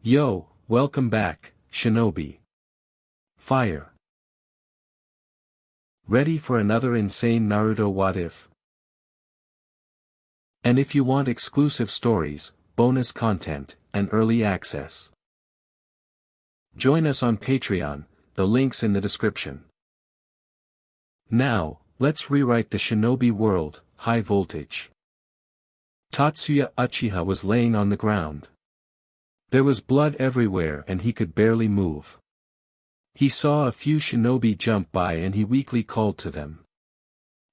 Yo, welcome back, Shinobi. Fire. Ready for another insane Naruto What If? And if you want exclusive stories, bonus content, and early access, join us on Patreon, the link's in the description. Now, let's rewrite the Shinobi world, High Voltage. Tatsuya Uchiha was laying on the ground. There was blood everywhere and he could barely move. He saw a few shinobi jump by and he weakly called to them.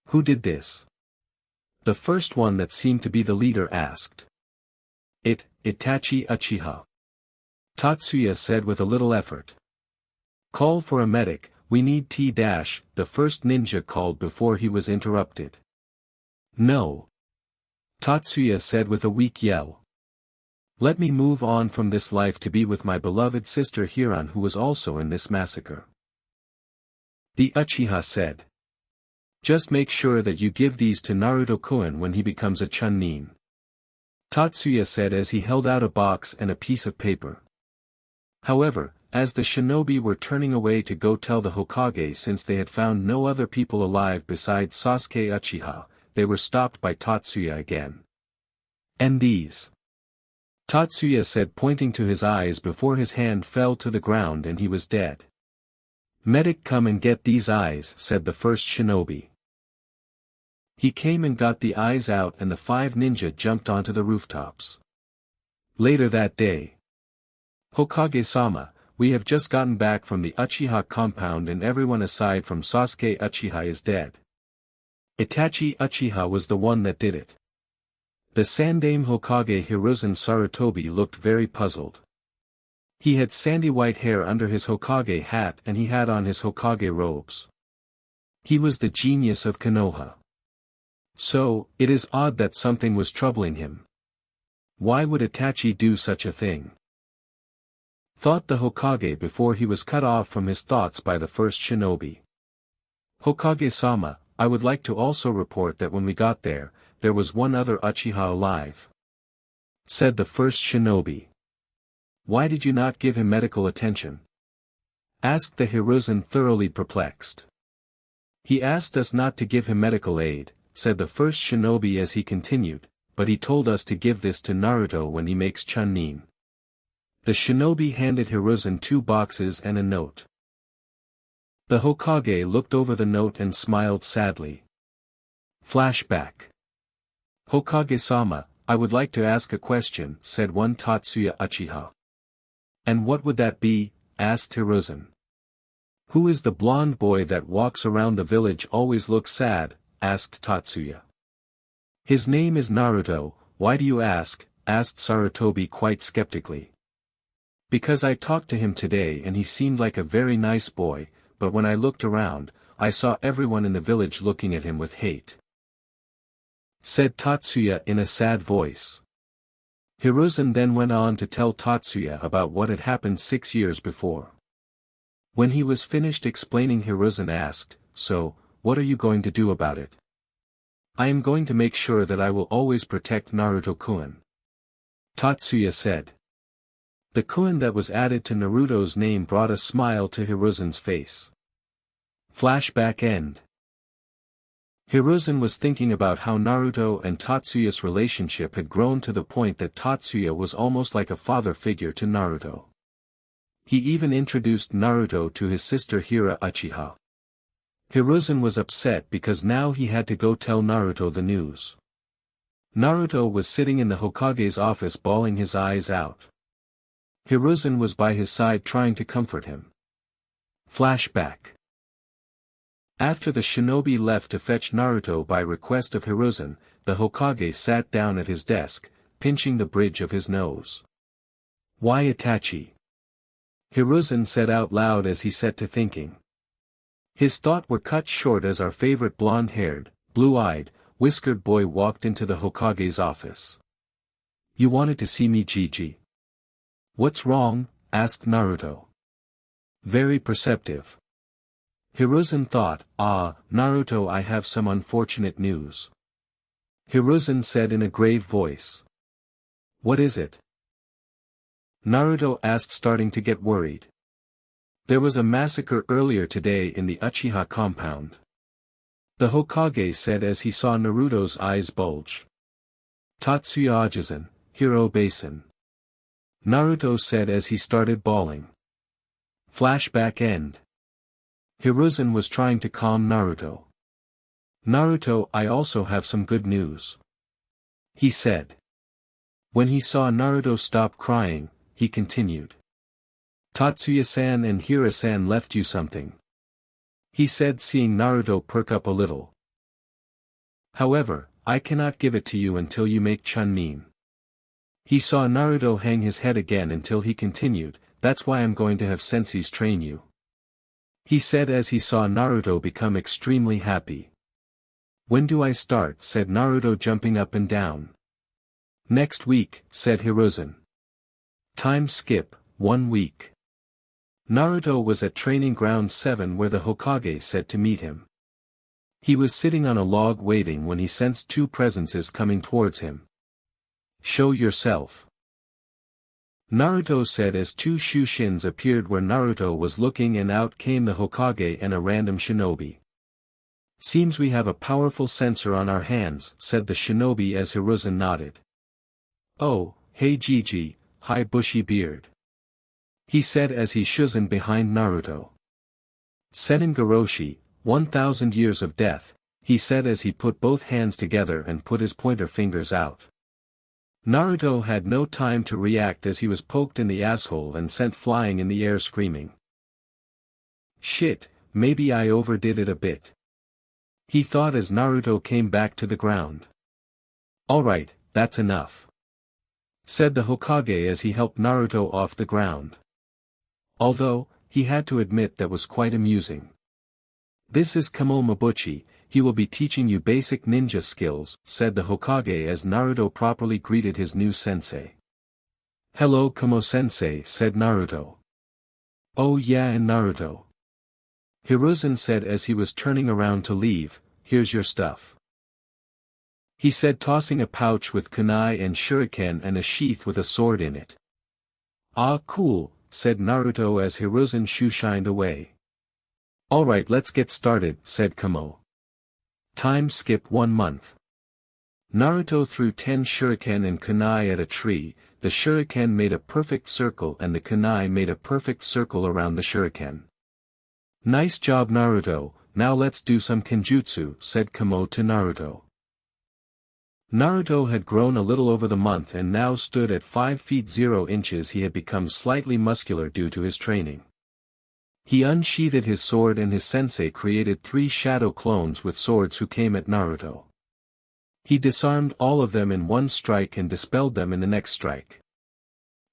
Who did this? The first one that seemed to be the leader asked. Itachi Uchiha. Tatsuya said with a little effort. Call for a medic, we need T-. The first ninja called before he was interrupted. No. Tatsuya said with a weak yell. Let me move on from this life to be with my beloved sister Hiran who was also in this massacre. The Uchiha said. Just make sure that you give these to Naruto-kun when he becomes a Chunin. Tatsuya said as he held out a box and a piece of paper. However, as the shinobi were turning away to go tell the Hokage since they had found no other people alive besides Sasuke Uchiha, they were stopped by Tatsuya again. And these? Tatsuya said pointing to his eyes before his hand fell to the ground and he was dead. Medic, come and get these eyes, said the first shinobi. He came and got the eyes out and the 5 ninja jumped onto the rooftops. Later that day. Hokage-sama, we have just gotten back from the Uchiha compound and everyone aside from Sasuke Uchiha is dead. Itachi Uchiha was the one that did it. The Sandaime Hokage Hiruzen Sarutobi looked very puzzled. He had sandy white hair under his Hokage hat and he had on his Hokage robes. He was the genius of Konoha. So, it is odd that something was troubling him. Why would Itachi do such a thing? Thought the Hokage before he was cut off from his thoughts by the first shinobi. Hokage-sama, I would like to also report that when we got there was one other Uchiha alive. Said the first shinobi. Why did you not give him medical attention? Asked the Hiruzen thoroughly perplexed. He asked us not to give him medical aid, said the first shinobi as he continued, but he told us to give this to Naruto when he makes Chunin. The shinobi handed Hiruzen 2 boxes and a note. The Hokage looked over the note and smiled sadly. Flashback. Hokage-sama, I would like to ask a question, said one Tatsuya Uchiha. And what would that be? Asked Hiruzen. Who is the blonde boy that walks around the village always looks sad? Asked Tatsuya. His name is Naruto, why do you ask? Asked Sarutobi quite skeptically. Because I talked to him today and he seemed like a very nice boy, but when I looked around, I saw everyone in the village looking at him with hate. Said Tatsuya in a sad voice. Hiruzen then went on to tell Tatsuya about what had happened 6 years before. When he was finished explaining, Hiruzen asked, so, what are you going to do about it? I am going to make sure that I will always protect Naruto-kun. Tatsuya said. The kun that was added to Naruto's name brought a smile to Hiruzen's face. Flashback end. Hiruzen was thinking about how Naruto and Tatsuya's relationship had grown to the point that Tatsuya was almost like a father figure to Naruto. He even introduced Naruto to his sister Hira Uchiha. Hiruzen was upset because now he had to go tell Naruto the news. Naruto was sitting in the Hokage's office bawling his eyes out. Hiruzen was by his side trying to comfort him. Flashback. After the shinobi left to fetch Naruto by request of Hiruzen, the Hokage sat down at his desk, pinching the bridge of his nose. Why Itachi? Hiruzen said out loud as he set to thinking. His thoughts were cut short as our favorite blonde-haired, blue-eyed, whiskered boy walked into the Hokage's office. You wanted to see me, Gigi? What's wrong? Asked Naruto. Very perceptive. Hiruzen thought, Naruto, I have some unfortunate news. Hiruzen said in a grave voice. What is it? Naruto asked, starting to get worried. There was a massacre earlier today in the Uchiha compound. The Hokage said as he saw Naruto's eyes bulge. Tatsuya Ajisen, Hiro Basin. Naruto said as he started bawling. Flashback end. Hiruzen was trying to calm Naruto. Naruto, I also have some good news. He said. When he saw Naruto stop crying, he continued. Tatsuya-san and Hira-san left you something. He said, seeing Naruto perk up a little. However, I cannot give it to you until you make Chunin. He saw Naruto hang his head again until he continued, that's why I'm going to have senseis train you. He said as he saw Naruto become extremely happy. When do I start? Said Naruto, jumping up and down. Next week, said Hiruzen. Time skip, 1 week. Naruto was at Training Ground 7 where the Hokage said to meet him. He was sitting on a log waiting when he sensed 2 presences coming towards him. Show yourself. Naruto said as 2 Shushins appeared where Naruto was looking, and out came the Hokage and a random shinobi. Seems we have a powerful sensor on our hands, said the shinobi as Hiruzen nodded. Oh, hey Gigi, hi bushy beard. He said as he shuzen behind Naruto. Senin Goroshi, 1,000 years of death, he said as he put both hands together and put his pointer fingers out. Naruto had no time to react as he was poked in the asshole and sent flying in the air screaming. Shit, maybe I overdid it a bit. He thought as Naruto came back to the ground. Alright, that's enough, said the Hokage as he helped Naruto off the ground. Although, he had to admit that was quite amusing. This is Kamo Mabuchi, he will be teaching you basic ninja skills, said the Hokage as Naruto properly greeted his new sensei. Hello Kamo-sensei, said Naruto. Oh yeah, and Naruto. Hiruzen said as he was turning around to leave, here's your stuff. He said, tossing a pouch with kunai and shuriken and a sheath with a sword in it. Ah cool, said Naruto as Hiruzen shushined away. Alright, let's get started, said Kamo. Time skip 1 month. Naruto threw 10 shuriken and kunai at a tree. The shuriken made a perfect circle and the kunai made a perfect circle around the shuriken. Nice job Naruto, now let's do some kenjutsu, said Kamo to Naruto. Naruto had grown a little over the month and now stood at 5 feet 0 inches. He had become slightly muscular due to his training. He unsheathed his sword and his sensei created 3 shadow clones with swords who came at Naruto. He disarmed all of them in 1 strike and dispelled them in the next strike.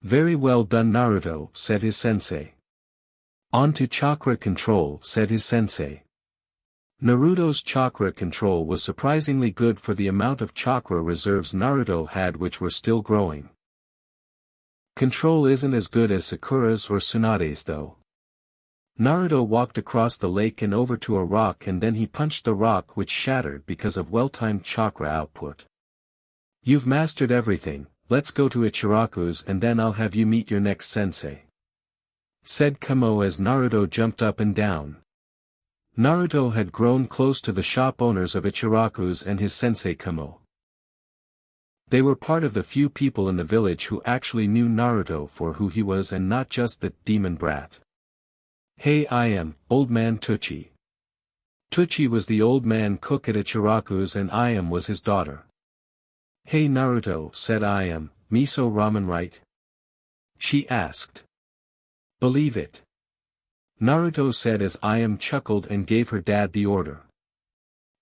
Very well done Naruto, said his sensei. On to chakra control, said his sensei. Naruto's chakra control was surprisingly good for the amount of chakra reserves Naruto had, which were still growing. Control isn't as good as Sakura's or Tsunade's though. Naruto walked across the lake and over to a rock, and then he punched the rock, which shattered because of well-timed chakra output. You've mastered everything, let's go to Ichiraku's and then I'll have you meet your next sensei, said Kamo as Naruto jumped up and down. Naruto had grown close to the shop owners of Ichiraku's and his sensei Kamo. They were part of the few people in the village who actually knew Naruto for who he was and not just the demon brat. Hey, I am, old man Tuchi. Tuchi was the old man cook at Ichiraku's and I am was his daughter. Hey Naruto, said I am, miso ramen right? She asked. Believe it. Naruto said as I am chuckled and gave her dad the order.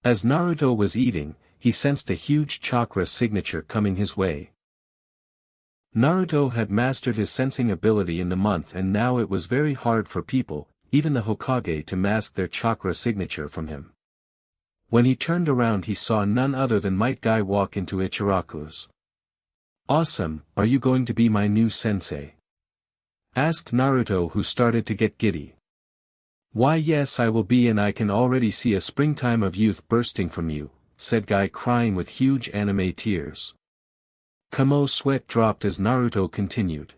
As Naruto was eating, he sensed a huge chakra signature coming his way. Naruto had mastered his sensing ability in the month and now it was very hard for people, even the Hokage, to mask their chakra signature from him. When he turned around he saw none other than Might Guy walk into Ichiraku's. Awesome, are you going to be my new sensei? Asked Naruto, who started to get giddy. Why yes I will be, and I can already see a springtime of youth bursting from you, said Guy, crying with huge anime tears. Kamo's sweat dropped as Naruto continued.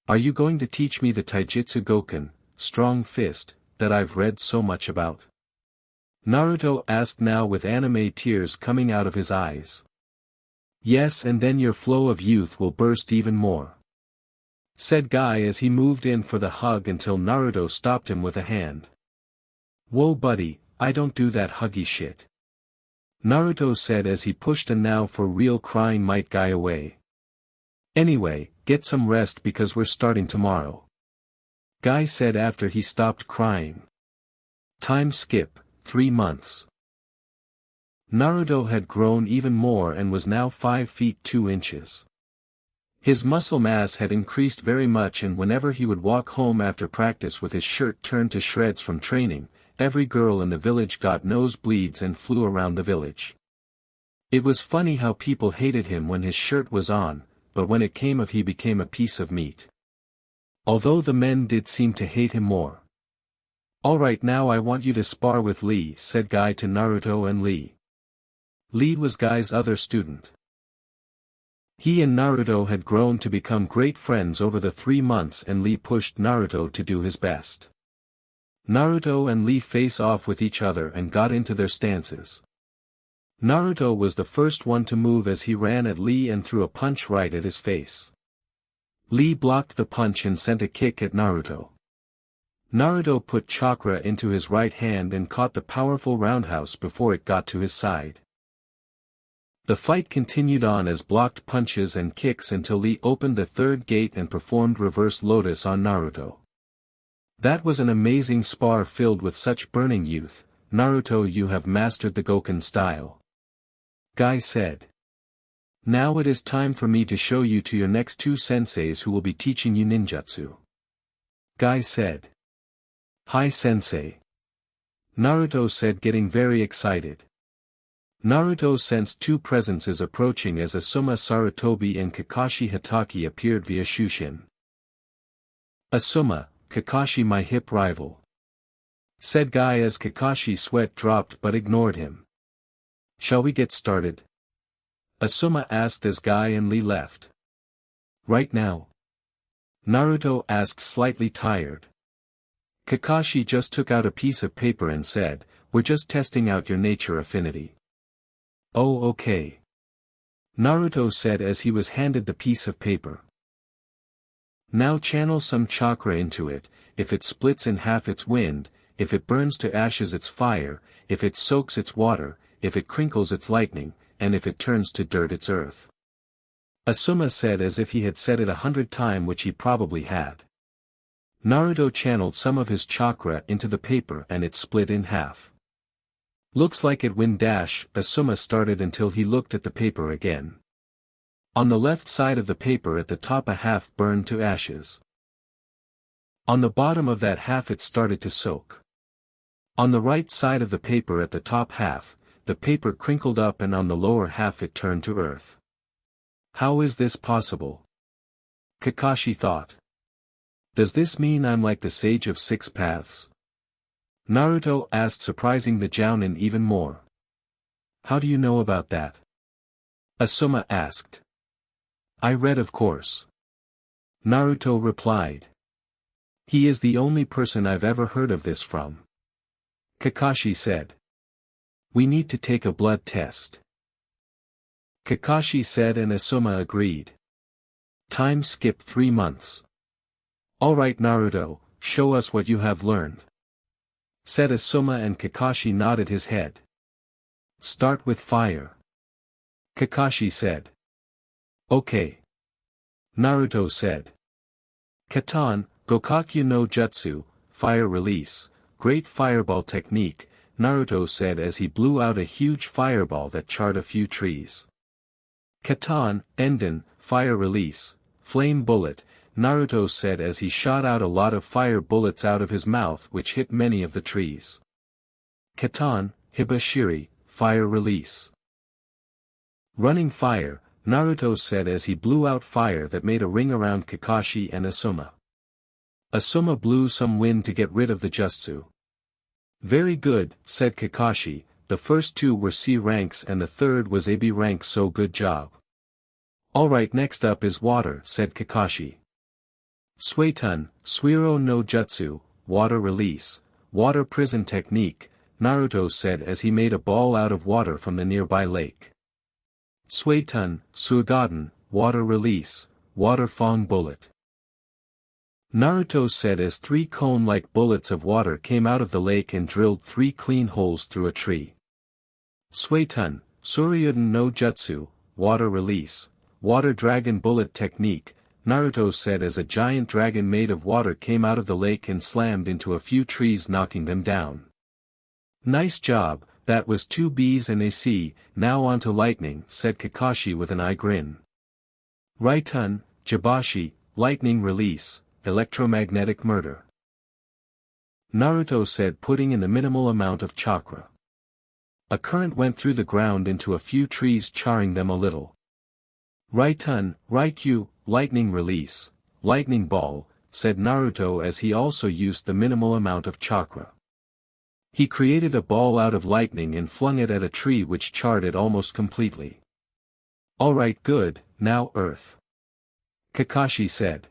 Are you going to teach me the Taijutsu Goken, strong fist, that I've read so much about? Naruto asked now with anime tears coming out of his eyes. Yes, and then your flow of youth will burst even more, said Guy as he moved in for the hug until Naruto stopped him with a hand. Whoa buddy, I don't do that huggy shit, Naruto said as he pushed a now for real crying Might Guy away. Anyway, get some rest because we're starting tomorrow, Guy said after he stopped crying. Time skip, 3 months. Naruto had grown even more and was now 5 feet 2 inches. His muscle mass had increased very much, and whenever he would walk home after practice with his shirt turned to shreds from training, every girl in the village got nosebleeds and flew around the village. It was funny how people hated him when his shirt was on, but when it came off he became a piece of meat. Although the men did seem to hate him more. Alright, now I want you to spar with Lee, said Guy to Naruto and Lee. Lee was Guy's other student. He and Naruto had grown to become great friends over the 3 months, and Lee pushed Naruto to do his best. Naruto and Lee face off with each other and got into their stances. Naruto was the first one to move as he ran at Lee and threw a punch right at his face. Lee blocked the punch and sent a kick at Naruto. Naruto put Chakra into his right hand and caught the powerful roundhouse before it got to his side. The fight continued on as blocked punches and kicks until Lee opened the third gate and performed reverse lotus on Naruto. That was an amazing spar filled with such burning youth. Naruto, you have mastered the Goken style, Guy said. Now it is time for me to show you to your next 2 senseis who will be teaching you ninjutsu, Guy said. Hi sensei, Naruto said, getting very excited. Naruto sensed 2 presences approaching as Asuma Sarutobi and Kakashi Hatake appeared via Shushin. Asuma, Kakashi, my hip rival, said Guy as Kakashi's sweat dropped but ignored him. Shall we get started? Asuma asked as Guy and Lee left. Right now? Naruto asked, slightly tired. Kakashi just took out a piece of paper and said, we're just testing out your nature affinity. Oh okay, Naruto said as he was handed the piece of paper. Now channel some chakra into it. If it splits in half it's wind, if it burns to ashes it's fire, if it soaks it's water, if it crinkles it's lightning, and if it turns to dirt it's earth. Asuma said as if he had said it 100 times, which he probably had. Naruto channeled some of his chakra into the paper and it split in half. Looks like it wind dash, Asuma started until he looked at the paper again. On the left side of the paper at the top a half burned to ashes. On the bottom of that half it started to soak. On the right side of the paper at the top half, the paper crinkled up, and on the lower half it turned to earth. How is this possible? Kakashi thought. Does this mean I'm like the Sage of 6 Paths? Naruto asked, surprising the Jounin even more. How do you know about that? Asuma asked. I read, of course. Naruto replied. He is the only person I've ever heard of this from. Kakashi said. We need to take a blood test, Kakashi said, and Asuma agreed. Time skip 3 months. Alright Naruto, show us what you have learned, said Asuma, and Kakashi nodded his head. Start with fire, Kakashi said. Okay, Naruto said. Katan, Gokakyu no Jutsu, fire release, great fireball technique, Naruto said as he blew out a huge fireball that charred a few trees. Katan, Enden, fire release, flame bullet, Naruto said as he shot out a lot of fire bullets out of his mouth which hit many of the trees. Katan, Hibashiri, fire release. Running fire, Naruto said as he blew out fire that made a ring around Kakashi and Asuma. Asuma blew some wind to get rid of the jutsu. Very good, said Kakashi, the first 2 were C ranks and the third was AB rank, so good job. Alright, next up is water, said Kakashi. Suetun, Suiro no Jutsu, water release, water prison technique, Naruto said as he made a ball out of water from the nearby lake. Suetun, Suigaden, water release, water fong bullet. Naruto said as 3 cone-like bullets of water came out of the lake and drilled 3 clean holes through a tree. Suetun, Suryuden no Jutsu, water release, water dragon bullet technique, Naruto said as a giant dragon made of water came out of the lake and slammed into a few trees knocking them down. Nice job, that was 2 B's and a C, now on to lightning, said Kakashi with an eye grin. Raitun, Jibashi, lightning release, electromagnetic murder. Naruto said putting in a minimal amount of chakra. A current went through the ground into a few trees charring them a little. Raitun, Raikyu, lightning release, lightning ball, said Naruto as he also used the minimal amount of chakra. He created a ball out of lightning and flung it at a tree which charred it almost completely. Alright, good, now earth. Kakashi said.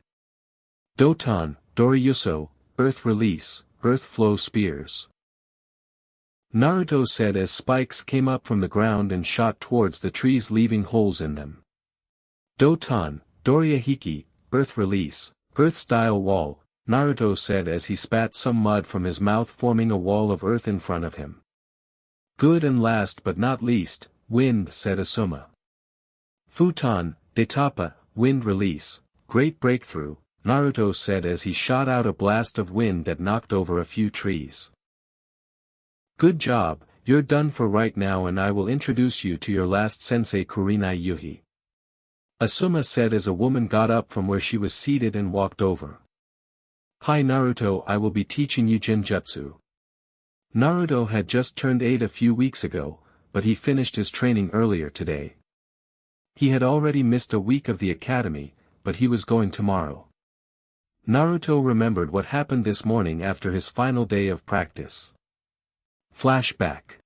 Doton, Doriyuso, earth release, earth flow spears. Naruto said as spikes came up from the ground and shot towards the trees leaving holes in them. Doton, Doriyahiki, earth release, earth-style wall, Naruto said as he spat some mud from his mouth forming a wall of earth in front of him. Good, and last but not least, wind, said Asuma. Futon, Detapa, wind release, great breakthrough, Naruto said as he shot out a blast of wind that knocked over a few trees. Good job, you're done for right now and I will introduce you to your last sensei Kurenai Yuhi. Asuma said as a woman got up from where she was seated and walked over. Hi Naruto, I will be teaching you Genjutsu. Naruto had just turned 8 a few weeks ago, but he finished his training earlier today. He had already missed a week of the academy, but he was going tomorrow. Naruto remembered what happened this morning after his final day of practice. Flashback.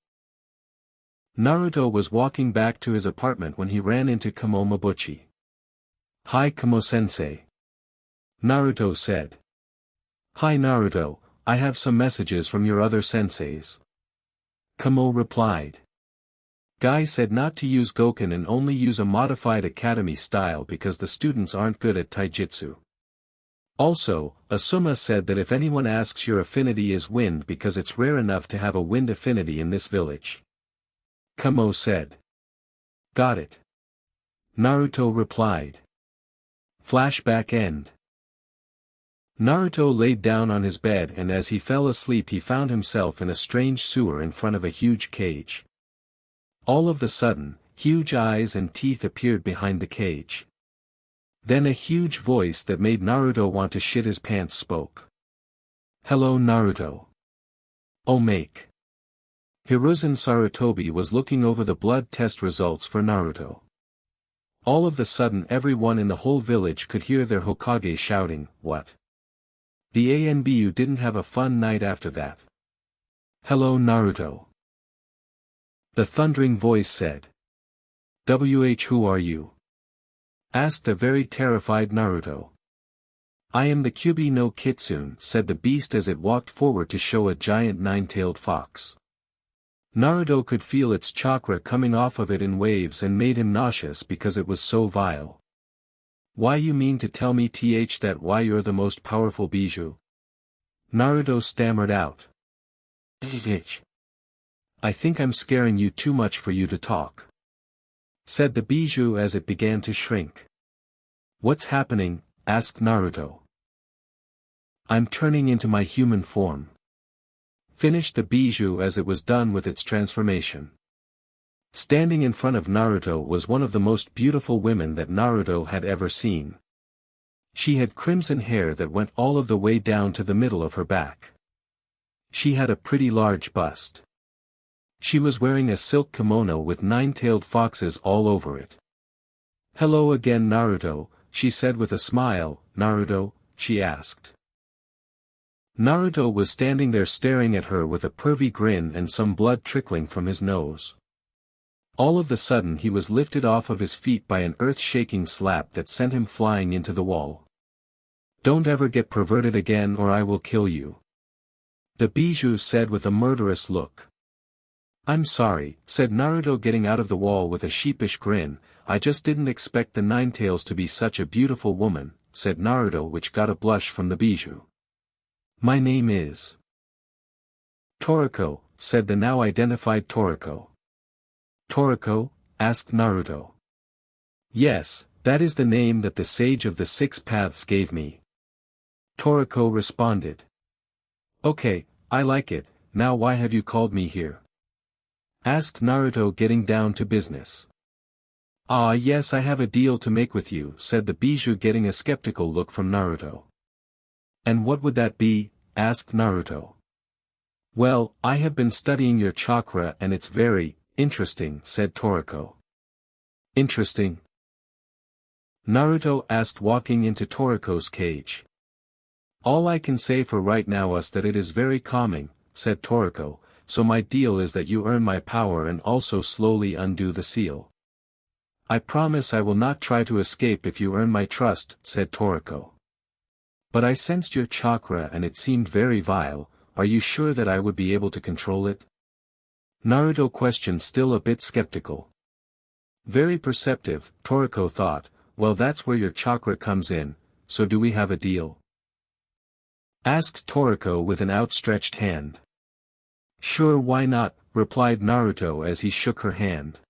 Naruto was walking back to his apartment when he ran into Kamo Mabuchi. Hi Kamo-sensei. Naruto said. Hi Naruto, I have some messages from your other senseis. Kamo replied. Guy said not to use Goken and only use a modified academy style because the students aren't good at taijutsu. Also, Asuma said that if anyone asks your affinity is wind because it's rare enough to have a wind affinity in this village. Kamo said. Got it. Naruto replied. Flashback end. Naruto laid down on his bed and as he fell asleep he found himself in a strange sewer in front of a huge cage. All of the sudden, huge eyes and teeth appeared behind the cage. Then a huge voice that made Naruto want to shit his pants spoke. Hello Naruto. Oh make. Hiruzen Sarutobi was looking over the blood test results for Naruto. All of the sudden everyone in the whole village could hear their Hokage shouting, what? The ANBU didn't have a fun night after that. Hello Naruto. The thundering voice said. Who are you? Asked a very terrified Naruto. I am the Kyubi no Kitsune, said the beast as it walked forward to show a giant nine-tailed fox. Naruto could feel its chakra coming off of it in waves and made him nauseous because it was so vile. Why you mean to tell me that why you're the most powerful Bijou? Naruto stammered out. I think I'm scaring you too much for you to talk. Said the Bijou as it began to shrink. What's happening? Asked Naruto. I'm turning into my human form. Finished the Bijou as it was done with its transformation. Standing in front of Naruto was one of the most beautiful women that Naruto had ever seen. She had crimson hair that went all of the way down to the middle of her back. She had a pretty large bust. She was wearing a silk kimono with nine-tailed foxes all over it. Hello again Naruto, she said with a smile. Naruto, she asked. Naruto was standing there staring at her with a pervy grin and some blood trickling from his nose. All of a sudden he was lifted off of his feet by an earth-shaking slap that sent him flying into the wall. Don't ever get perverted again or I will kill you. The bijou said with a murderous look. I'm sorry, said Naruto getting out of the wall with a sheepish grin, I just didn't expect the Ninetales to be such a beautiful woman, said Naruto, which got a blush from the bijou. My name is Toriko, said the now identified Toriko. Toriko? Asked Naruto. Yes, that is the name that the sage of the six paths gave me. Toriko responded. Okay, I like it, now why have you called me here? Asked Naruto, getting down to business. Ah yes, I have a deal to make with you, said the bijou, getting a skeptical look from Naruto. And what would that be? Asked Naruto. Well, I have been studying your chakra and it's very interesting, said Toriko. Interesting? Naruto asked, walking into Toriko's cage. All I can say for right now is that it is very calming, said Toriko, so my deal is that you earn my power and also slowly undo the seal. I promise I will not try to escape if you earn my trust, said Toriko. But I sensed your chakra and it seemed very vile, are you sure that I would be able to control it? Naruto questioned, still a bit skeptical. Very perceptive, Toriko thought, well that's where your chakra comes in, so do we have a deal? Asked Toriko with an outstretched hand. Sure, why not, replied Naruto as he shook her hand.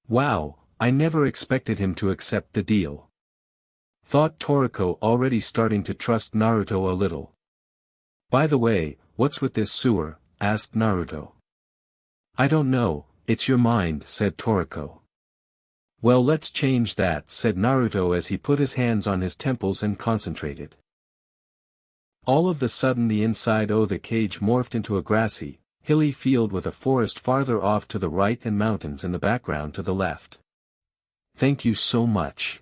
Wow, I never expected him to accept the deal. Thought Toriko, already starting to trust Naruto a little. By the way, what's with this sewer? Asked Naruto. I don't know, it's your mind, said Toriko. Well, let's change that, said Naruto as he put his hands on his temples and concentrated. All of the sudden the inside of the cage morphed into a grassy, hilly field with a forest farther off to the right and mountains in the background to the left. Thank you so much.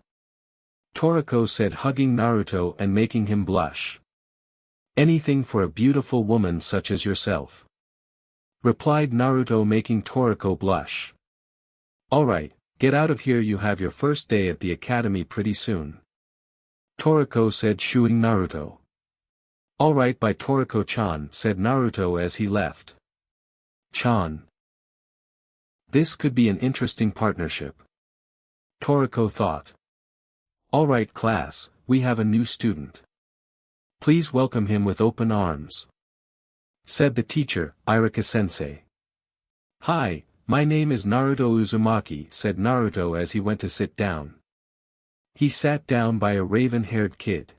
Toriko said, hugging Naruto and making him blush. Anything for a beautiful woman such as yourself. Replied Naruto, making Toriko blush. Alright, get out of here, you have your first day at the academy pretty soon. Toriko said, shooing Naruto. Alright, bye Toriko-chan, said Naruto as he left. Chan. This could be an interesting partnership. Toriko thought. Alright class, we have a new student. Please welcome him with open arms. Said the teacher, Irika-sensei. Hi, my name is Naruto Uzumaki, said Naruto as he went to sit down. He sat down by a raven-haired kid.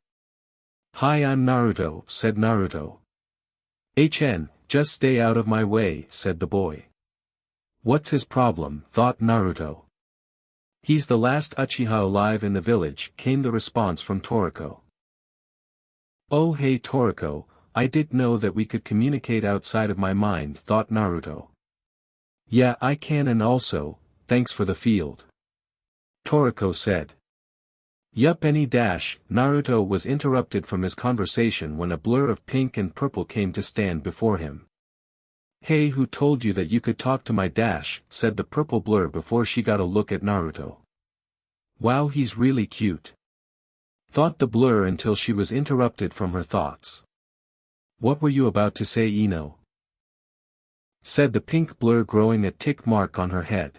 Hi, I'm Naruto, said Naruto. Just stay out of my way, said the boy. What's his problem, thought Naruto. He's the last Uchiha alive in the village, came the response from Toriko. Oh hey Toriko, I didn't know that we could communicate outside of my mind, thought Naruto. Yeah, I can, and also, thanks for the field. Toriko said. Yup, Naruto was interrupted from his conversation when a blur of pink and purple came to stand before him. Hey, who told you that you could talk to my dash, said the purple blur before she got a look at Naruto. Wow, he's really cute. Thought the blur until she was interrupted from her thoughts. What were you about to say, Ino? Said the pink blur, growing a tick mark on her head.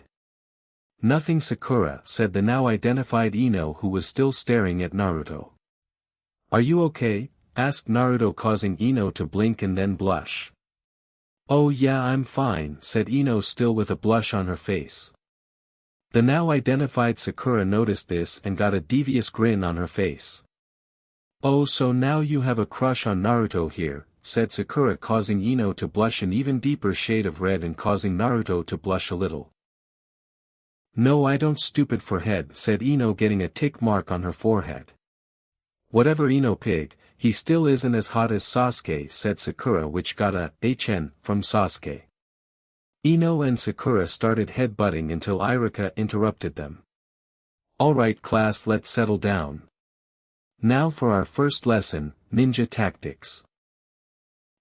Nothing, Sakura, said the now identified Ino, who was still staring at Naruto. Are you okay? Asked Naruto, causing Ino to blink and then blush. Oh yeah, I'm fine, said Ino, still with a blush on her face. The now identified Sakura noticed this and got a devious grin on her face. Oh, so now you have a crush on Naruto here, said Sakura, causing Ino to blush an even deeper shade of red and causing Naruto to blush a little. No, I don't, stupid forehead, said Ino, getting a tick mark on her forehead. Whatever, Ino pig, he still isn't as hot as Sasuke, said Sakura, which got a HN from Sasuke. Ino and Sakura started headbutting until Irika interrupted them. Alright class, let's settle down. Now for our first lesson, ninja tactics.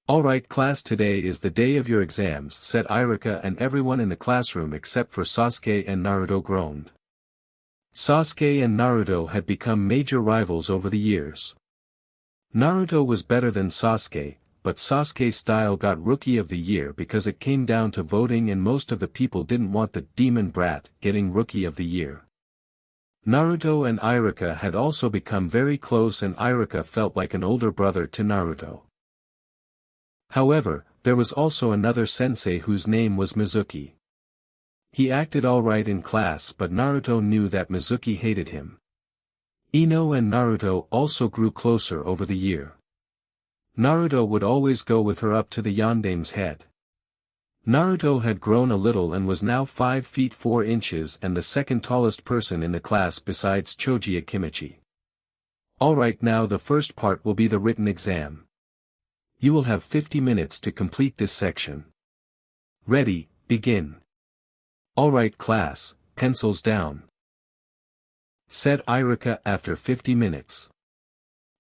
Alright class, today is the day of your exams, said Irika, and everyone in the classroom except for Sasuke and Naruto groaned. Sasuke and Naruto had become major rivals over the years. Naruto was better than Sasuke, but Sasuke's style got Rookie of the Year because it came down to voting and most of the people didn't want the demon brat getting Rookie of the Year. Naruto and Iruka had also become very close and Iruka felt like an older brother to Naruto. However, there was also another sensei whose name was Mizuki. He acted alright in class but Naruto knew that Mizuki hated him. Ino and Naruto also grew closer over the year. Naruto would always go with her up to the yandame's head. Naruto had grown a little and was now 5 feet 4 inches and the second tallest person in the class besides Choji Akimichi. Alright, now the first part will be the written exam. You will have 50 minutes to complete this section. Ready, begin. Alright class, pencils down, said Iruka after 50 minutes.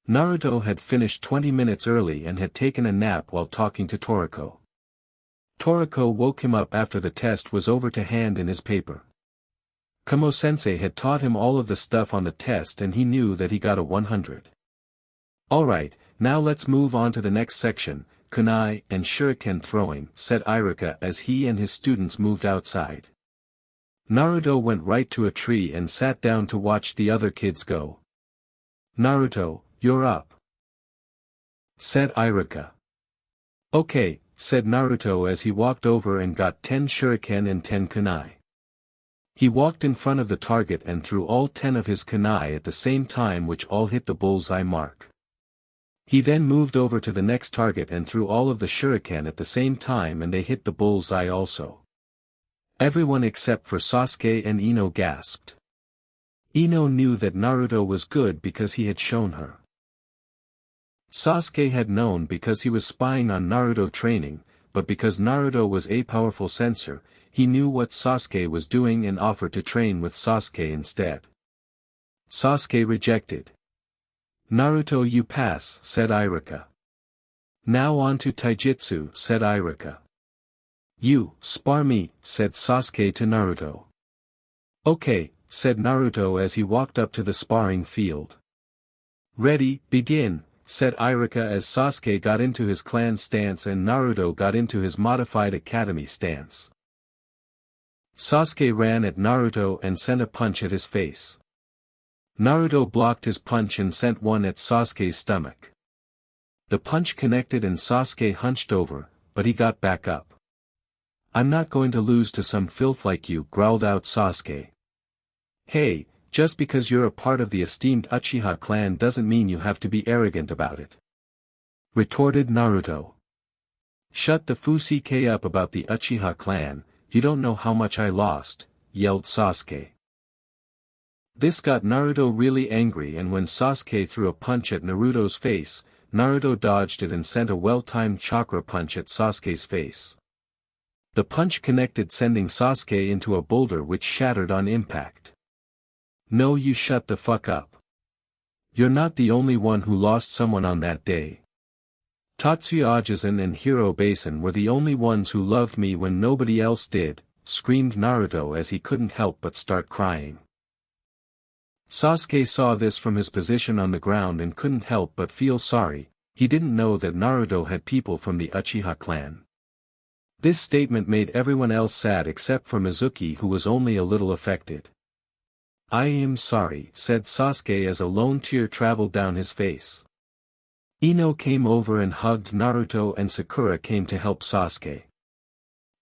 Naruto had finished 20 minutes early and had taken a nap while talking to Toriko. Toriko woke him up after the test was over to hand in his paper. Kamo-sensei had taught him all of the stuff on the test and he knew that he got a 100. Alright, now let's move on to the next section, kunai and shuriken throwing, said Iruka as he and his students moved outside. Naruto went right to a tree and sat down to watch the other kids go. Naruto, you're up, said Iruka. Okay, said Naruto as he walked over and got 10 shuriken and 10 kunai. He walked in front of the target and threw all 10 of his kunai at the same time, which all hit the bullseye mark. He then moved over to the next target and threw all of the shuriken at the same time and they hit the bullseye also. Everyone except for Sasuke and Ino gasped. Ino knew that Naruto was good because he had shown her. Sasuke had known because he was spying on Naruto training, but because Naruto was a powerful censor, he knew what Sasuke was doing and offered to train with Sasuke instead. Sasuke rejected. Naruto, you pass, said Iruka. Now on to taijutsu, said Iruka. You, spar me, said Sasuke to Naruto. Okay, said Naruto as he walked up to the sparring field. Ready, begin, said Iruka as Sasuke got into his clan stance and Naruto got into his modified academy stance. Sasuke ran at Naruto and sent a punch at his face. Naruto blocked his punch and sent one at Sasuke's stomach. The punch connected and Sasuke hunched over, but he got back up. I'm not going to lose to some filth like you, growled out Sasuke. Hey, just because you're a part of the esteemed Uchiha clan doesn't mean you have to be arrogant about it, retorted Naruto. Shut the fuck up about the Uchiha clan, you don't know how much I lost, yelled Sasuke. This got Naruto really angry and when Sasuke threw a punch at Naruto's face, Naruto dodged it and sent a well-timed chakra punch at Sasuke's face. The punch connected sending Sasuke into a boulder which shattered on impact. No, you shut the fuck up. You're not the only one who lost someone on that day. Tatsuya Ajisen and Hiro Basin were the only ones who loved me when nobody else did, screamed Naruto as he couldn't help but start crying. Sasuke saw this from his position on the ground and couldn't help but feel sorry, he didn't know that Naruto had people from the Uchiha clan. This statement made everyone else sad except for Mizuki, who was only a little affected. I am sorry, said Sasuke as a lone tear traveled down his face. Ino came over and hugged Naruto and Sakura came to help Sasuke.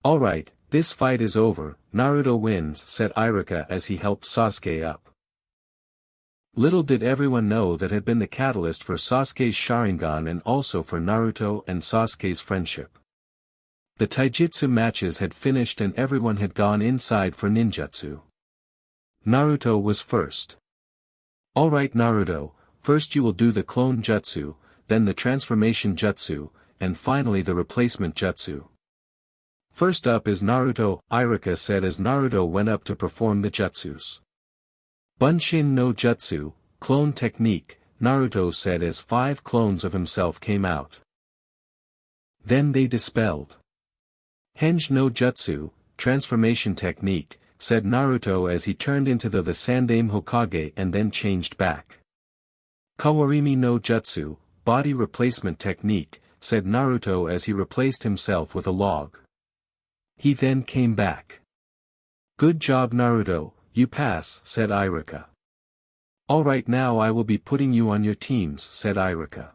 Alright, this fight is over, Naruto wins, said Iruka as he helped Sasuke up. Little did everyone know that had been the catalyst for Sasuke's Sharingan and also for Naruto and Sasuke's friendship. The taijutsu matches had finished and everyone had gone inside for ninjutsu. Naruto was first. Alright Naruto, first you will do the clone jutsu, then the transformation jutsu, and finally the replacement jutsu. First up is Naruto, Iruka said as Naruto went up to perform the jutsus. Bunshin no jutsu, clone technique, Naruto said as 5 clones of himself came out. Then they dispelled. Henge no jutsu, transformation technique, said Naruto as he turned into the Sandaime Hokage and then changed back. Kawarimi no jutsu, body replacement technique, said Naruto as he replaced himself with a log. He then came back. Good job Naruto, you pass, said Iruka. Alright, now I will be putting you on your teams, said Iruka.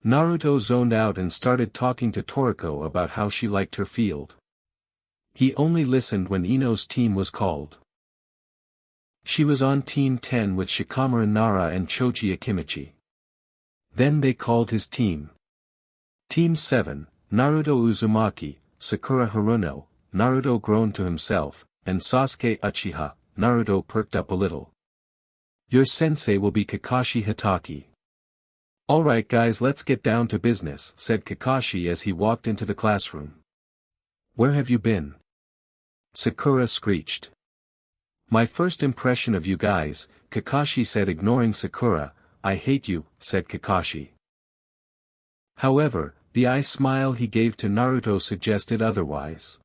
Naruto zoned out and started talking to Toriko about how she liked her field. He only listened when Ino's team was called. She was on Team 10 with Shikamaru Nara and Choji Akimichi. Then they called his team. Team 7, Naruto Uzumaki, Sakura Haruno. Naruto groaned to himself, and Sasuke Uchiha. Naruto perked up a little. Your sensei will be Kakashi Hatake. Alright guys, let's get down to business, said Kakashi as he walked into the classroom. Where have you been? Sakura screeched. My first impression of you guys, Kakashi said, ignoring Sakura. I hate you, said Kakashi. However, the eye smile he gave to Naruto suggested otherwise.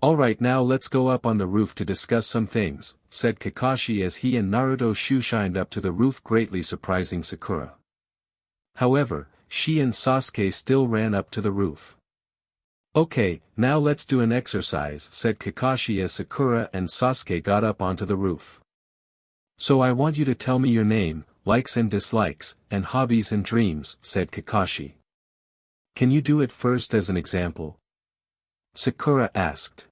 Alright, now let's go up on the roof to discuss some things, said Kakashi as he and Naruto shoeshined up to the roof, greatly surprising Sakura. However, she and Sasuke still ran up to the roof. Okay, now let's do an exercise, said Kakashi as Sakura and Sasuke got up onto the roof. So I want you to tell me your name, likes and dislikes, and hobbies and dreams, said Kakashi. Can you do it first as an example? Sakura asked.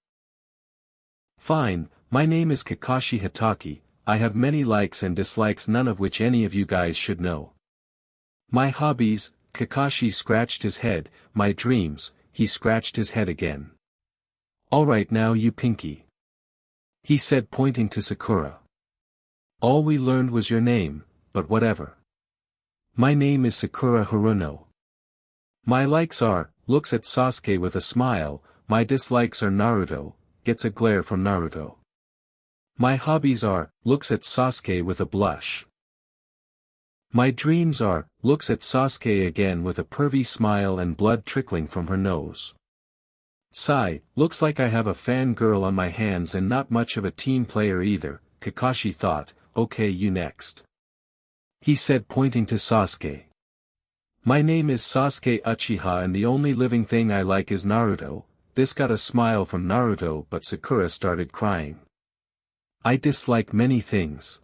Fine, my name is Kakashi Hatake, I have many likes and dislikes, none of which any of you guys should know. My hobbies, Kakashi scratched his head. My dreams, he scratched his head again. Alright, now you Pinky, he said, pointing to Sakura. All we learned was your name, but whatever. My name is Sakura Haruno. My likes are, looks at Sasuke with a smile. My dislikes are Naruto, gets a glare from Naruto. My hobbies are, looks at Sasuke with a blush. My dreams are, looks at Sasuke again with a pervy smile and blood trickling from her nose. Sigh, looks like I have a fangirl on my hands and not much of a team player either, Kakashi thought. Okay, you next, he said, pointing to Sasuke. My name is Sasuke Uchiha and the only living thing I like is Naruto. This got a smile from Naruto, but Sakura started crying. I dislike many things.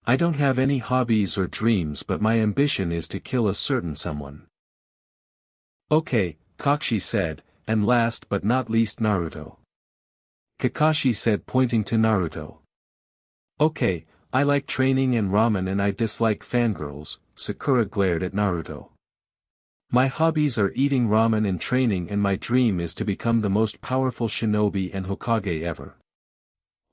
I don't have any hobbies or dreams, but my ambition is to kill a certain someone. Okay, Kakashi said, and last but not least Naruto. Kakashi said, pointing to Naruto. Okay, I like training and ramen and I dislike fangirls, Sakura glared at Naruto. My hobbies are eating ramen and training, and my dream is to become the most powerful shinobi and Hokage ever.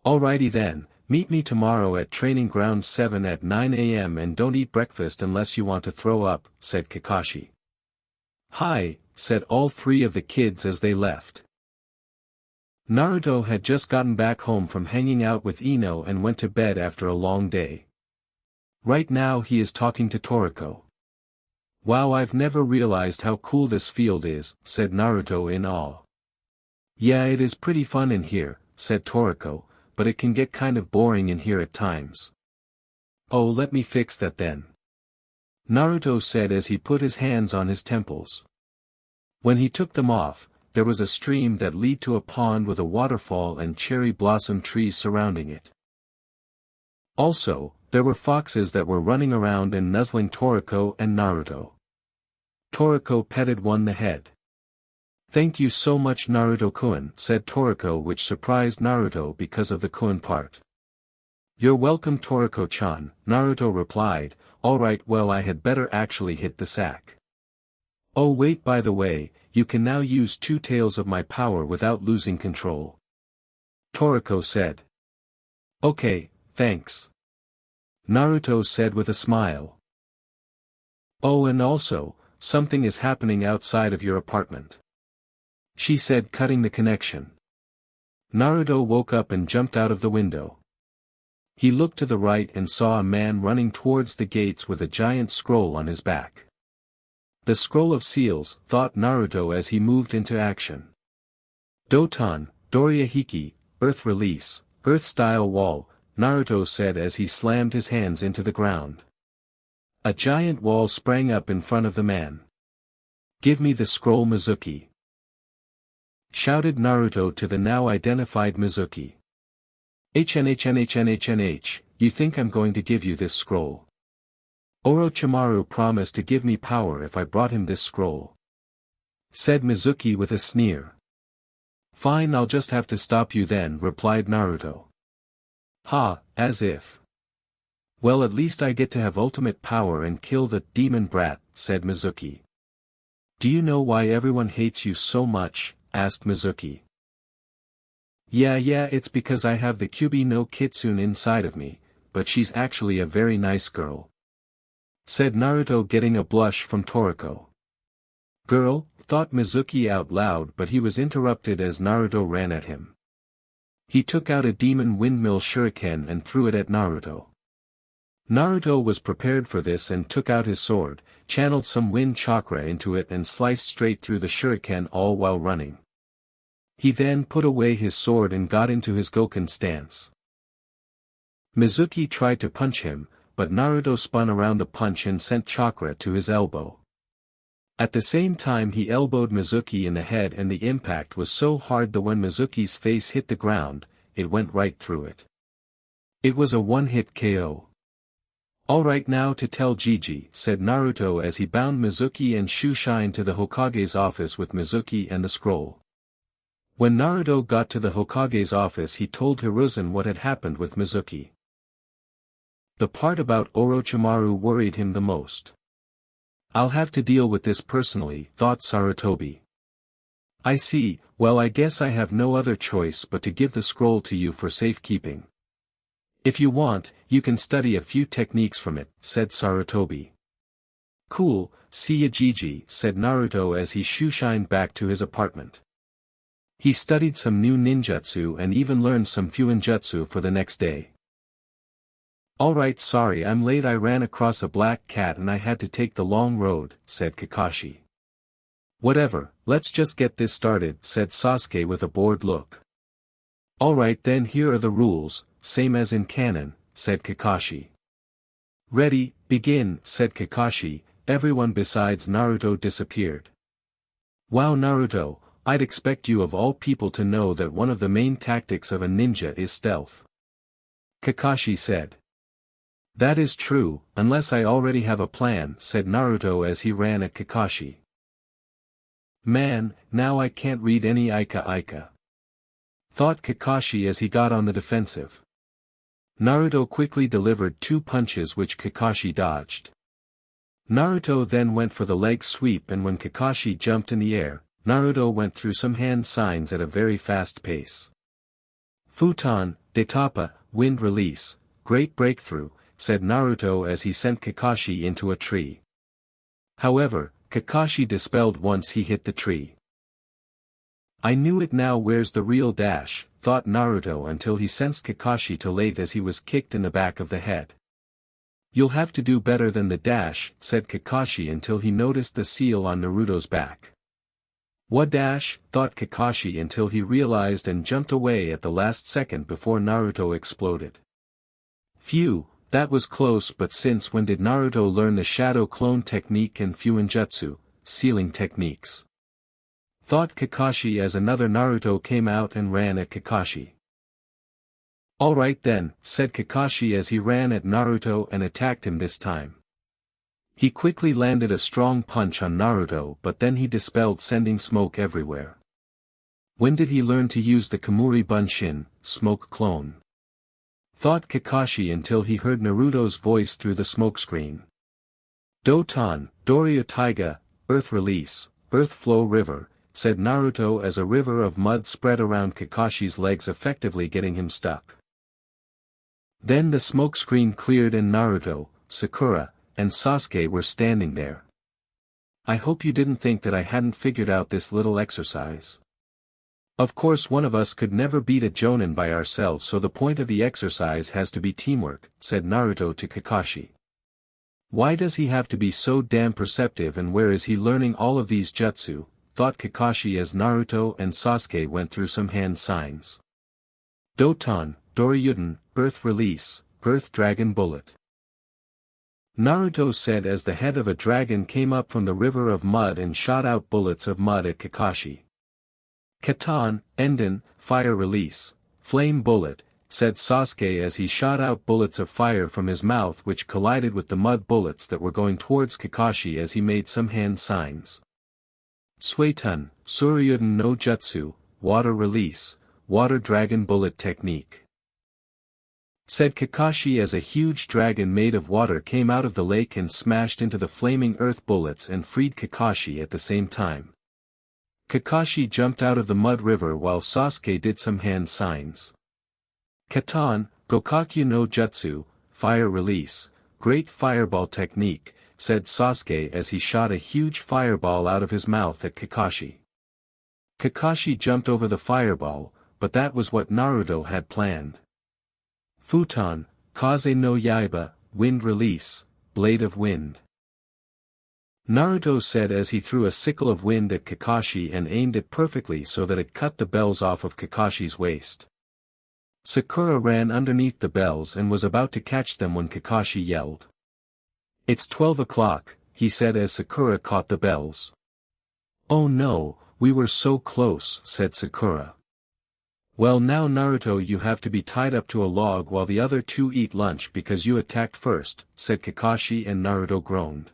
Alrighty then, meet me tomorrow at Training Ground 7 at 9 AM and don't eat breakfast unless you want to throw up, said Kakashi. Hi, said all three of the kids as they left. Naruto had just gotten back home from hanging out with Ino and went to bed after a long day. Right now he is talking to Toriko. Wow, I've never realized how cool this field is, said Naruto in awe. Yeah, it is pretty fun in here, said Toriko, but it can get kind of boring in here at times. Oh, let me fix that then, Naruto said as he put his hands on his temples. When he took them off, there was a stream that led to a pond with a waterfall and cherry blossom trees surrounding it. Also, there were foxes that were running around and nuzzling Toriko and Naruto. Toriko petted one the head. Thank you so much Naruto-kun, said Toriko, which surprised Naruto because of the kun part. You're welcome Toriko-chan, Naruto replied. Alright, well I had better actually hit the sack. Oh wait, by the way, you can now use 2 tails of my power without losing control, Toriko said. Okay, thanks, Naruto said with a smile. Oh, and also, something is happening outside of your apartment, she said, cutting the connection. Naruto woke up and jumped out of the window. He looked to the right and saw a man running towards the gates with a giant scroll on his back. The scroll of seals, thought Naruto as he moved into action. Doton, Dorihiki, Earth Release, Earth Style Wall, Naruto said as he slammed his hands into the ground. A giant wall sprang up in front of the man. "Give me the scroll, Mizuki!" shouted Naruto to the now identified Mizuki. "HNHNHNHNH, you think I'm going to give you this scroll? Orochimaru promised to give me power if I brought him this scroll," said Mizuki with a sneer. "Fine, I'll just have to stop you then," replied Naruto. "Ha, as if. Well, at least I get to have ultimate power and kill the demon brat," said Mizuki. "Do you know why everyone hates you so much?" asked Mizuki. Yeah, it's because I have the Kyubi no Kitsune inside of me, but she's actually a very nice girl," said Naruto, getting a blush from Toriko. "Girl?" thought Mizuki out loud, but he was interrupted as Naruto ran at him. He took out a demon windmill shuriken and threw it at Naruto. Naruto was prepared for this and took out his sword, channeled some wind chakra into it and sliced straight through the shuriken, all while running. He then put away his sword and got into his Goken stance. Mizuki tried to punch him, but Naruto spun around the punch and sent chakra to his elbow. At the same time he elbowed Mizuki in the head, and the impact was so hard that when Mizuki's face hit the ground, it went right through it. It was a one-hit KO. "Alright, now to tell Gigi," said Naruto as he bound Mizuki and Shushin to the Hokage's office with Mizuki and the scroll. When Naruto got to the Hokage's office, he told Hiruzen what had happened with Mizuki. The part about Orochimaru worried him the most. "I'll have to deal with this personally," thought Sarutobi. "I see, well, I guess I have no other choice but to give the scroll to you for safekeeping. If you want, you can study a few techniques from it," said Sarutobi. "Cool, see ya Gigi," said Naruto as he shushined back to his apartment. He studied some new ninjutsu and even learned some fuinjutsu for the next day. "Alright, sorry I'm late, I ran across a black cat and I had to take the long road," said Kakashi. "Whatever, let's just get this started," said Sasuke with a bored look. "Alright then, here are the rules, same as in canon," said Kakashi. "Ready, begin," said Kakashi. Everyone besides Naruto disappeared. "Wow, Naruto, I'd expect you of all people to know that one of the main tactics of a ninja is stealth," Kakashi said. "That is true, unless I already have a plan," said Naruto as he ran at Kakashi. "Man, now I can't read any Ika," thought Kakashi as he got on the defensive. Naruto quickly delivered 2 punches which Kakashi dodged. Naruto then went for the leg sweep, and when Kakashi jumped in the air, Naruto went through some hand signs at a very fast pace. "Futon, Detapa, wind release, great breakthrough," said Naruto as he sent Kakashi into a tree. However, Kakashi dispelled once he hit the tree. "I knew it now, where's the real dash," thought Naruto until he sensed Kakashi to late as he was kicked in the back of the head. "You'll have to do better than the dash," said Kakashi until he noticed the seal on Naruto's back. "What dash?" thought Kakashi until he realized and jumped away at the last second before Naruto exploded. Phew, that was close, but since when did Naruto learn the shadow clone technique and fuinjutsu, sealing techniques? Thought Kakashi as another Naruto came out and ran at Kakashi. "Alright then," said Kakashi as he ran at Naruto and attacked him this time. He quickly landed a strong punch on Naruto, but then he dispelled, sending smoke everywhere. When did he learn to use the Kamuri Bunshin, smoke clone? Thought Kakashi until he heard Naruto's voice through the smokescreen. "Doton, Doryu Taiga, Earth Release, Earth Flow River," said Naruto as a river of mud spread around Kakashi's legs, effectively getting him stuck. Then the smokescreen cleared and Naruto, Sakura, and Sasuke were standing there. "I hope you didn't think that I hadn't figured out this little exercise. Of course one of us could never beat a Jonin by ourselves, so the point of the exercise has to be teamwork," said Naruto to Kakashi. "Why does he have to be so damn perceptive, and where is he learning all of these jutsu?" thought Kakashi as Naruto and Sasuke went through some hand signs. "Doton, Doryuden, Earth Release, Earth Dragon Bullet." Naruto said as the head of a dragon came up from the river of mud and shot out bullets of mud at Kakashi. Katan, Enden, fire release, flame bullet, said Sasuke as he shot out bullets of fire from his mouth which collided with the mud bullets that were going towards Kakashi as he made some hand signs. Suetun, Suryuden no Jutsu, water release, water dragon bullet technique, said Kakashi as a huge dragon made of water came out of the lake and smashed into the flaming earth bullets and freed Kakashi at the same time. Kakashi jumped out of the mud river while Sasuke did some hand signs. Katan, Gokakyu no Jutsu, fire release, great fireball technique, said Sasuke as he shot a huge fireball out of his mouth at Kakashi. Kakashi jumped over the fireball, but that was what Naruto had planned. Futon, Kaze no Yaiba, wind release, blade of wind, Naruto said as he threw a sickle of wind at Kakashi and aimed it perfectly so that it cut the bells off of Kakashi's waist. Sakura ran underneath the bells and was about to catch them when Kakashi yelled. "It's 12 o'clock," he said as Sakura caught the bells. "Oh no, we were so close," said Sakura. "Well now Naruto, you have to be tied up to a log while the other two eat lunch because you attacked first," said Kakashi, and Naruto groaned.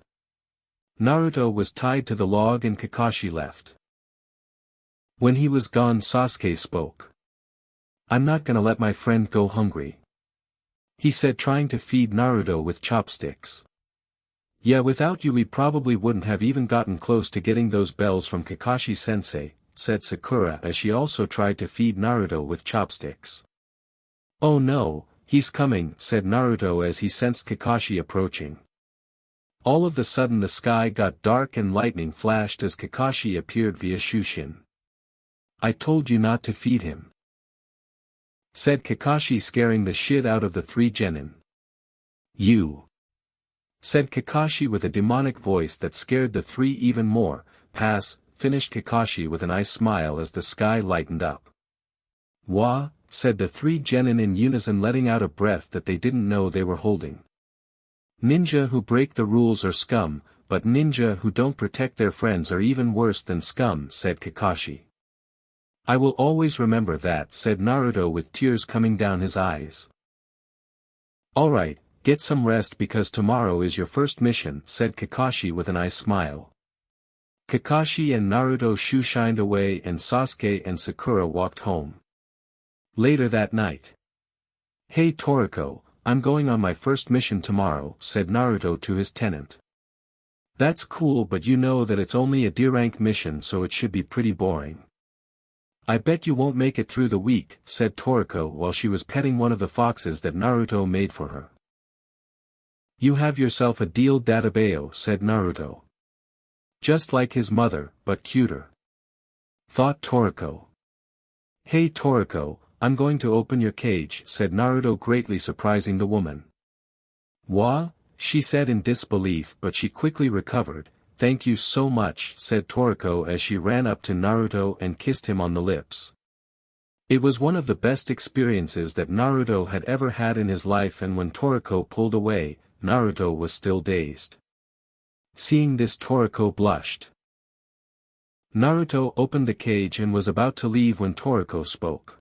Naruto was tied to the log and Kakashi left. When he was gone, Sasuke spoke. "I'm not gonna let my friend go hungry," he said, trying to feed Naruto with chopsticks. "Yeah, without you we probably wouldn't have even gotten close to getting those bells from Kakashi-sensei," said Sakura as she also tried to feed Naruto with chopsticks. "Oh no, he's coming," said Naruto as he sensed Kakashi approaching. All of a sudden the sky got dark and lightning flashed as Kakashi appeared via Shushin. "I told you not to feed him," said Kakashi, scaring the shit out of the three genin. "You," said Kakashi with a demonic voice that scared the three even more. "Pass," finished Kakashi with a nice smile as the sky lightened up. "Wah," said the three genin in unison, letting out a breath that they didn't know they were holding. "Ninja who break the rules are scum, but ninja who don't protect their friends are even worse than scum," said Kakashi. "I will always remember that," said Naruto with tears coming down his eyes. "Alright, get some rest because tomorrow is your first mission," said Kakashi with a nice smile. Kakashi and Naruto shushined away and Sasuke and Sakura walked home. Later that night. "Hey Toriko, I'm going on my first mission tomorrow," said Naruto to his tenant. "That's cool, but you know that it's only a D-rank mission, so it should be pretty boring." "I bet you won't make it through the week," said Toriko while she was petting one of the foxes that Naruto made for her. "You have yourself a deal, Databeo," said Naruto. "Just like his mother, but cuter," thought Toriko. "Hey Toriko, I'm going to open your cage," said Naruto, greatly surprising the woman. "What?" she said in disbelief, but she quickly recovered. "Thank you so much," said Toriko as she ran up to Naruto and kissed him on the lips. It was one of the best experiences that Naruto had ever had in his life, and when Toriko pulled away, Naruto was still dazed. Seeing this, Toriko blushed. Naruto opened the cage and was about to leave when Toriko spoke.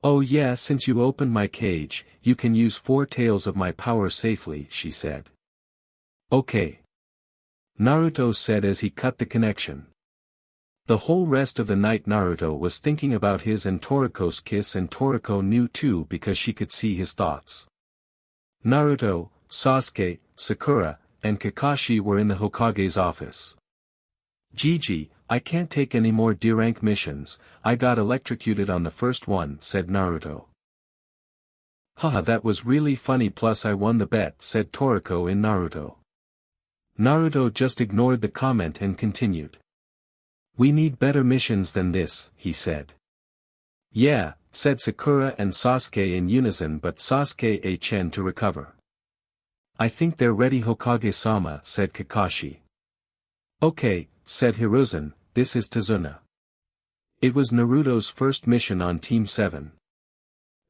"Oh yeah, since you opened my cage, you can use 4 tails of my power safely," she said. "Okay," Naruto said as he cut the connection. The whole rest of the night Naruto was thinking about his and Toriko's kiss, and Toriko knew too because she could see his thoughts. Naruto, Sasuke, Sakura, and Kakashi were in the Hokage's office. "Gigi, I can't take any more D-rank missions, I got electrocuted on the first one," said Naruto. "Haha, that was really funny, plus I won the bet," said Toriko in Naruto. Naruto just ignored the comment and continued. "We need better missions than this," he said. "Yeah," said Sakura and Sasuke in unison, but Sasuke a-chen to recover. "I think they're ready, Hokage-sama," said Kakashi. "Okay," said Hiruzen, "this is Tazuna." It was Naruto's first mission on Team 7.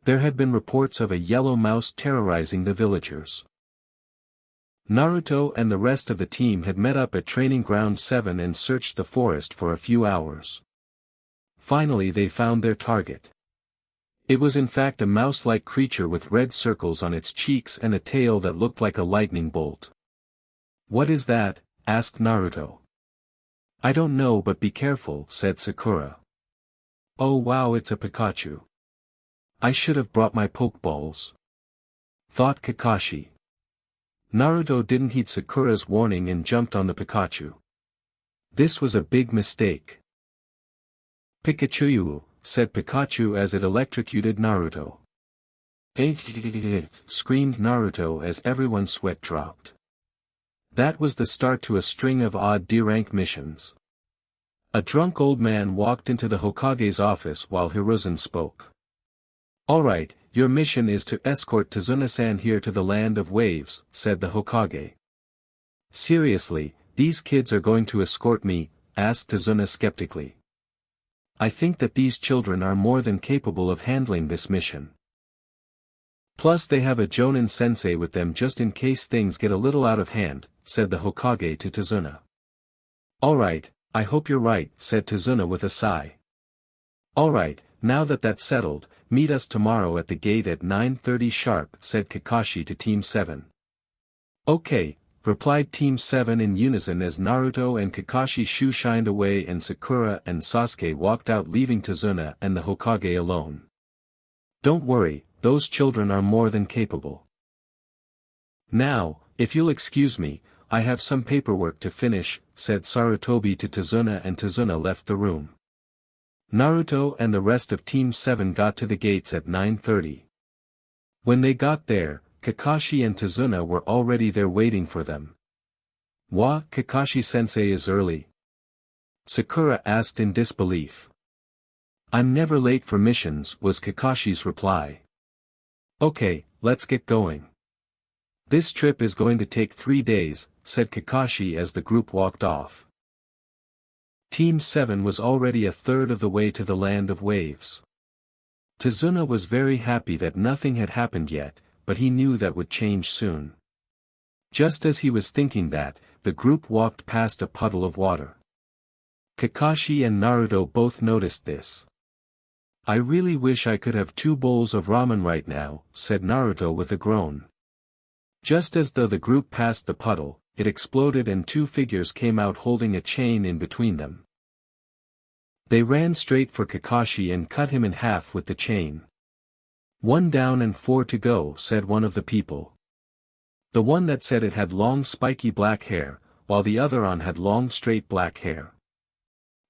There had been reports of a yellow mouse terrorizing the villagers. Naruto and the rest of the team had met up at Training Ground 7 and searched the forest for a few hours. Finally they found their target. It was in fact a mouse-like creature with red circles on its cheeks and a tail that looked like a lightning bolt. "What is that?" asked Naruto. "I don't know, but be careful," said Sakura. "Oh wow, it's a Pikachu. I should have brought my Pokeballs," thought Kakashi. Naruto didn't heed Sakura's warning and jumped on the Pikachu. This was a big mistake. "Pikachu," said Pikachu as it electrocuted Naruto. Screamed Naruto as everyone's sweat dropped. That was the start to a string of odd D-rank missions. A drunk old man walked into the Hokage's office while Hiruzen spoke. "Alright, your mission is to escort Tazuna-san here to the Land of Waves," said the Hokage. "Seriously, these kids are going to escort me?" asked Tazuna skeptically. "I think that these children are more than capable of handling this mission. Plus they have a Jonin sensei with them just in case things get a little out of hand," said the Hokage to Tazuna. "Alright, I hope you're right," said Tazuna with a sigh. "Alright, now that that's settled, meet us tomorrow at the gate at 9:30 sharp," said Kakashi to Team 7. "Okay," replied Team 7 in unison as Naruto and Kakashi shoo-shined away and Sakura and Sasuke walked out, leaving Tazuna and the Hokage alone. "Don't worry, those children are more than capable. Now, if you'll excuse me, I have some paperwork to finish," said Sarutobi to Tazuna, and Tazuna left the room. Naruto and the rest of Team 7 got to the gates at 9:30. When they got there, Kakashi and Tazuna were already there waiting for them. "Wah, Kakashi-sensei is early?" Sakura asked in disbelief. "I'm never late for missions," was Kakashi's reply. "Okay, let's get going. This trip is going to take 3 days," said Kakashi as the group walked off. Team 7 was already a third of the way to the Land of Waves. Tazuna was very happy that nothing had happened yet, but he knew that would change soon. Just as he was thinking that, the group walked past a puddle of water. Kakashi and Naruto both noticed this. "I really wish I could have 2 bowls of ramen right now," said Naruto with a groan. Just as though the group passed the puddle, it exploded and 2 figures came out holding a chain in between them. They ran straight for Kakashi and cut him in half with the chain. "1 down and 4 to go," said one of the people. The one that said it had long spiky black hair, while the other on had long straight black hair.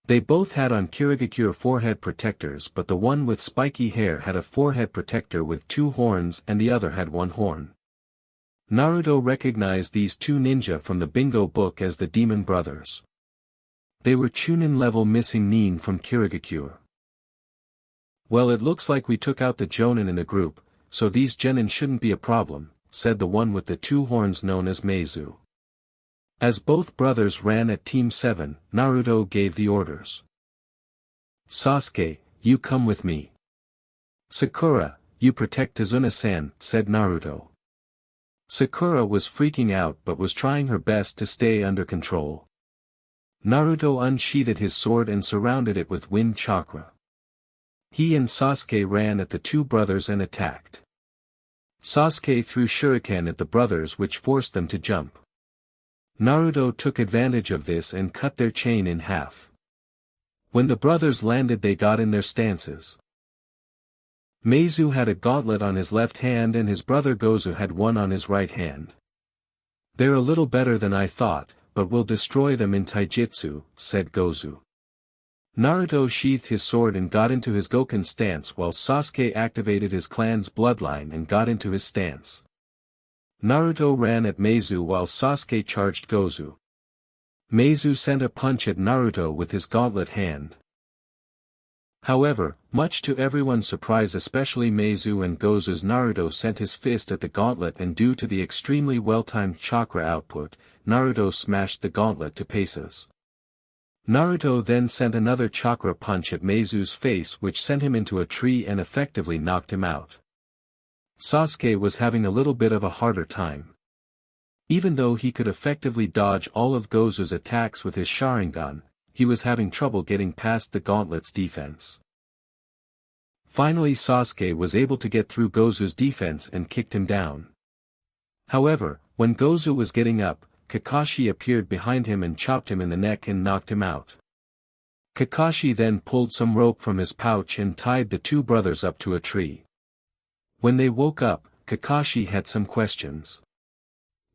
They both had on Kirigakure forehead protectors, but the one with spiky hair had a forehead protector with 2 horns and the other had 1 horn. Naruto recognized these 2 ninja from the bingo book as the Demon Brothers. They were Chunin level missing Nin from Kirigakure. "Well, it looks like we took out the Jonin in the group, so these genin shouldn't be a problem," said the one with the 2 horns known as Meizu. As both brothers ran at Team 7, Naruto gave the orders. "Sasuke, you come with me. Sakura, you protect Tazuna-san," said Naruto. Sakura was freaking out but was trying her best to stay under control. Naruto unsheathed his sword and surrounded it with wind chakra. He and Sasuke ran at the 2 brothers and attacked. Sasuke threw shuriken at the brothers which forced them to jump. Naruto took advantage of this and cut their chain in half. When the brothers landed they got in their stances. Meizu had a gauntlet on his left hand and his brother Gozu had one on his right hand. "They're a little better than I thought, but we'll destroy them in taijutsu," said Gozu. Naruto sheathed his sword and got into his Goken stance while Sasuke activated his clan's bloodline and got into his stance. Naruto ran at Meizu while Sasuke charged Gozu. Meizu sent a punch at Naruto with his gauntlet hand. However, much to everyone's surprise, especially Meizu and Gozu's, Naruto sent his fist at the gauntlet and due to the extremely well-timed chakra output, Naruto smashed the gauntlet to pieces. Naruto then sent another chakra punch at Meizu's face which sent him into a tree and effectively knocked him out. Sasuke was having a little bit of a harder time. Even though he could effectively dodge all of Gozu's attacks with his Sharingan, he was having trouble getting past the gauntlet's defense. Finally Sasuke was able to get through Gozu's defense and kicked him down. However, when Gozu was getting up, Kakashi appeared behind him and chopped him in the neck and knocked him out. Kakashi then pulled some rope from his pouch and tied the two brothers up to a tree. When they woke up, Kakashi had some questions.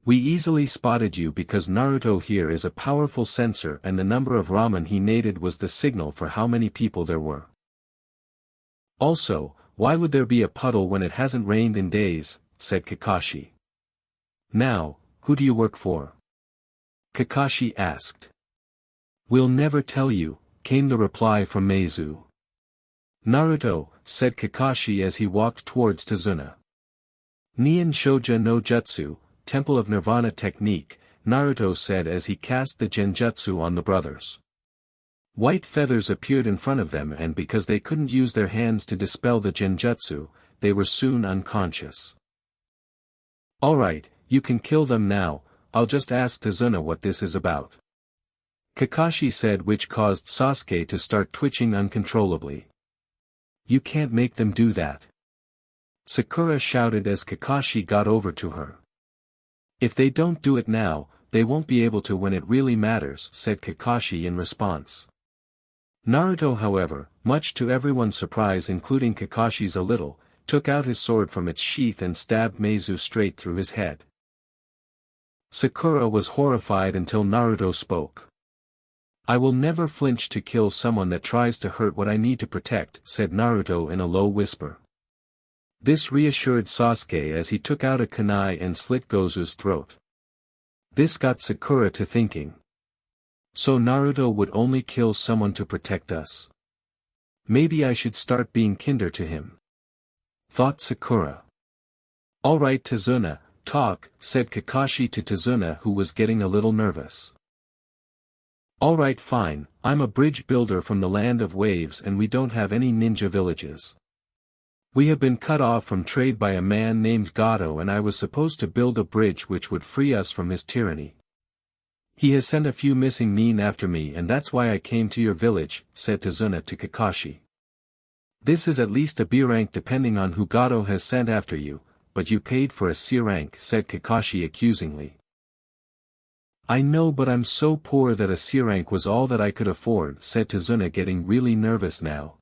"We easily spotted you because Naruto here is a powerful sensor and the number of ramen he kneaded was the signal for how many people there were. Also, why would there be a puddle when it hasn't rained in days?" said Kakashi. "Now, who do you work for?" Kakashi asked. "We'll never tell you," came the reply from Meizu. "Naruto," said Kakashi as he walked towards Tazuna. "Nien Shoja no Jutsu, Temple of Nirvana technique," Naruto said as he cast the genjutsu on the brothers. White feathers appeared in front of them and because they couldn't use their hands to dispel the genjutsu, they were soon unconscious. "Alright, you can kill them now, I'll just ask Tazuna what this is about," Kakashi said, which caused Sasuke to start twitching uncontrollably. "You can't make them do that," Sakura shouted as Kakashi got over to her. "If they don't do it now, they won't be able to when it really matters," said Kakashi in response. Naruto, however, much to everyone's surprise including Kakashi's a little, took out his sword from its sheath and stabbed Meizu straight through his head. Sakura was horrified until Naruto spoke. "I will never flinch to kill someone that tries to hurt what I need to protect," said Naruto in a low whisper. This reassured Sasuke as he took out a kunai and slit Gozu's throat. This got Sakura to thinking. So Naruto would only kill someone to protect us. Maybe I should start being kinder to him, thought Sakura. "Alright Tazuna, talk," said Kakashi to Tazuna, who was getting a little nervous. "Alright fine, I'm a bridge builder from the land of waves and we don't have any ninja villages. We have been cut off from trade by a man named Gato and I was supposed to build a bridge which would free us from his tyranny. He has sent a few missing nin after me and that's why I came to your village," said Tazuna to Kakashi. "This is at least a B rank depending on who Gato has sent after you, but you paid for a C rank," said Kakashi accusingly. "I know, but I'm so poor that a C rank was all that I could afford," said Tazuna, getting really nervous now.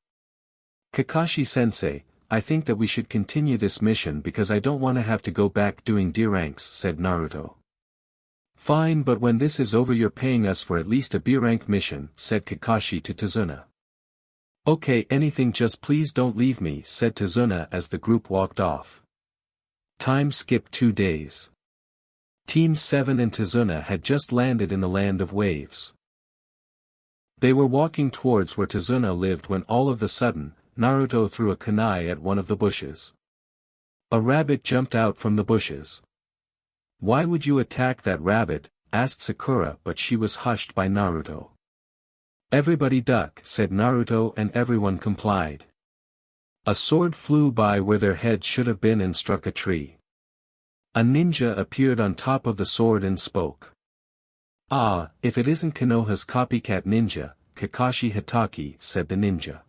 "Kakashi-sensei, I think that we should continue this mission because I don't want to have to go back doing D ranks," said Naruto. "Fine, but when this is over you're paying us for at least a B rank mission," said Kakashi to Tazuna. "Okay, anything, just please don't leave me," said Tazuna as the group walked off. Time skipped 2 days. Team 7 and Tazuna had just landed in the land of waves. They were walking towards where Tazuna lived when all of a sudden, Naruto threw a kunai at one of the bushes. A rabbit jumped out from the bushes. "Why would you attack that rabbit?" asked Sakura, but she was hushed by Naruto. "Everybody duck," said Naruto, and everyone complied. A sword flew by where their head should have been and struck a tree. A ninja appeared on top of the sword and spoke. "Ah, if it isn't Konoha's copycat ninja, Kakashi Hatake," said the ninja.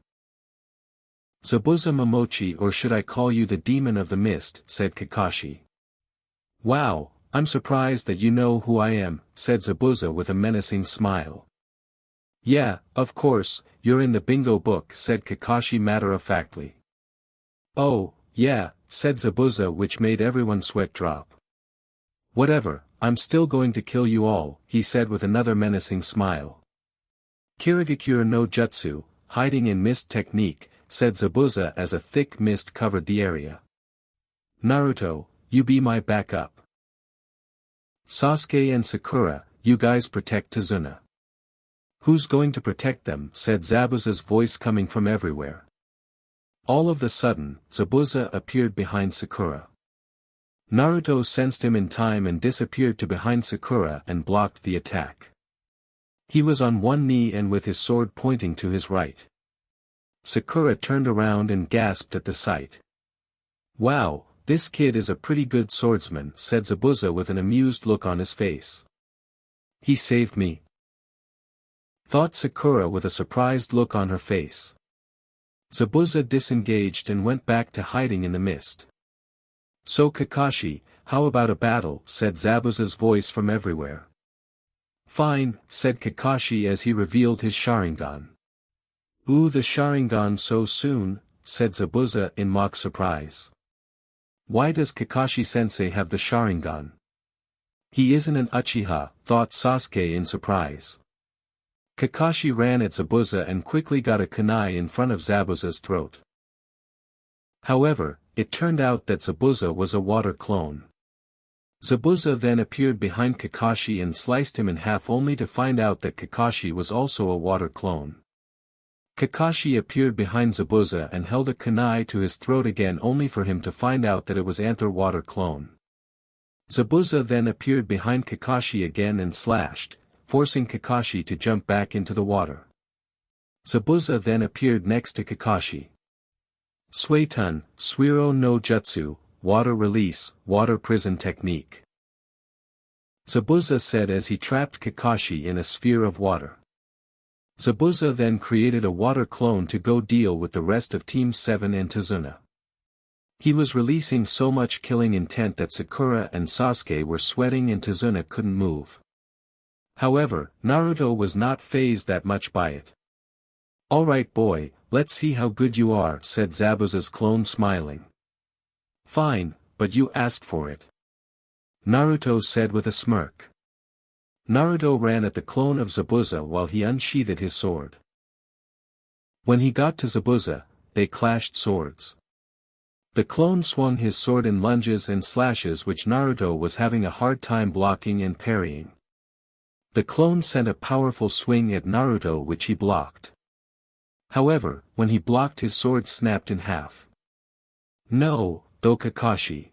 "Zabuza Momochi, or should I call you the demon of the mist," said Kakashi. "Wow, I'm surprised that you know who I am," said Zabuza with a menacing smile. "Yeah, of course, you're in the bingo book," said Kakashi matter-of-factly. "Oh, yeah," said Zabuza, which made everyone sweat drop. "Whatever, I'm still going to kill you all," he said with another menacing smile. "Kirigakure no Jutsu, hiding in mist technique," said Zabuza as a thick mist covered the area. "Naruto, you be my backup. Sasuke and Sakura, you guys protect Tazuna." "Who's going to protect them?" said Zabuza's voice coming from everywhere. All of a sudden, Zabuza appeared behind Sakura. Naruto sensed him in time and disappeared to behind Sakura and blocked the attack. He was on one knee and with his sword pointing to his right. Sakura turned around and gasped at the sight. "Wow, this kid is a pretty good swordsman, said Zabuza with an amused look on his face. He saved me, thought Sakura with a surprised look on her face. Zabuza disengaged and went back to hiding in the mist. So Kakashi, how about a battle, said Zabuza's voice from everywhere. Fine, said Kakashi as he revealed his Sharingan. Ooh, the Sharingan so soon, said Zabuza in mock surprise. Why does Kakashi-sensei have the Sharingan? He isn't an Uchiha, thought Sasuke in surprise. Kakashi ran at Zabuza and quickly got a kunai in front of Zabuza's throat. However, it turned out that Zabuza was a water clone. Zabuza then appeared behind Kakashi and sliced him in half only to find out that Kakashi was also a water clone. Kakashi appeared behind Zabuza and held a kunai to his throat again only for him to find out that it was Anther water clone. Zabuza then appeared behind Kakashi again and slashed, forcing Kakashi to jump back into the water. Zabuza then appeared next to Kakashi. Suetun, Suiro no Jutsu, water release, water prison technique. Zabuza said as he trapped Kakashi in a sphere of water. Zabuza then created a water clone to go deal with the rest of Team 7 and Tazuna. He was releasing so much killing intent that Sakura and Sasuke were sweating and Tazuna couldn't move. However, Naruto was not fazed that much by it. Alright boy, let's see how good you are, said Zabuza's clone smiling. Fine, but you asked for it, Naruto said with a smirk. Naruto ran at the clone of Zabuza while he unsheathed his sword. When he got to Zabuza, they clashed swords. The clone swung his sword in lunges and slashes which Naruto was having a hard time blocking and parrying. The clone sent a powerful swing at Naruto which he blocked. However, when he blocked his sword snapped in half. No, though Kakashi.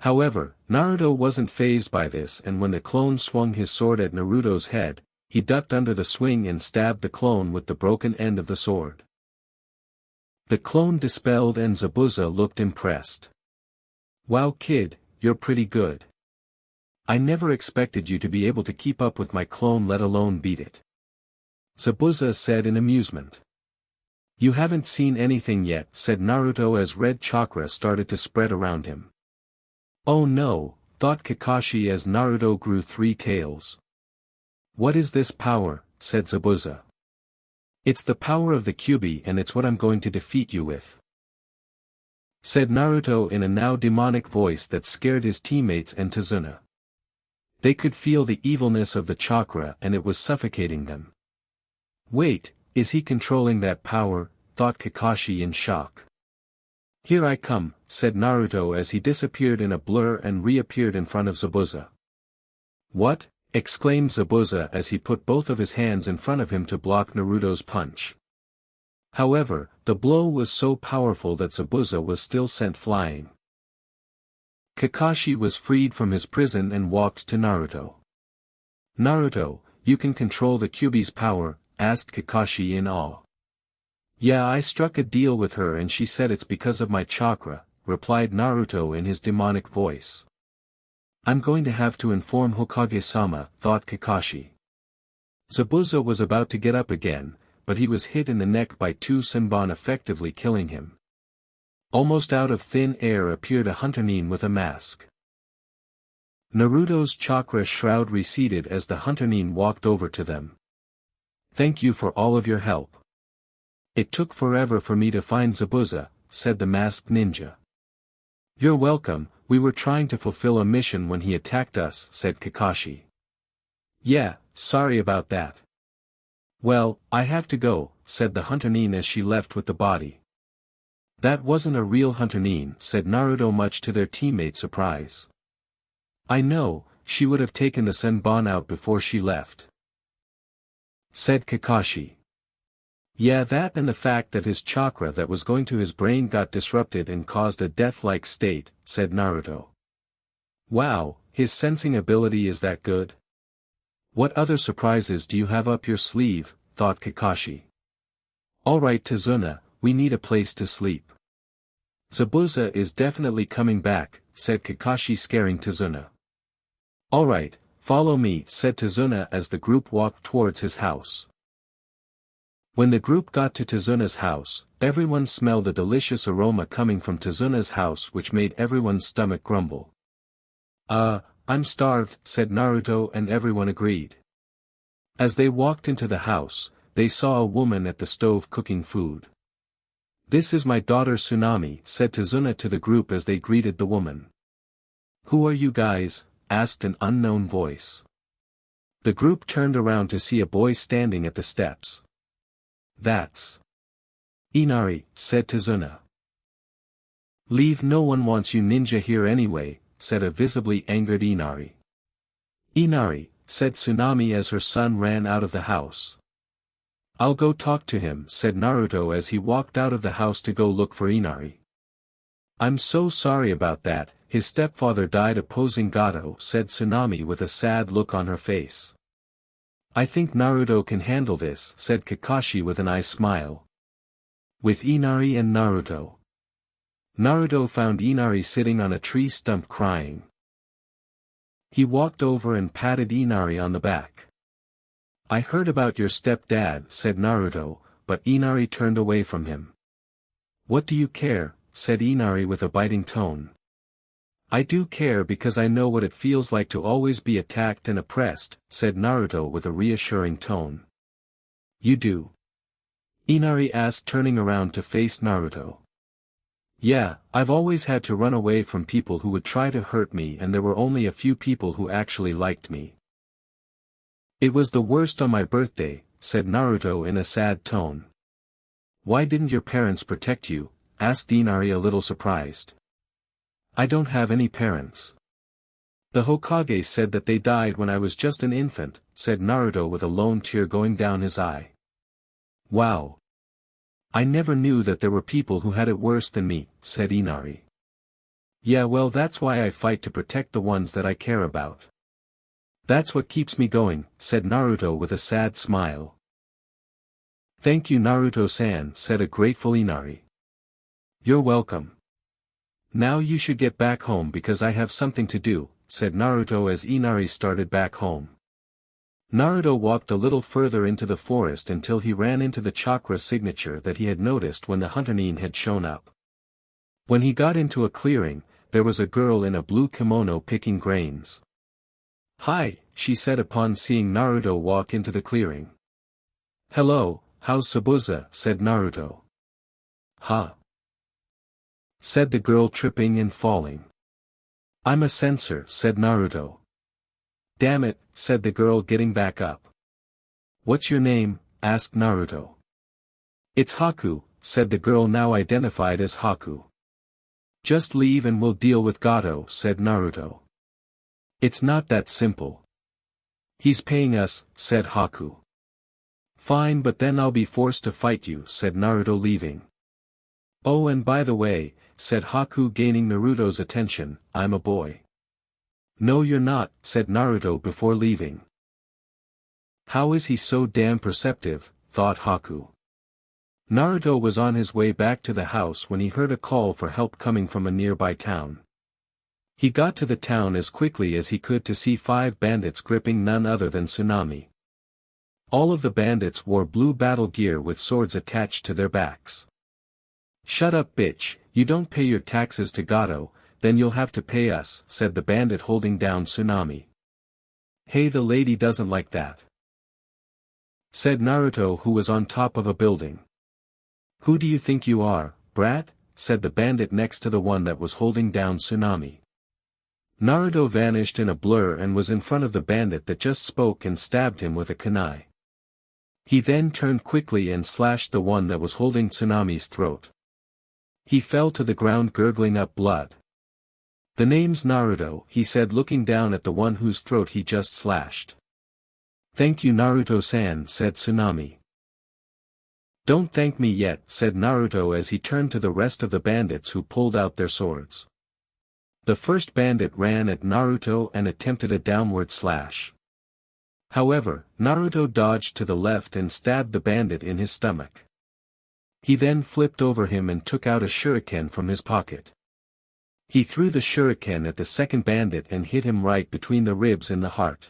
However, Naruto wasn't fazed by this and when the clone swung his sword at Naruto's head, he ducked under the swing and stabbed the clone with the broken end of the sword. The clone dispelled and Zabuza looked impressed. Wow kid, you're pretty good. I never expected you to be able to keep up with my clone let alone beat it, Zabuza said in amusement. You haven't seen anything yet, said Naruto as red chakra started to spread around him. Oh no, thought Kakashi as Naruto grew 3 tails. What is this power, said Zabuza. It's the power of the Kyuubi and it's what I'm going to defeat you with, said Naruto in a now demonic voice that scared his teammates and Tazuna. They could feel the evilness of the chakra and it was suffocating them. Wait, is he controlling that power, thought Kakashi in shock. Here I come, said Naruto as he disappeared in a blur and reappeared in front of Zabuza. What? Exclaimed Zabuza as he put both of his hands in front of him to block Naruto's punch. However, the blow was so powerful that Zabuza was still sent flying. Kakashi was freed from his prison and walked to Naruto. Naruto, you can control the Kyuubi's power, asked Kakashi in awe. Yeah, I struck a deal with her and she said it's because of my chakra, replied Naruto in his demonic voice. I'm going to have to inform Hokage-sama, thought Kakashi. Zabuza was about to get up again, but he was hit in the neck by 2 Senbon effectively killing him. Almost out of thin air appeared a Hunter-nin with a mask. Naruto's chakra shroud receded as the Hunter-nin walked over to them. Thank you for all of your help. It took forever for me to find Zabuza, said the masked ninja. You're welcome, we were trying to fulfill a mission when he attacked us, said Kakashi. Yeah, sorry about that. Well, I have to go, said the Hunter-nin as she left with the body. That wasn't a real Hunter-nin, said Naruto much to their teammates' surprise. I know, she would have taken the Senbon out before she left, said Kakashi. Yeah, that and the fact that his chakra that was going to his brain got disrupted and caused a death-like state, said Naruto. Wow, his sensing ability is that good? What other surprises do you have up your sleeve, thought Kakashi. Alright Tazuna, we need a place to sleep. Zabuza is definitely coming back, said Kakashi scaring Tazuna. Alright, follow me, said Tazuna as the group walked towards his house. When the group got to Tazuna's house, everyone smelled a delicious aroma coming from Tazuna's house which made everyone's stomach grumble. I'm starved, said Naruto, and everyone agreed. As they walked into the house, they saw a woman at the stove cooking food. This is my daughter Tsunami, said Tazuna to the group as they greeted the woman. Who are you guys? Asked an unknown voice. The group turned around to see a boy standing at the steps. That's Inari, said Tazuna. Leave, no one wants you ninja here anyway, said a visibly angered Inari. Inari, said Tsunami as her son ran out of the house. I'll go talk to him, said Naruto as he walked out of the house to go look for Inari. I'm so sorry about that, his stepfather died opposing Gato, said Tsunami with a sad look on her face. I think Naruto can handle this, said Kakashi with an eye smile. With Inari and Naruto. Naruto found Inari sitting on a tree stump crying. He walked over and patted Inari on the back. I heard about your stepdad, said Naruto, but Inari turned away from him. What do you care, said Inari with a biting tone. I do care because I know what it feels like to always be attacked and oppressed, said Naruto with a reassuring tone. You do? Inari asked, turning around to face Naruto. Yeah, I've always had to run away from people who would try to hurt me, and there were only a few people who actually liked me. It was the worst on my birthday, said Naruto in a sad tone. Why didn't your parents protect you? Asked Inari a little surprised. I don't have any parents. The Hokage said that they died when I was just an infant, said Naruto with a lone tear going down his eye. Wow. I never knew that there were people who had it worse than me, said Inari. Yeah, well, that's why I fight to protect the ones that I care about. That's what keeps me going, said Naruto with a sad smile. Thank you, Naruto-san, said a grateful Inari. You're welcome. Now you should get back home because I have something to do, said Naruto as Inari started back home. Naruto walked a little further into the forest until he ran into the chakra signature that he had noticed when the Hunternin had shown up. When he got into a clearing, there was a girl in a blue kimono picking grains. Hi, she said upon seeing Naruto walk into the clearing. Hello, how's Zabuza, said Naruto. Huh? Said the girl, tripping and falling. I'm a censor, said Naruto. Damn it, said the girl, getting back up. What's your name? Asked Naruto. It's Haku, said the girl, now identified as Haku. Just leave and we'll deal with Gato, said Naruto. It's not that simple. He's paying us, said Haku. Fine, but then I'll be forced to fight you, said Naruto, leaving. Oh, and by the way, said Haku, gaining Naruto's attention, I'm a boy. No, you're not, said Naruto before leaving. How is he so damn perceptive, thought Haku. Naruto was on his way back to the house when he heard a call for help coming from a nearby town. He got to the town as quickly as he could to see 5 bandits gripping none other than Tsunami. All of the bandits wore blue battle gear with swords attached to their backs. Shut up, bitch, you don't pay your taxes to Gato, then you'll have to pay us, said the bandit holding down Tsunami. Hey, the lady doesn't like that, said Naruto, who was on top of a building. Who do you think you are, brat? Said the bandit next to the one that was holding down Tsunami. Naruto vanished in a blur and was in front of the bandit that just spoke and stabbed him with a kunai. He then turned quickly and slashed the one that was holding Tsunami's throat. He fell to the ground gurgling up blood. The name's Naruto, he said, looking down at the one whose throat he just slashed. Thank you, Naruto-san, said Tsunami. Don't thank me yet, said Naruto as he turned to the rest of the bandits who pulled out their swords. The first bandit ran at Naruto and attempted a downward slash. However, Naruto dodged to the left and stabbed the bandit in his stomach. He then flipped over him and took out a shuriken from his pocket. He threw the shuriken at the second bandit and hit him right between the ribs in the heart.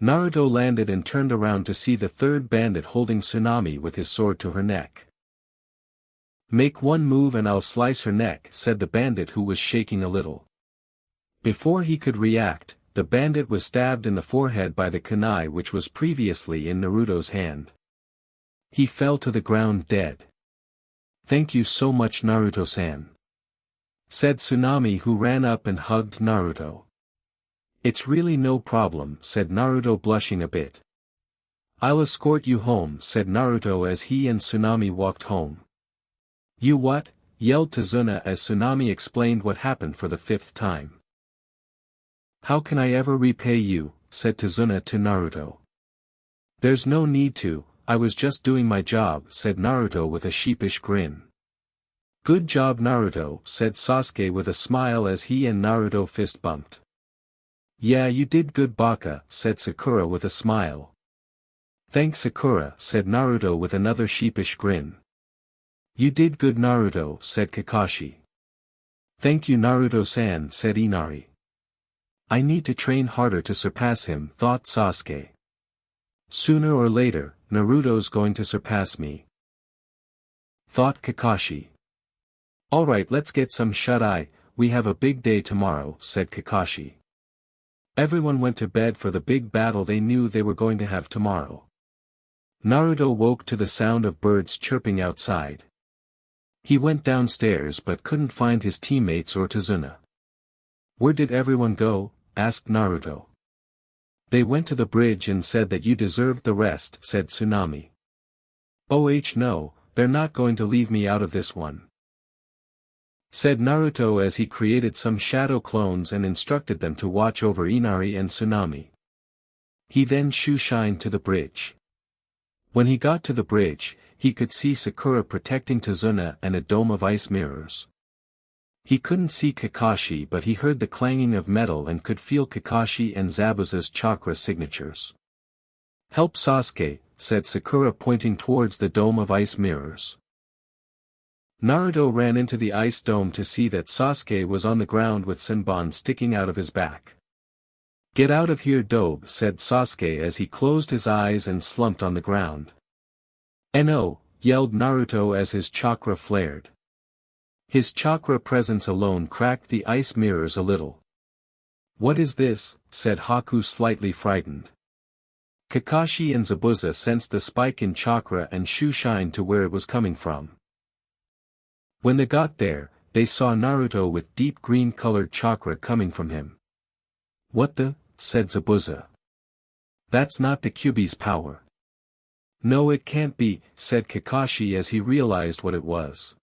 Naruto landed and turned around to see the third bandit holding Tsunami with his sword to her neck. "Make one move and I'll slice her neck," said the bandit who was shaking a little. Before he could react, the bandit was stabbed in the forehead by the kunai which was previously in Naruto's hand. He fell to the ground dead. "Thank you so much Naruto-san," said Tsunami, who ran up and hugged Naruto. "It's really no problem," said Naruto, blushing a bit. "I'll escort you home," said Naruto as he and Tsunami walked home. "You what?" yelled Tazuna as Tsunami explained what happened for the fifth time. "How can I ever repay you?" said Tazuna to Naruto. "There's no need to, I was just doing my job," said Naruto with a sheepish grin. "Good job Naruto," said Sasuke with a smile as he and Naruto fist bumped. "Yeah, you did good Baka," said Sakura with a smile. "Thanks Sakura," said Naruto with another sheepish grin. "You did good Naruto," said Kakashi. "Thank you Naruto-san," said Inari. "I need to train harder to surpass him," thought Sasuke. "Sooner or later, Naruto's going to surpass me," thought Kakashi. "Alright, let's get some shut-eye, we have a big day tomorrow," said Kakashi. Everyone went to bed for the big battle they knew they were going to have tomorrow. Naruto woke to the sound of birds chirping outside. He went downstairs but couldn't find his teammates or Tazuna. "Where did everyone go?" asked Naruto. "They went to the bridge and said that you deserved the rest," said Tsunami. "Oh no, they're not going to leave me out of this one," said Naruto as he created some shadow clones and instructed them to watch over Inari and Tsunami. He then shoo-shined to the bridge. When he got to the bridge, he could see Sakura protecting Tazuna and a dome of ice mirrors. He couldn't see Kakashi but he heard the clanging of metal and could feel Kakashi and Zabuza's chakra signatures. "Help Sasuke," said Sakura pointing towards the dome of ice mirrors. Naruto ran into the ice dome to see that Sasuke was on the ground with Senbon sticking out of his back. "Get out of here Dobe," said Sasuke as he closed his eyes and slumped on the ground. "No!" yelled Naruto as his chakra flared. His chakra presence alone cracked the ice mirrors a little. "What is this?" said Haku slightly frightened. Kakashi and Zabuza sensed the spike in chakra and shoo-shined to where it was coming from. When they got there, they saw Naruto with deep green-colored chakra coming from him. "What the?" said Zabuza. "That's not the Kyuubi's power." "No it can't be," said Kakashi as he realized what it was.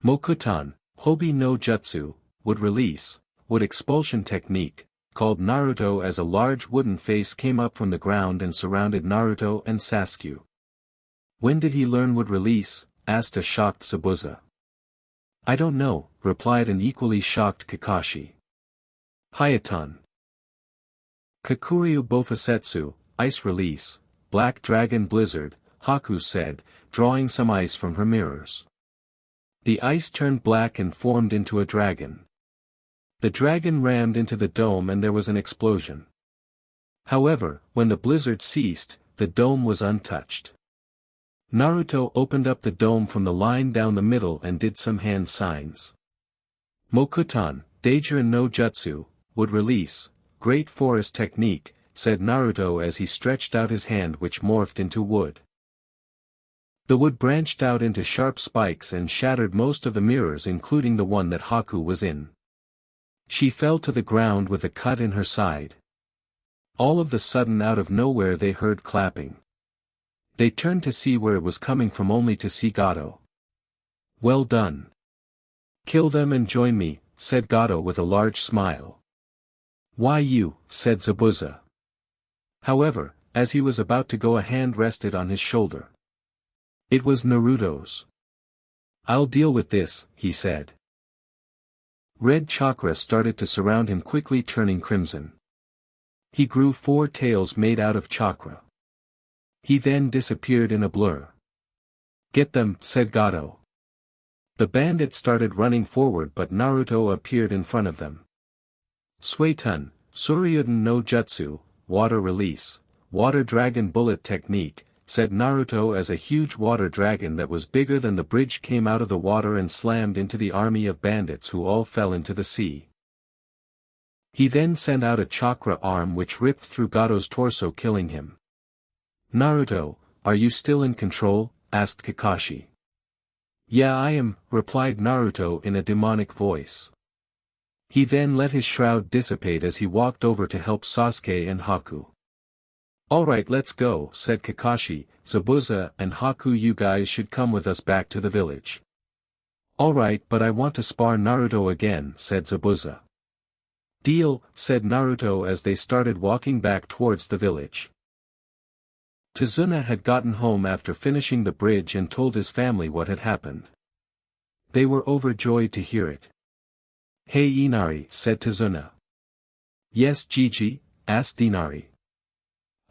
Mokuton, Hobi no Jutsu, would release, would expulsion technique, called Naruto as a large wooden face came up from the ground and surrounded Naruto and Sasuke. "When did he learn would release?" asked a shocked Zabuza. "I don't know," replied an equally shocked Kakashi. Hayaton. Kakuryu Bofusetsu, Ice Release, Black Dragon Blizzard, Haku said, drawing some ice from her mirrors. The ice turned black and formed into a dragon. The dragon rammed into the dome and there was an explosion. However, when the blizzard ceased, the dome was untouched. Naruto opened up the dome from the line down the middle and did some hand signs. Mokuton, Daijirin no Jutsu, would release, Great Forest Technique, said Naruto as he stretched out his hand which morphed into wood. The wood branched out into sharp spikes and shattered most of the mirrors including the one that Haku was in. She fell to the ground with a cut in her side. All of the sudden out of nowhere they heard clapping. They turned to see where it was coming from only to see Gato. "Well done. Kill them and join me," said Gato with a large smile. "Why you?" said Zabuza. However, as he was about to go a hand rested on his shoulder. It was Naruto's. "I'll deal with this," he said. Red chakra started to surround him quickly turning crimson. He grew 4 tails made out of chakra. He then disappeared in a blur. Get them, said Gato. The bandits started running forward but Naruto appeared in front of them. Suetun, Suryuden no Jutsu, water release, water dragon bullet technique, said Naruto as a huge water dragon that was bigger than the bridge came out of the water and slammed into the army of bandits who all fell into the sea. He then sent out a chakra arm which ripped through Gato's torso killing him. Naruto, are you still in control? Asked Kakashi. Yeah I am, replied Naruto in a demonic voice. He then let his shroud dissipate as he walked over to help Sasuke and Haku. Alright let's go, said Kakashi, Zabuza and Haku you guys should come with us back to the village. Alright but I want to spar Naruto again, said Zabuza. Deal, said Naruto as they started walking back towards the village. Tazuna had gotten home after finishing the bridge and told his family what had happened. They were overjoyed to hear it. Hey Inari, said Tazuna. Yes Gigi, asked Inari.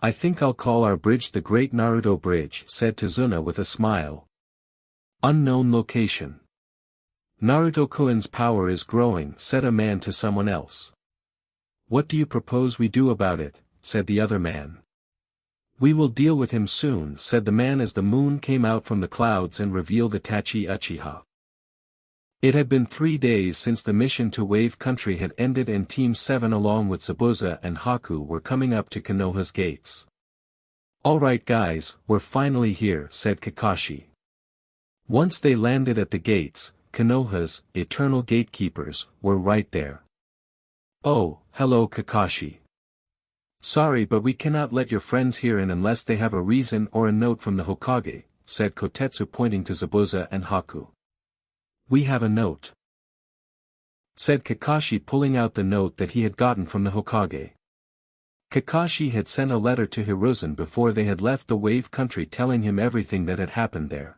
I think I'll call our bridge the Great Naruto Bridge, said Tazuna with a smile. Unknown location. Naruto-kun's power is growing, said a man to someone else. What do you propose we do about it, said the other man. We will deal with him soon, said the man as the moon came out from the clouds and revealed Itachi Uchiha. It had been 3 days since the mission to Wave Country had ended and Team 7 along with Zabuza and Haku were coming up to Konoha's gates. Alright guys, we're finally here, said Kakashi. Once they landed at the gates, Konoha's eternal gatekeepers were right there. Oh, hello Kakashi. Sorry but we cannot let your friends here in unless they have a reason or a note from the Hokage, said Kotetsu pointing to Zabuza and Haku. We have a note, said Kakashi pulling out the note that he had gotten from the Hokage. Kakashi had sent a letter to Hiruzen before they had left the Wave Country telling him everything that had happened there.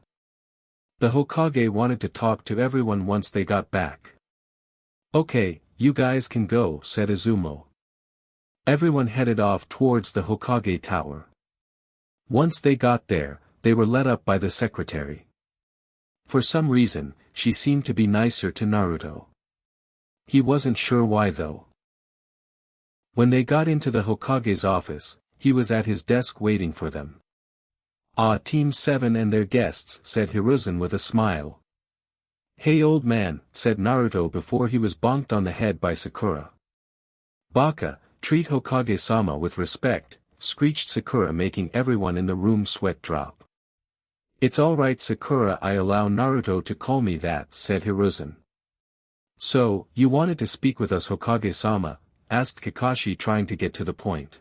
The Hokage wanted to talk to everyone once they got back. Okay, you guys can go, said Izumo. Everyone headed off towards the Hokage tower. Once they got there, they were led up by the secretary. For some reason, she seemed to be nicer to Naruto. He wasn't sure why though. When they got into the Hokage's office, he was at his desk waiting for them. Ah, Team 7 and their guests, said Hiruzen with a smile. Hey old man, said Naruto before he was bonked on the head by Sakura. Baka, treat Hokage-sama with respect, screeched Sakura making everyone in the room sweat drop. It's alright Sakura, I allow Naruto to call me that, said Hiruzen. So, you wanted to speak with us Hokage-sama? Asked Kakashi trying to get to the point.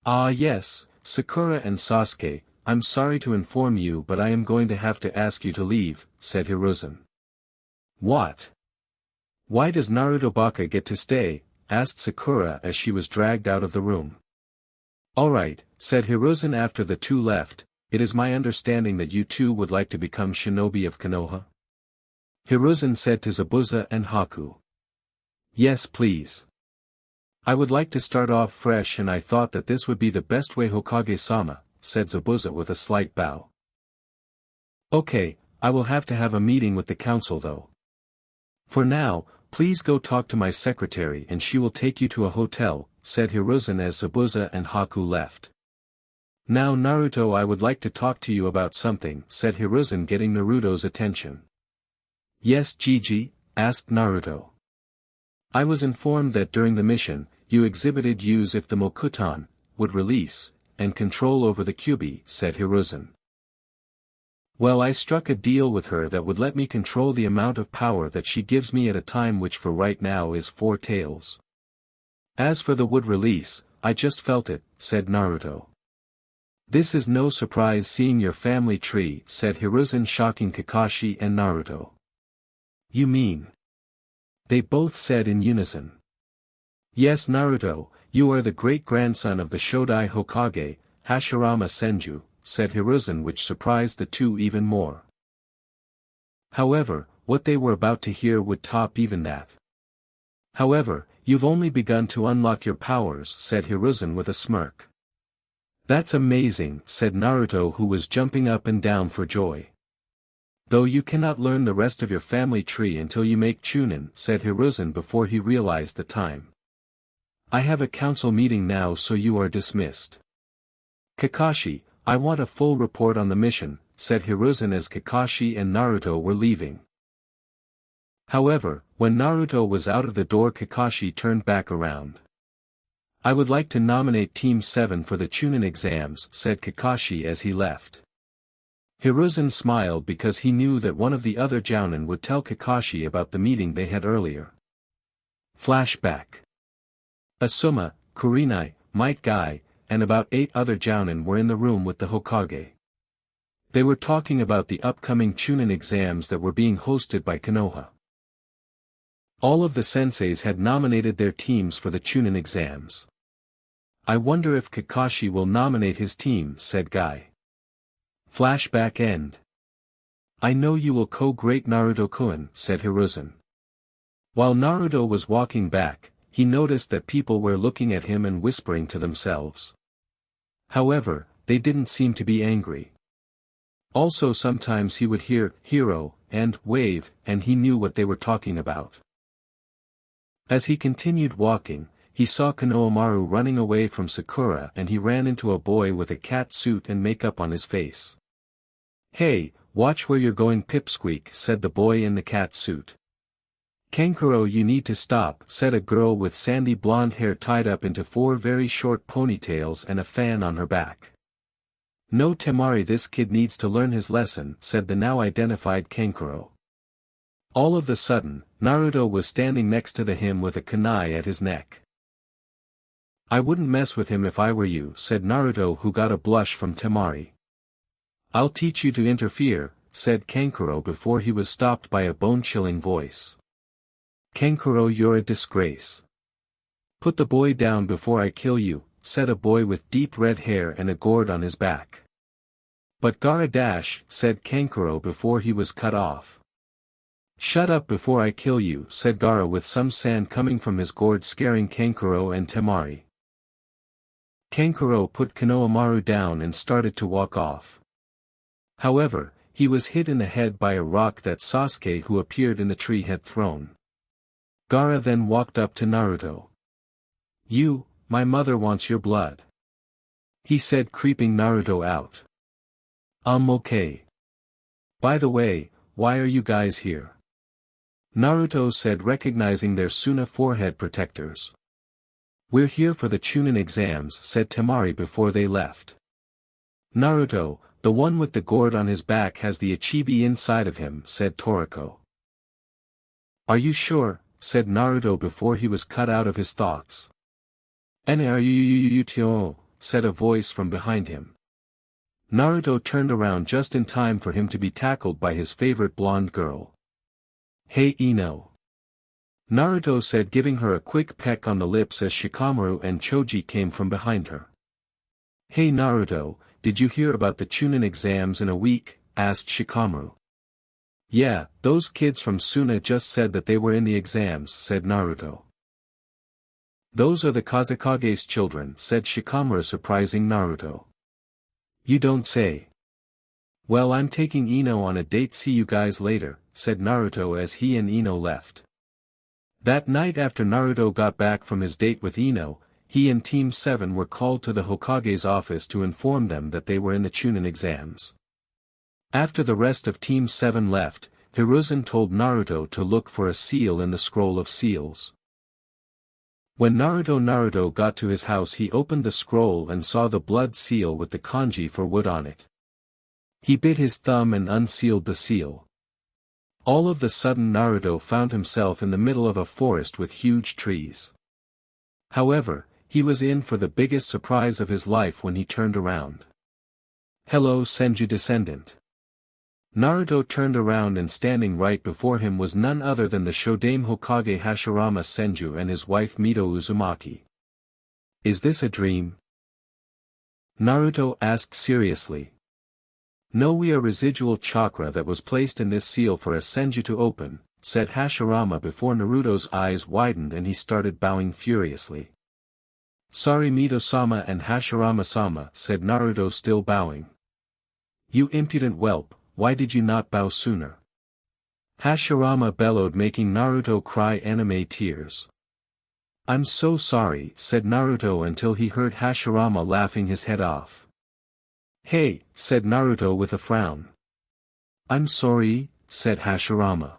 Ah yes, Sakura and Sasuke, I'm sorry to inform you but I am going to have to ask you to leave, said Hiruzen. What? Why does Naruto Baka get to stay? Asked Sakura as she was dragged out of the room. Alright, said Hiruzen after the two left, it is my understanding that you two would like to become shinobi of Konoha? Hiruzen said to Zabuza and Haku. Yes please. I would like to start off fresh and I thought that this would be the best way Hokage-sama, said Zabuza with a slight bow. Okay, I will have to have a meeting with the council though. For now, please go talk to my secretary and she will take you to a hotel, said Hiruzen as Zabuza and Haku left. Now Naruto, I would like to talk to you about something, said Hiruzen getting Naruto's attention. Yes Gigi, asked Naruto. I was informed that during the mission, you exhibited use if the Mokuton would release, and control over the Kyuubi, said Hiruzen. Well, I struck a deal with her that would let me control the amount of power that she gives me at a time, which for right now is 4 tails. As for the wood release, I just felt it, said Naruto. This is no surprise seeing your family tree, said Hiruzen shocking Kakashi and Naruto. You mean? They both said in unison. Yes Naruto, you are the great-grandson of the Shodai Hokage, Hashirama Senju, said Hiruzen, which surprised the two even more. However, what they were about to hear would top even that. However, you've only begun to unlock your powers, said Hiruzen with a smirk. That's amazing, said Naruto, who was jumping up and down for joy. Though you cannot learn the rest of your family tree until you make Chunin, said Hiruzen before he realized the time. I have a council meeting now, so you are dismissed. Kakashi, I want a full report on the mission, said Hiruzen as Kakashi and Naruto were leaving. However, when Naruto was out of the door, Kakashi turned back around. I would like to nominate Team 7 for the Chunin exams, said Kakashi as he left. Hiruzen smiled because he knew that one of the other Jounin would tell Kakashi about the meeting they had earlier. Flashback. Asuma, Kurenai, Might Guy, and about 8 other Jounin were in the room with the Hokage. They were talking about the upcoming Chunin exams that were being hosted by Konoha. All of the senseis had nominated their teams for the Chunin exams. I wonder if Kakashi will nominate his team, said Guy. Flashback end. I know you will co-great Naruto-kun, said Hiruzen. While Naruto was walking back, he noticed that people were looking at him and whispering to themselves. However, they didn't seem to be angry. Also sometimes he would hear, hero, and wave, and he knew what they were talking about. As he continued walking, he saw Konohamaru running away from Sakura, and he ran into a boy with a cat suit and makeup on his face. Hey, watch where you're going, Pipsqueak, said the boy in the cat suit. Kankuro, you need to stop, said a girl with sandy blonde hair tied up into 4 very short ponytails and a fan on her back. No, Temari, this kid needs to learn his lesson, said the now identified Kankuro. All of a sudden, Naruto was standing next to him with a kunai at his neck. I wouldn't mess with him if I were you, said Naruto, who got a blush from Temari. I'll teach you to interfere, said Kankuro before he was stopped by a bone-chilling voice. Kankuro, you're a disgrace. Put the boy down before I kill you, said a boy with deep red hair and a gourd on his back. But Gaara dash, said Kankuro before he was cut off. Shut up before I kill you, said Gaara with some sand coming from his gourd, scaring Kankuro and Temari. Kankuro put Konohamaru down and started to walk off. However, he was hit in the head by a rock that Sasuke, who appeared in the tree, had thrown. Gaara then walked up to Naruto. You, my mother wants your blood, he said, creeping Naruto out. Okay. By the way, why are you guys here? Naruto said, recognizing their Suna forehead protectors. We're here for the Chunin exams, said Temari before they left. Naruto, the one with the gourd on his back, has the Ichibi inside of him, said Toriko. Are you sure? Said Naruto before he was cut out of his thoughts. Naruto, said a voice from behind him. Naruto turned around just in time for him to be tackled by his favorite blonde girl. Hey Ino. Naruto said, giving her a quick peck on the lips as Shikamaru and Choji came from behind her. Hey Naruto, did you hear about the Chunin exams in a week? Asked Shikamaru. Yeah, those kids from Suna just said that they were in the exams, said Naruto. Those are the Kazekage's children, said Shikamaru, surprising Naruto. You don't say. Well, I'm taking Ino on a date, see you guys later, said Naruto as he and Ino left. That night after Naruto got back from his date with Ino, he and Team 7 were called to the Hokage's office to inform them that they were in the Chunin exams. After the rest of Team 7 left, Hiruzen told Naruto to look for a seal in the scroll of seals. When Naruto got to his house, he opened the scroll and saw the blood seal with the kanji for wood on it. He bit his thumb and unsealed the seal. All of a sudden Naruto found himself in the middle of a forest with huge trees. However, he was in for the biggest surprise of his life when he turned around. Hello, Senju descendant. Naruto turned around, and standing right before him was none other than the Shodaime Hokage Hashirama Senju and his wife Mito Uzumaki. Is this a dream? Naruto asked seriously. No, we are residual chakra that was placed in this seal for a Senju to open, said Hashirama before Naruto's eyes widened and he started bowing furiously. Sorry Mito-sama and Hashirama-sama, said Naruto still bowing. You impudent whelp, why did you not bow sooner? Hashirama bellowed, making Naruto cry anime tears. I'm so sorry, said Naruto until he heard Hashirama laughing his head off. Hey, said Naruto with a frown. I'm sorry, said Hashirama.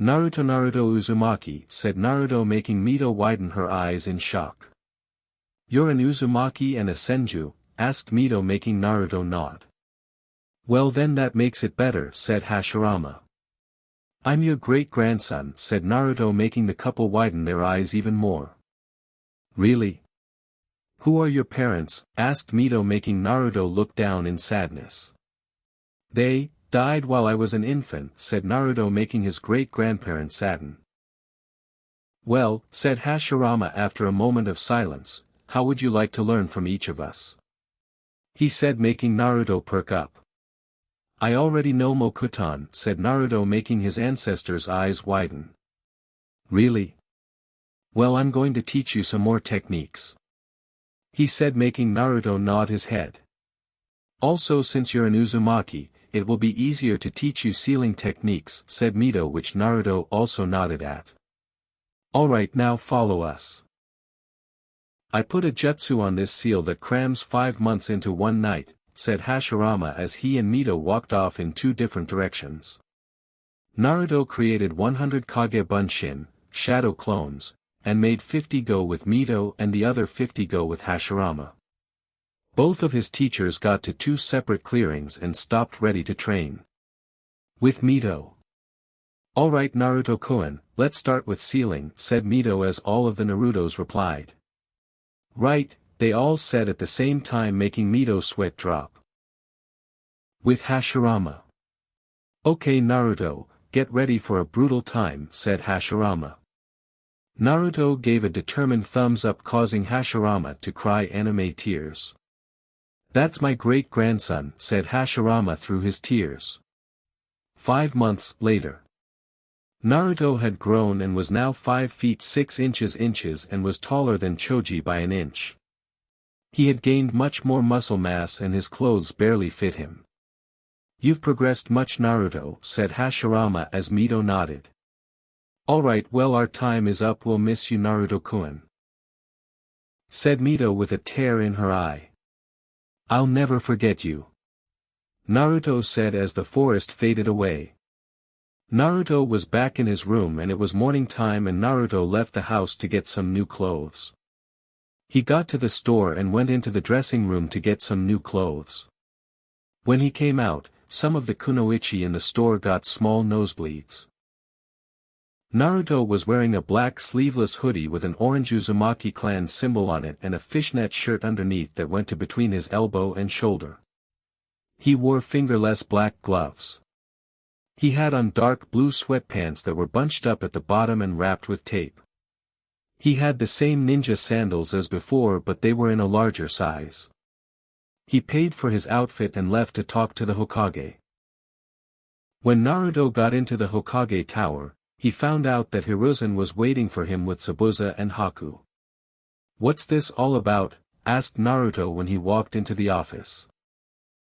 Naruto Uzumaki, said Naruto, making Mito widen her eyes in shock. You're an Uzumaki and a Senju, asked Mito, making Naruto nod. Well then that makes it better, said Hashirama. I'm your great-grandson, said Naruto, making the couple widen their eyes even more. Really? Who are your parents? Asked Mito, making Naruto look down in sadness. They died while I was an infant, said Naruto, making his great-grandparents sadden. Well, said Hashirama after a moment of silence, how would you like to learn from each of us? He said, making Naruto perk up. I already know Mokuton, said Naruto, making his ancestors' eyes widen. Really? Well, I'm going to teach you some more techniques. He said, making Naruto nod his head. Also, since you're an Uzumaki, it will be easier to teach you sealing techniques, said Mito, which Naruto also nodded at. Alright, now follow us. I put a jutsu on this seal that crams 5 months into one night, said Hashirama as he and Mito walked off in 2 different directions. Naruto created 100 Kage Bunshin, shadow clones, and made 50 go with Mito and the other 50 go with Hashirama. Both of his teachers got to 2 separate clearings and stopped ready to train. With Mito. Alright Naruto-kun, let's start with sealing, said Mito as all of the Narutos replied. Right, they all said at the same time, making Mito's sweat drop. With Hashirama. Okay Naruto, get ready for a brutal time, said Hashirama. Naruto gave a determined thumbs up, causing Hashirama to cry anime tears. That's my great-grandson, said Hashirama through his tears. 5 months later. Naruto had grown and was now 5 feet 6 inches and was taller than Choji by an inch. He had gained much more muscle mass and his clothes barely fit him. You've progressed much Naruto, said Hashirama as Mito nodded. Alright, well our time is up, we'll miss you Naruto-kun, said Mito with a tear in her eye. I'll never forget you, Naruto said as the forest faded away. Naruto was back in his room and it was morning time, and Naruto left the house to get some new clothes. He got to the store and went into the dressing room to get some new clothes. When he came out, some of the kunoichi in the store got small nosebleeds. Naruto was wearing a black sleeveless hoodie with an orange Uzumaki clan symbol on it and a fishnet shirt underneath that went to between his elbow and shoulder. He wore fingerless black gloves. He had on dark blue sweatpants that were bunched up at the bottom and wrapped with tape. He had the same ninja sandals as before, but they were in a larger size. He paid for his outfit and left to talk to the Hokage. When Naruto got into the Hokage tower, he found out that Hiruzen was waiting for him with Zabuza and Haku. What's this all about? Asked Naruto when he walked into the office.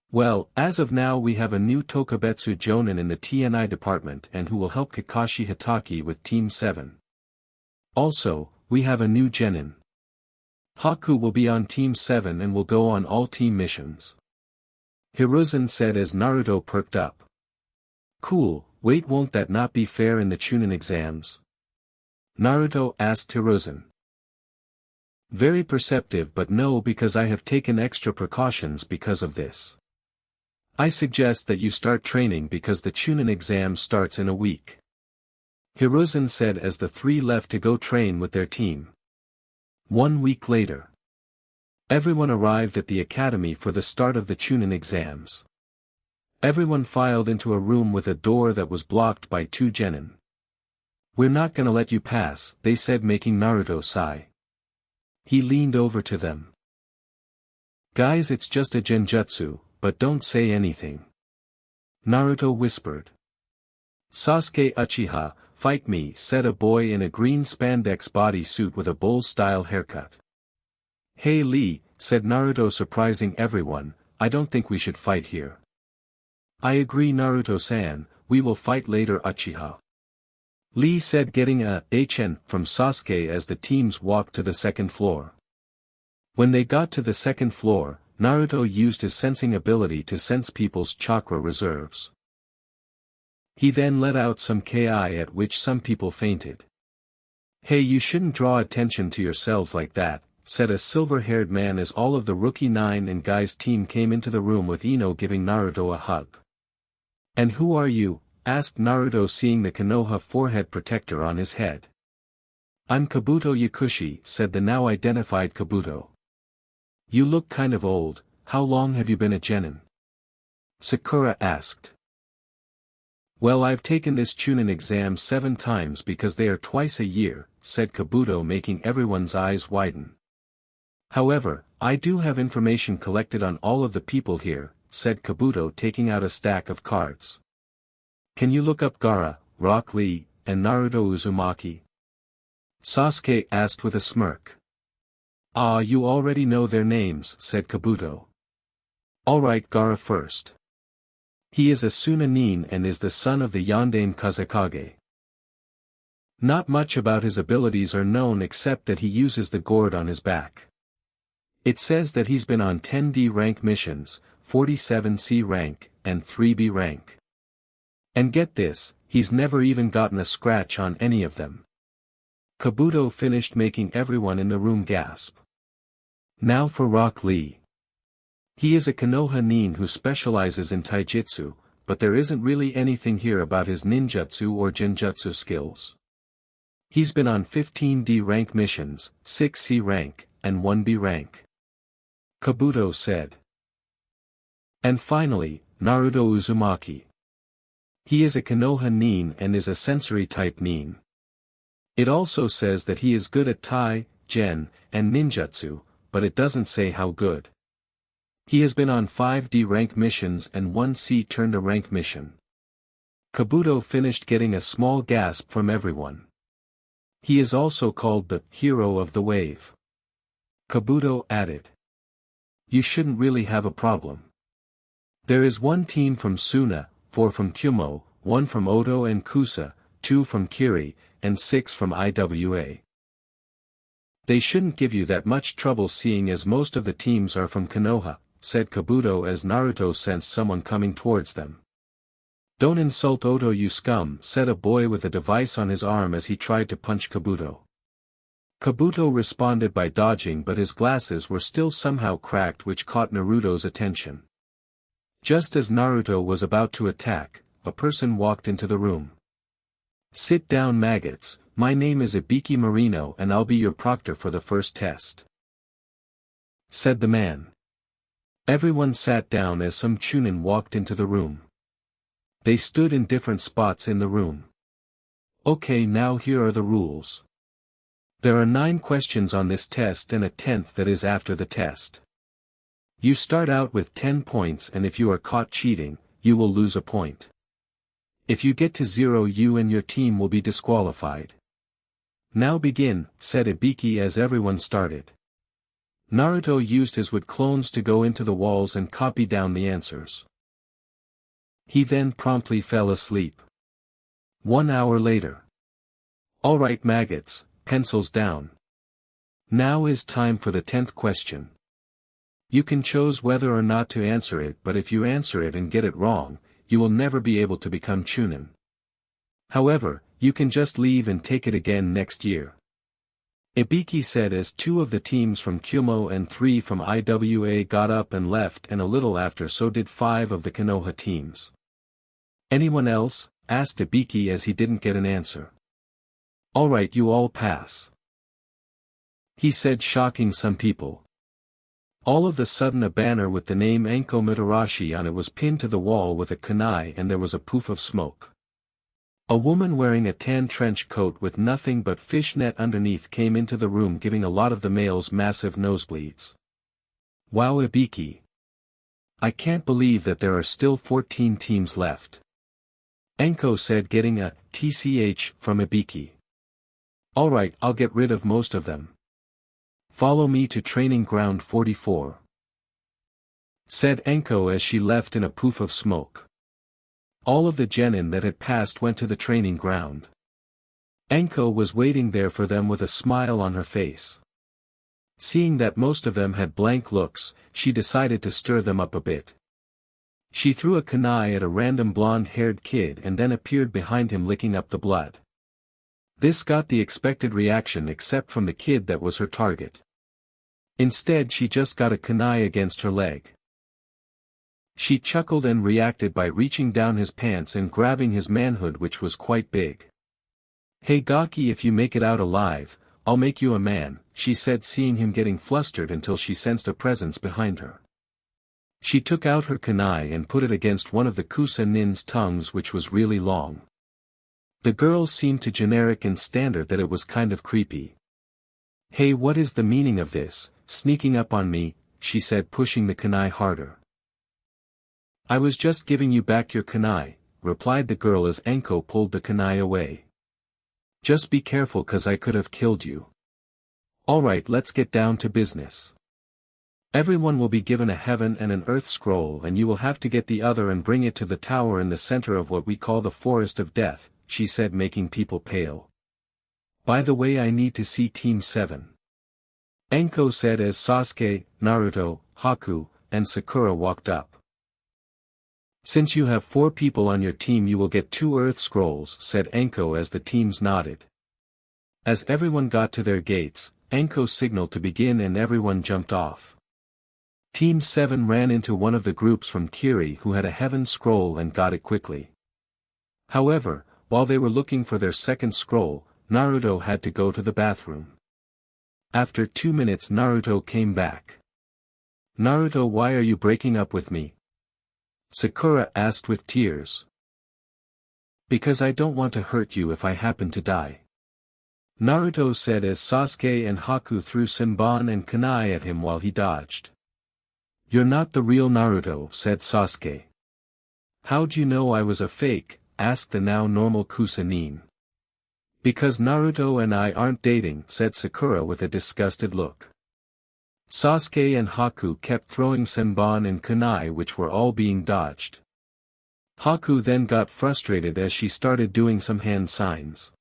Well, as of now we have a new Tokubetsu Jonin in the TNI department and who will help Kakashi Hatake with Team 7. Also, we have a new genin. Haku will be on Team 7 and will go on all team missions. Hiruzen said as Naruto perked up. Cool, wait, won't that not be fair in the Chunin exams? Naruto asked Hiruzen. Very perceptive, but no, because I have taken extra precautions because of this. I suggest that you start training because the Chunin exam starts in a week. Hiruzen said as the 3 left to go train with their team. 1 week later. Everyone arrived at the academy for the start of the Chunin exams. Everyone filed into a room with a door that was blocked by 2 genin. We're not gonna let you pass, they said, making Naruto sigh. He leaned over to them. Guys, it's just a genjutsu, but don't say anything. Naruto whispered. Sasuke Uchiha, fight me, said a boy in a green spandex bodysuit with a bowl-style haircut. Hey Lee, said Naruto, surprising everyone, I don't think we should fight here. I agree, Naruto-san, we will fight later, Uchiha. Lee said, getting a HN from Sasuke as the teams walked to the second floor. When they got to the second floor, Naruto used his sensing ability to sense people's chakra reserves. He then let out some Ki, at which some people fainted. Hey, you shouldn't draw attention to yourselves like that, said a silver-haired man as all of the Rookie 9 and Guy's team came into the room with Ino giving Naruto a hug. And who are you? Asked Naruto, seeing the Konoha forehead protector on his head. I'm Kabuto Yakushi, said the now identified Kabuto. You look kind of old, how long have you been a genin? Sakura asked. Well, I've taken this Chunin exam 7 times because they are twice a year, said Kabuto, making everyone's eyes widen. However, I do have information collected on all of the people here, said Kabuto, taking out a stack of cards. Can you look up Gaara, Rock Lee, and Naruto Uzumaki? Sasuke asked with a smirk. Ah, you already know their names, said Kabuto. Alright, Gaara first. He is a Sunanin and is the son of the Yondaime Kazekage. Not much about his abilities are known except that he uses the gourd on his back. It says that he's been on 10D rank missions, 47C rank, and 3B rank. And get this, he's never even gotten a scratch on any of them. Kabuto finished, making everyone in the room gasp. Now for Rock Lee. He is a Konoha nin who specializes in taijutsu, but there isn't really anything here about his ninjutsu or genjutsu skills. He's been on 15D rank missions, 6C rank, and 1B rank. Kabuto said. And finally, Naruto Uzumaki. He is a Konoha nin and is a sensory type nin. It also says that he is good at Tai, Gen, and ninjutsu, but it doesn't say how good. He has been on 5D rank missions and 1C turned a rank mission. Kabuto finished, getting a small gasp from everyone. He is also called the hero of the wave. Kabuto added. You shouldn't really have a problem. There is 1 team from Suna, 4 from Kyumo, 1 from Oto and Kusa, 2 from Kiri, and 6 from IWA. They shouldn't give you that much trouble seeing as most of the teams are from Konoha, said Kabuto as Naruto sensed someone coming towards them. Don't insult Oto, you scum, said a boy with a device on his arm as he tried to punch Kabuto. Kabuto responded by dodging, but his glasses were still somehow cracked, which caught Naruto's attention. Just as Naruto was about to attack, a person walked into the room. Sit down, maggots, my name is Ibiki Marino and I'll be your proctor for the first test, said the man. Everyone sat down as some Chunin walked into the room. They stood in different spots in the room. Okay, now here are the rules. There are 9 questions on this test and a 10th that is after the test. You start out with 10 points and if you are caught cheating, you will lose a point. If you get to 0, you and your team will be disqualified. Now begin, said Ibiki as everyone started. Naruto used his wood clones to go into the walls and copy down the answers. He then promptly fell asleep. 1 hour later. Alright, maggots, pencils down. Now is time for the 10th question. You can choose whether or not to answer it, but if you answer it and get it wrong, you will never be able to become Chunin. However, you can just leave and take it again next year. Ibiki said as 2 of the teams from Kyumo and 3 from IWA got up and left, and a little after so did 5 of the Konoha teams. Anyone else? Asked Ibiki as he didn't get an answer. Alright, you all pass, he said, shocking some people. All of a sudden a banner with the name Anko Mitarashi on it was pinned to the wall with a kunai and there was a poof of smoke. A woman wearing a tan trench coat with nothing but fishnet underneath came into the room, giving a lot of the males massive nosebleeds. Wow, Ibiki. I can't believe that there are still 14 teams left. Anko said, getting a TCH from Ibiki. Alright, I'll get rid of most of them. Follow me to training ground 44. Said Enko as she left in a poof of smoke. All of the genin that had passed went to the training ground. Enko was waiting there for them with a smile on her face. Seeing that most of them had blank looks, she decided to stir them up a bit. She threw a kunai at a random blonde-haired kid and then appeared behind him licking up the blood. This got the expected reaction except from the kid that was her target. Instead she just got a kunai against her leg. She chuckled and reacted by reaching down his pants and grabbing his manhood, which was quite big. "Hey Gaki, if you make it out alive, I'll make you a man," she said, seeing him getting flustered until she sensed a presence behind her. She took out her kunai and put it against one of the Kusa-nin's tongues, which was really long. The girls seemed too generic and standard that it was kind of creepy. "Hey, what is the meaning of this, sneaking up on me?" she said, pushing the kunai harder. "I was just giving you back your kunai," replied the girl as Enko pulled the kunai away. "Just be careful, 'cause I could have killed you." "Alright, let's get down to business. Everyone will be given a heaven and an earth scroll, and you will have to get the other and bring it to the tower in the center of what we call the Forest of Death," she said, making people pale. "By the way, I need to see Team 7. Enko said as Sasuke, Naruto, Haku, and Sakura walked up. "Since you have 4 people on your team, you will get 2 earth scrolls," said Enko as the teams nodded. As everyone got to their gates, Enko signaled to begin and everyone jumped off. Team 7 ran into one of the groups from Kiri who had a heaven scroll and got it quickly. However, while they were looking for their second scroll, Naruto had to go to the bathroom. After 2 minutes Naruto came back. "Naruto, why are you breaking up with me?" Sakura asked with tears. "Because I don't want to hurt you if I happen to die," Naruto said as Sasuke and Haku threw Senbon and kunai at him while he dodged. "You're not the real Naruto," said Sasuke. "How'd you know I was a fake?" asked the now normal Kusa-nin. "Because Naruto and I aren't dating," said Sakura with a disgusted look. Sasuke and Haku kept throwing Senbon and kunai, which were all being dodged. Haku then got frustrated as she started doing some hand signs.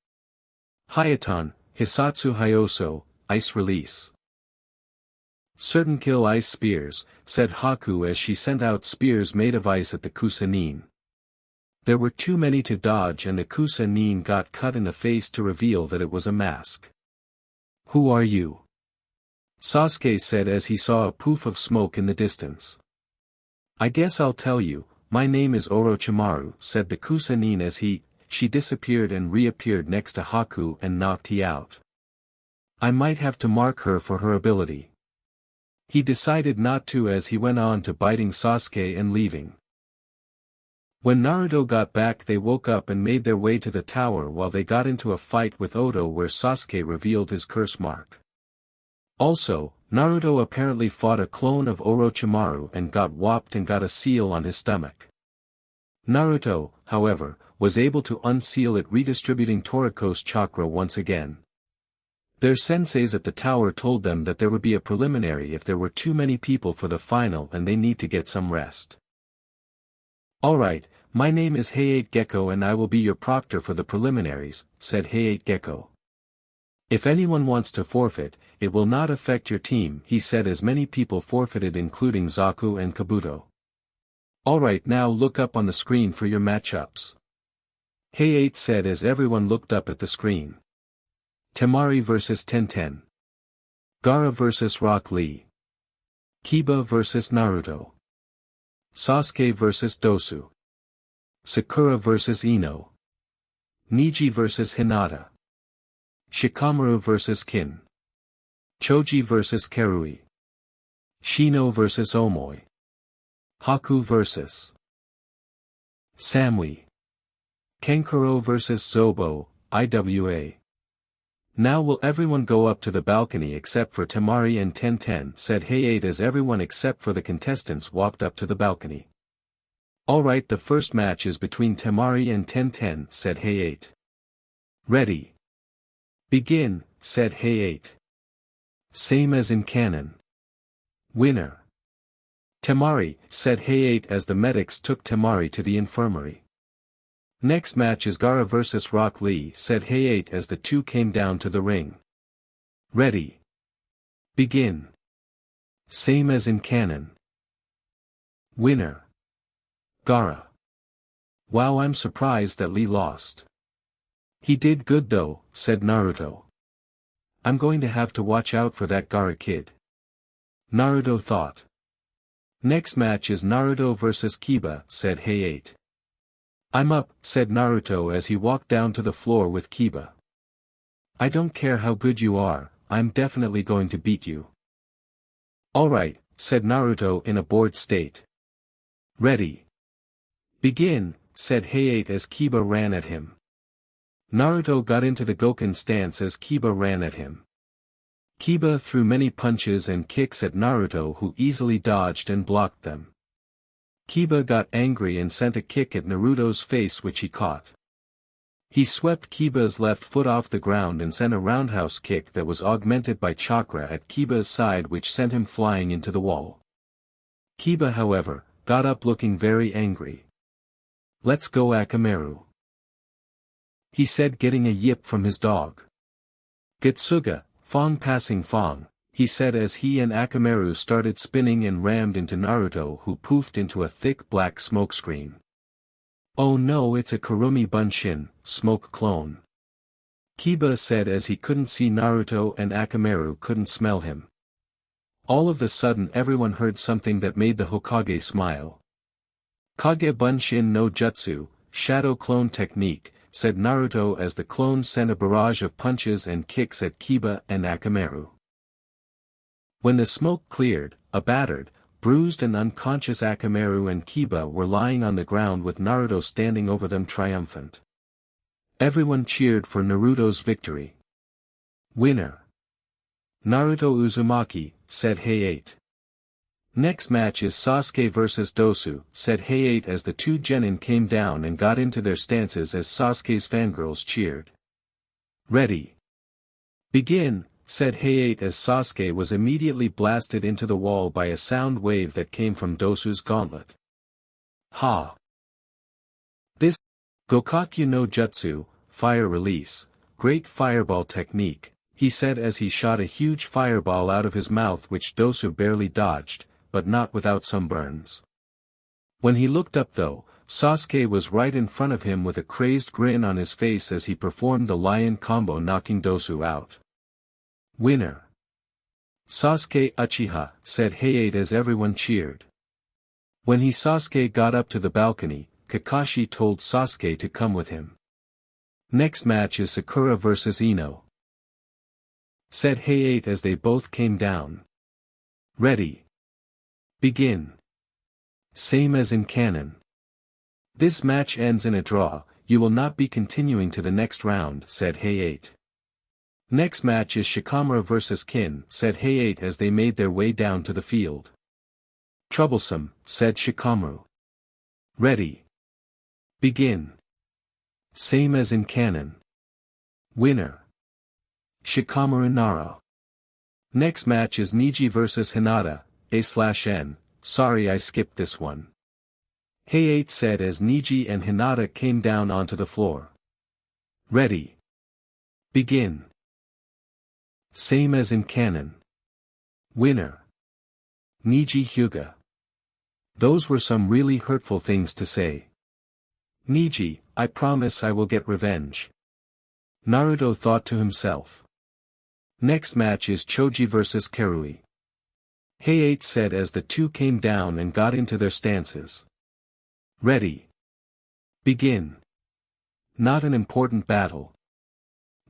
"Hayaton, Hisatsu Hyoso, ice release. Certain kill ice spears," said Haku as she sent out spears made of ice at the Kusa-nin. There were too many to dodge and the Kusa-nin got cut in the face to reveal that it was a mask. "Who are you?" Sasuke said as he saw a poof of smoke in the distance. "I guess I'll tell you, my name is Orochimaru," said the Kusa-nin as she disappeared and reappeared next to Haku and knocked he out. "I might have to mark her for her ability." He decided not to as he went on to biting Sasuke and leaving. When Naruto got back, they woke up and made their way to the tower while they got into a fight with Oto where Sasuke revealed his curse mark. Also, Naruto apparently fought a clone of Orochimaru and got whopped and got a seal on his stomach. Naruto, however, was able to unseal it, redistributing Toriko's chakra once again. Their senseis at the tower told them that there would be a preliminary if there were too many people for the final and they need to get some rest. "Alright, my name is Hayate Gecko and I will be your proctor for the preliminaries," said Hayate Gecko. "If anyone wants to forfeit, it will not affect your team," he said as many people forfeited including Zaku and Kabuto. "Alright, now look up on the screen for your matchups," Hayate said as everyone looked up at the screen. Temari vs Tenten. Gaara vs Rock Lee. Kiba vs Naruto. Sasuke vs Dosu. Sakura vs Ino. Niji vs Hinata. Shikamaru vs Kin. Choji vs Karui. Shino vs Omoi. Haku vs Samui. Kenkuro vs Zobo, IWA. "Now will everyone go up to the balcony except for Temari and Tenten," said Hayate as everyone except for the contestants walked up to the balcony. "Alright, the first match is between Temari and Tenten," said Hayate. "Ready. Begin," said Hayate. Same as in canon. Winner. Temari, said Hayate as the medics took Temari to the infirmary. Next match is Gaara vs Rock Lee, said Hayate as the two came down to the ring. Ready. Begin. Same as in canon. Winner. Gaara. Wow, I'm surprised that Lee lost. He did good though, said Naruto. I'm going to have to watch out for that Gaara kid. Naruto thought. Next match is Naruto vs Kiba, said Hayate. I'm up, said Naruto as he walked down to the floor with Kiba. I don't care how good you are, I'm definitely going to beat you. Alright, said Naruto in a bored state. Ready. Begin, said Hayate as Kiba ran at him. Naruto got into the Goken stance as Kiba ran at him. Kiba threw many punches and kicks at Naruto, who easily dodged and blocked them. Kiba got angry and sent a kick at Naruto's face, which he caught. He swept Kiba's left foot off the ground and sent a roundhouse kick that was augmented by Chakra at Kiba's side, which sent him flying into the wall. Kiba, however, got up looking very angry. Let's go, Akamaru, he said, getting a yip from his dog. Getsuga, Fong passing Fong, he said as he and Akamaru started spinning and rammed into Naruto, who poofed into a thick black smoke screen. Oh no, it's a Kurumi Bunshin, smoke clone, Kiba said as he couldn't see Naruto and Akamaru couldn't smell him. All of a sudden everyone heard something that made the Hokage smile. Kage Bunshin no Jutsu, shadow clone technique, said Naruto as the clones sent a barrage of punches and kicks at Kiba and Akamaru. When the smoke cleared, a battered, bruised and unconscious Akamaru and Kiba were lying on the ground with Naruto standing over them triumphant. Everyone cheered for Naruto's victory. Winner. Naruto Uzumaki, said Hayate. Next match is Sasuke vs Dosu, said Hayate as the two genin came down and got into their stances as Sasuke's fangirls cheered. Ready. Begin, said Hayate as Sasuke was immediately blasted into the wall by a sound wave that came from Dosu's gauntlet. Ha! This Gokakyu no Jutsu, fire release, great fireball technique, he said as he shot a huge fireball out of his mouth, which Dosu barely dodged, but not without some burns. When he looked up though, Sasuke was right in front of him with a crazed grin on his face as he performed the lion combo, knocking Dosu out. Winner. Sasuke Uchiha, said Hayate as everyone cheered. When Sasuke got up to the balcony, Kakashi told Sasuke to come with him. Next match is Sakura vs Ino, said Hayate as they both came down. Ready. Begin. Same as in canon. This match ends in a draw, you will not be continuing to the next round, said Hayate. Next match is Shikamaru vs Kin, said Hayate as they made their way down to the field. Troublesome, said Shikamaru. Ready. Begin. Same as in canon. Winner. Shikamaru Nara. Next match is Neji vs Hinata, A/N, sorry I skipped this one. Hayate said as Neji and Hinata came down onto the floor. Ready. Begin. Same as in canon. Winner. Neji Hyuga. Those were some really hurtful things to say. Neji, I promise I will get revenge, Naruto thought to himself. Next match is Choji vs Karui. Hayate said as the two came down and got into their stances. Ready. Begin. Not an important battle.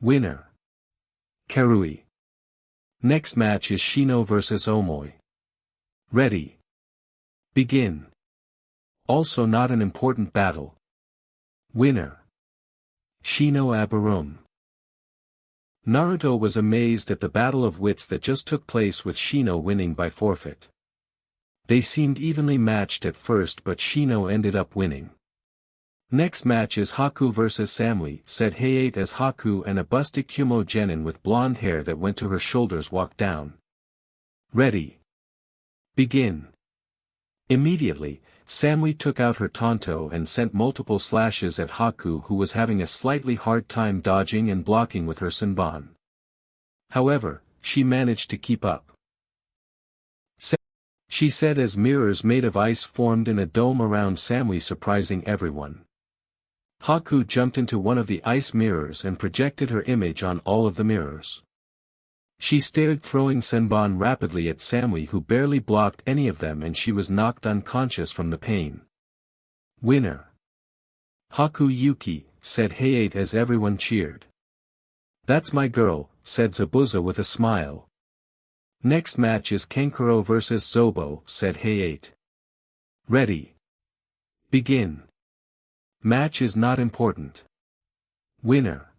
Winner. Karui. Next match is Shino vs Omoi. Ready. Begin. Also not an important battle. Winner. Shino Aburum. Naruto was amazed at the battle of wits that just took place, with Shino winning by forfeit. They seemed evenly matched at first, but Shino ended up winning. Next match is Haku vs Samui, said Hayate as Haku and a busty Kumo genin with blonde hair that went to her shoulders walked down. Ready. Begin. Immediately, Samui took out her tanto and sent multiple slashes at Haku, who was having a slightly hard time dodging and blocking with her Senbon. However, she managed to keep up. She said as mirrors made of ice formed in a dome around Samui, surprising everyone. Haku jumped into one of the ice mirrors and projected her image on all of the mirrors. She stared, throwing Senbon rapidly at Samui, who barely blocked any of them, and she was knocked unconscious from the pain. Winner. Haku Yuki, said Hayate as everyone cheered. That's my girl, said Zabuza with a smile. Next match is Kenkuro vs Zobo, said Hayate. Ready. Begin. Match is not important. Winner.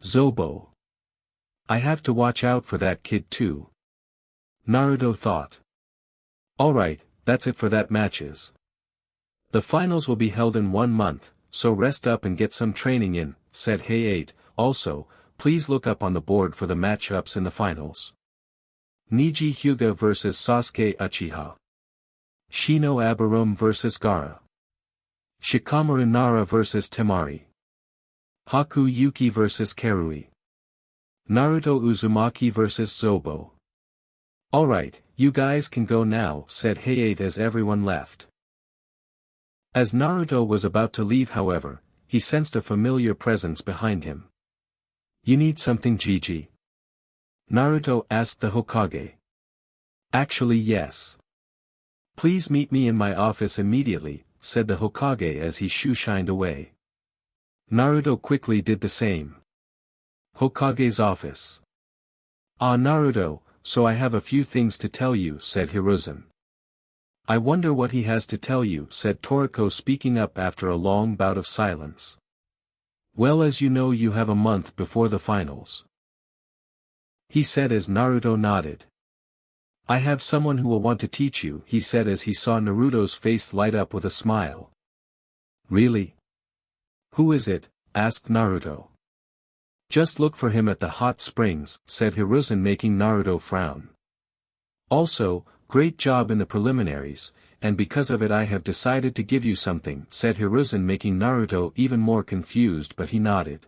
Zobo. I have to watch out for that kid too. Naruto thought. Alright, that's it for that matches. The finals will be held in 1 month, so rest up and get some training in, said Hayate. Also, please look up on the board for the matchups in the finals. Niji Hyuga vs Sasuke Uchiha. Shino Abarum vs Gaara. Shikamaru Nara vs Temari. Haku Yuki vs Karui. Naruto Uzumaki vs Zobo. Alright, you guys can go now, said Hayate as everyone left. As Naruto was about to leave, however, he sensed a familiar presence behind him. You need something, Gigi? Naruto asked the Hokage. Actually, yes. Please meet me in my office immediately, said the Hokage as he shoo-shined away. Naruto quickly did the same. Hokage's office. Ah, Naruto, so I have a few things to tell you, said Hiruzen. I wonder what he has to tell you, said Toriko, speaking up after a long bout of silence. Well, as you know, you have a month before the finals, he said as Naruto nodded. I have someone who will want to teach you, he said as he saw Naruto's face light up with a smile. Really? Who is it? Asked Naruto. Just look for him at the hot springs, said Hiruzen, making Naruto frown. Also, great job in the preliminaries, and because of it I have decided to give you something, said Hiruzen, making Naruto even more confused, but he nodded.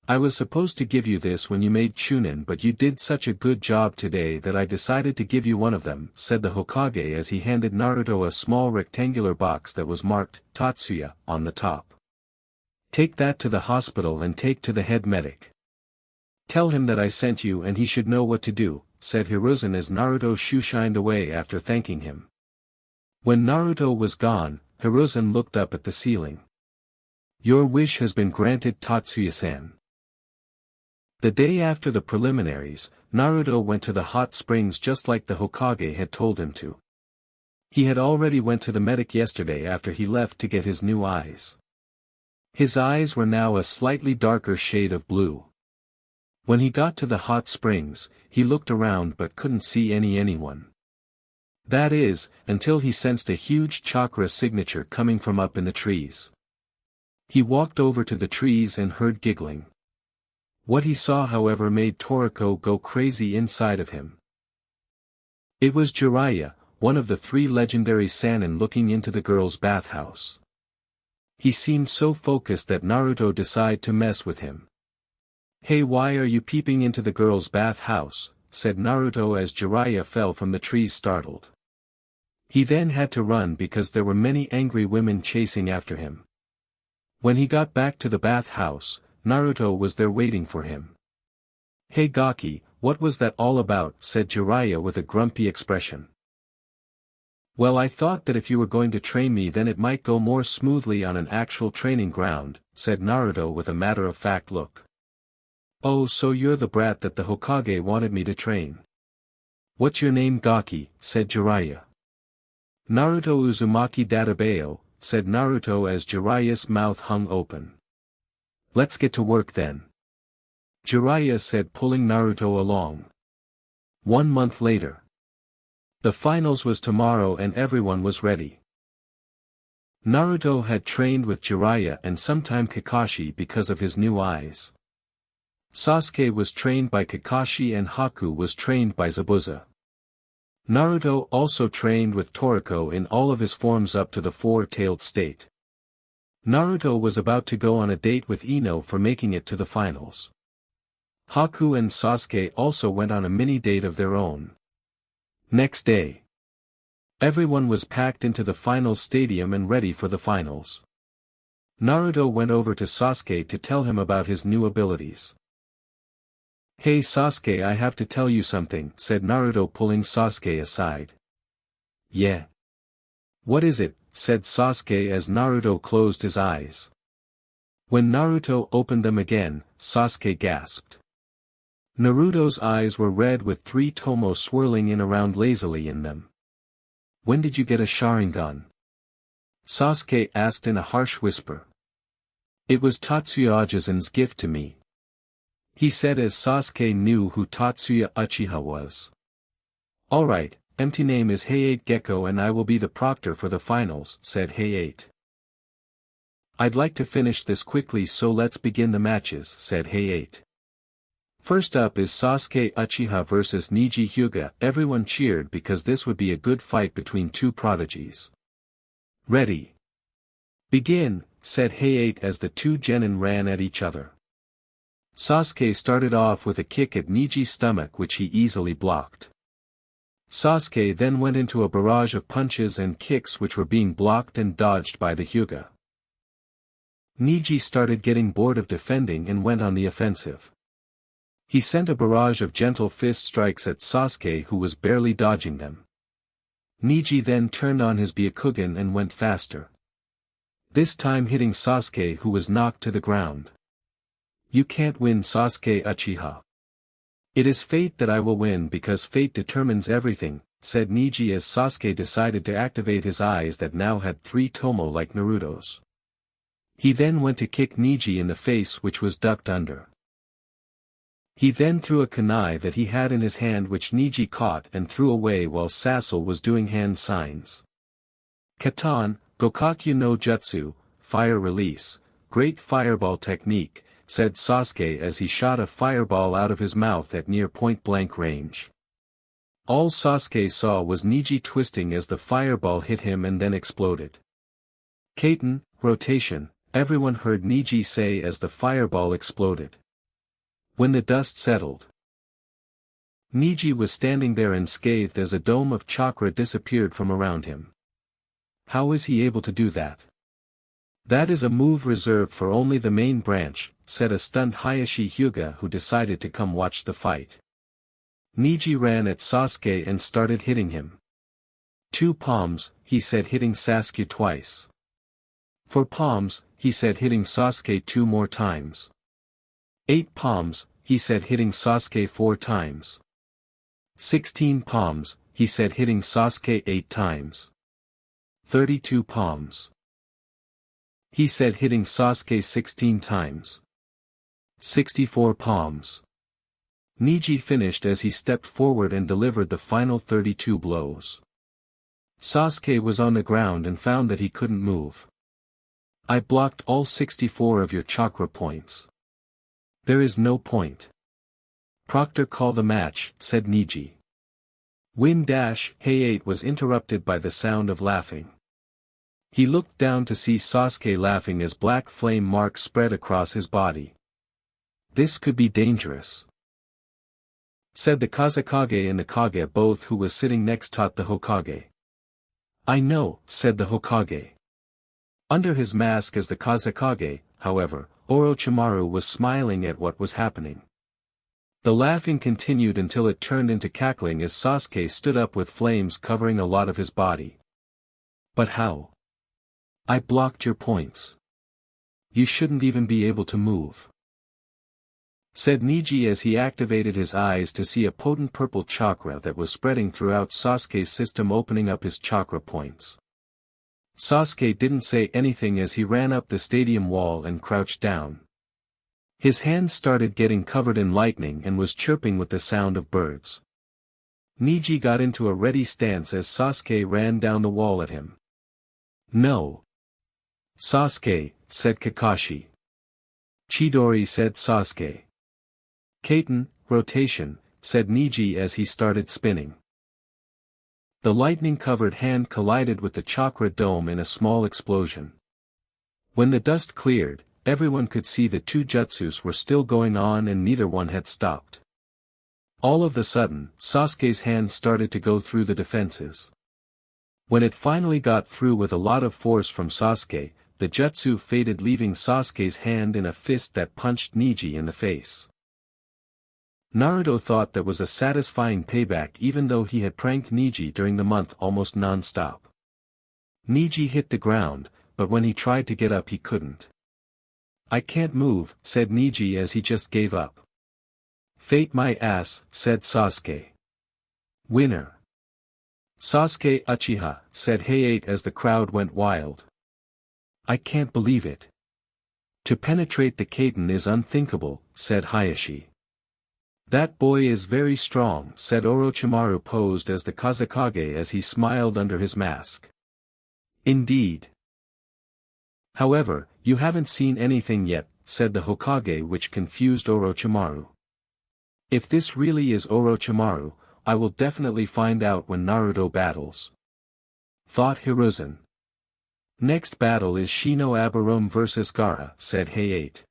I was supposed to give you this when you made Chunin, but you did such a good job today that I decided to give you one of them, said the Hokage as he handed Naruto a small rectangular box that was marked, Tatsuya, on the top. Take that to the hospital and take to the head medic. Tell him that I sent you and he should know what to do, said Hiruzen as Naruto shoo-shined away after thanking him. When Naruto was gone, Hiruzen looked up at the ceiling. Your wish has been granted, Tatsuya-san. The day after the preliminaries, Naruto went to the hot springs just like the Hokage had told him to. He had already went to the medic yesterday after he left to get his new eyes. His eyes were now a slightly darker shade of blue. When he got to the hot springs, he looked around but couldn't see anyone. That is, until he sensed a huge chakra signature coming from up in the trees. He walked over to the trees and heard giggling. What he saw, however, made Toriko go crazy inside of him. It was Jiraiya, one of the 3 legendary Sannin, looking into the girl's bathhouse. He seemed so focused that Naruto decided to mess with him. Hey, why are you peeping into the girl's bathhouse? Said Naruto as Jiraiya fell from the trees, startled. He then had to run because there were many angry women chasing after him. When he got back to the bathhouse, Naruto was there waiting for him. Hey Gaki, what was that all about? Said Jiraiya with a grumpy expression. Well, I thought that if you were going to train me then it might go more smoothly on an actual training ground, said Naruto with a matter-of-fact look. Oh, so you're the brat that the Hokage wanted me to train. What's your name, Gaki? Said Jiraiya. Naruto Uzumaki Databeo, said Naruto as Jiraiya's mouth hung open. Let's get to work then, Jiraiya said, pulling Naruto along. 1 month later. The finals was tomorrow and everyone was ready. Naruto had trained with Jiraiya and sometime Kakashi because of his new eyes. Sasuke was trained by Kakashi and Haku was trained by Zabuza. Naruto also trained with Toriko in all of his forms up to the four-tailed state. Naruto was about to go on a date with Ino for making it to the finals. Haku and Sasuke also went on a mini-date of their own. Next day, everyone was packed into the finals stadium and ready for the finals. Naruto went over to Sasuke to tell him about his new abilities. "Hey Sasuke, I have to tell you something," said Naruto, pulling Sasuke aside. "Yeah. What is it?" said Sasuke as Naruto closed his eyes. When Naruto opened them again, Sasuke gasped. Naruto's eyes were red with 3 tomo swirling in around lazily in them. "When did you get a Sharingan?" Sasuke asked in a harsh whisper. "It was Tatsuya Ajizan's gift to me," he said as Sasuke knew who Tatsuya Uchiha was. "Alright, empty name is Hayate Gecko and I will be the proctor for the finals," said Hayate. "I'd like to finish this quickly, so let's begin the matches," said Hayate. First up is Sasuke Uchiha vs Neji Hyuga. Everyone cheered because this would be a good fight between two prodigies. "Ready. Begin," said Hayate as the two genin ran at each other. Sasuke started off with a kick at Neji's stomach which he easily blocked. Sasuke then went into a barrage of punches and kicks which were being blocked and dodged by the Hyuga. Neji started getting bored of defending and went on the offensive. He sent a barrage of gentle fist strikes at Sasuke who was barely dodging them. Neji then turned on his Byakugan and went faster. This time hitting Sasuke who was knocked to the ground. "You can't win, Sasuke Uchiha. It is fate that I will win because fate determines everything," said Neji as Sasuke decided to activate his eyes that now had 3 tomo like Naruto's. He then went to kick Neji in the face which was ducked under. He then threw a kunai that he had in his hand which Neji caught and threw away while Sasuke was doing hand signs. "Katan, Gokakyu no Jutsu, fire release, great fireball technique," said Sasuke as he shot a fireball out of his mouth at near point-blank range. All Sasuke saw was Neji twisting as the fireball hit him and then exploded. "Katen, rotation," everyone heard Neji say as the fireball exploded. When the dust settled, Neji was standing there unscathed as a dome of chakra disappeared from around him. How is he able to do that? "That is a move reserved for only the main branch," said a stunned Hayashi Hyuga who decided to come watch the fight. Neji ran at Sasuke and started hitting him. "2 palms, he said, hitting Sasuke twice. 4 palms, he said, hitting Sasuke 2 more times. 8 palms, he said, hitting Sasuke 4 times. 16 palms, he said, hitting Sasuke 8 times. 32 palms. He said, hitting Sasuke 16 times. 64 palms. Neji finished as he stepped forward and delivered the final 32 blows. Sasuke was on the ground and found that he couldn't move. "I blocked all 64 of your chakra points. There is no point. Proctor, call the match," said Neji. Hayate was interrupted by the sound of laughing. He looked down to see Sasuke laughing as black flame marks spread across his body. "This could be dangerous," said the Kazekage and the Kage, both who was sitting next to the Hokage. "I know," said the Hokage. Under his mask as the Kazekage, however, Orochimaru was smiling at what was happening. The laughing continued until it turned into cackling as Sasuke stood up with flames covering a lot of his body. "But how? I blocked your points. You shouldn't even be able to move," said Neji as he activated his eyes to see a potent purple chakra that was spreading throughout Sasuke's system, opening up his chakra points. Sasuke didn't say anything as he ran up the stadium wall and crouched down. His hands started getting covered in lightning and was chirping with the sound of birds. Neji got into a ready stance as Sasuke ran down the wall at him. "No. Sasuke, said Kakashi. Chidori said Sasuke. Kaiten, rotation, said Neji as he started spinning. The lightning-covered hand collided with the chakra dome in a small explosion. When the dust cleared, everyone could see the two jutsus were still going on and neither one had stopped. All of a sudden, Sasuke's hand started to go through the defenses. When it finally got through with a lot of force from Sasuke, the jutsu faded, leaving Sasuke's hand in a fist that punched Neji in the face. Naruto thought that was a satisfying payback even though he had pranked Neji during the month almost non-stop. Neji hit the ground, but when he tried to get up he couldn't. "I can't move," said Neji as he just gave up. "Fate my ass," said Sasuke. "Winner." Sasuke Uchiha, said Hayate as the crowd went wild. "I can't believe it. To penetrate the Kaiten is unthinkable," said Hayashi. "That boy is very strong," said Orochimaru, posed as the Kazekage as he smiled under his mask. "Indeed. However, you haven't seen anything yet," said the Hokage, which confused Orochimaru. "If this really is Orochimaru, I will definitely find out when Naruto battles," thought Hiruzen. "Next battle is Shino Abarum vs Gaara," said Hayate.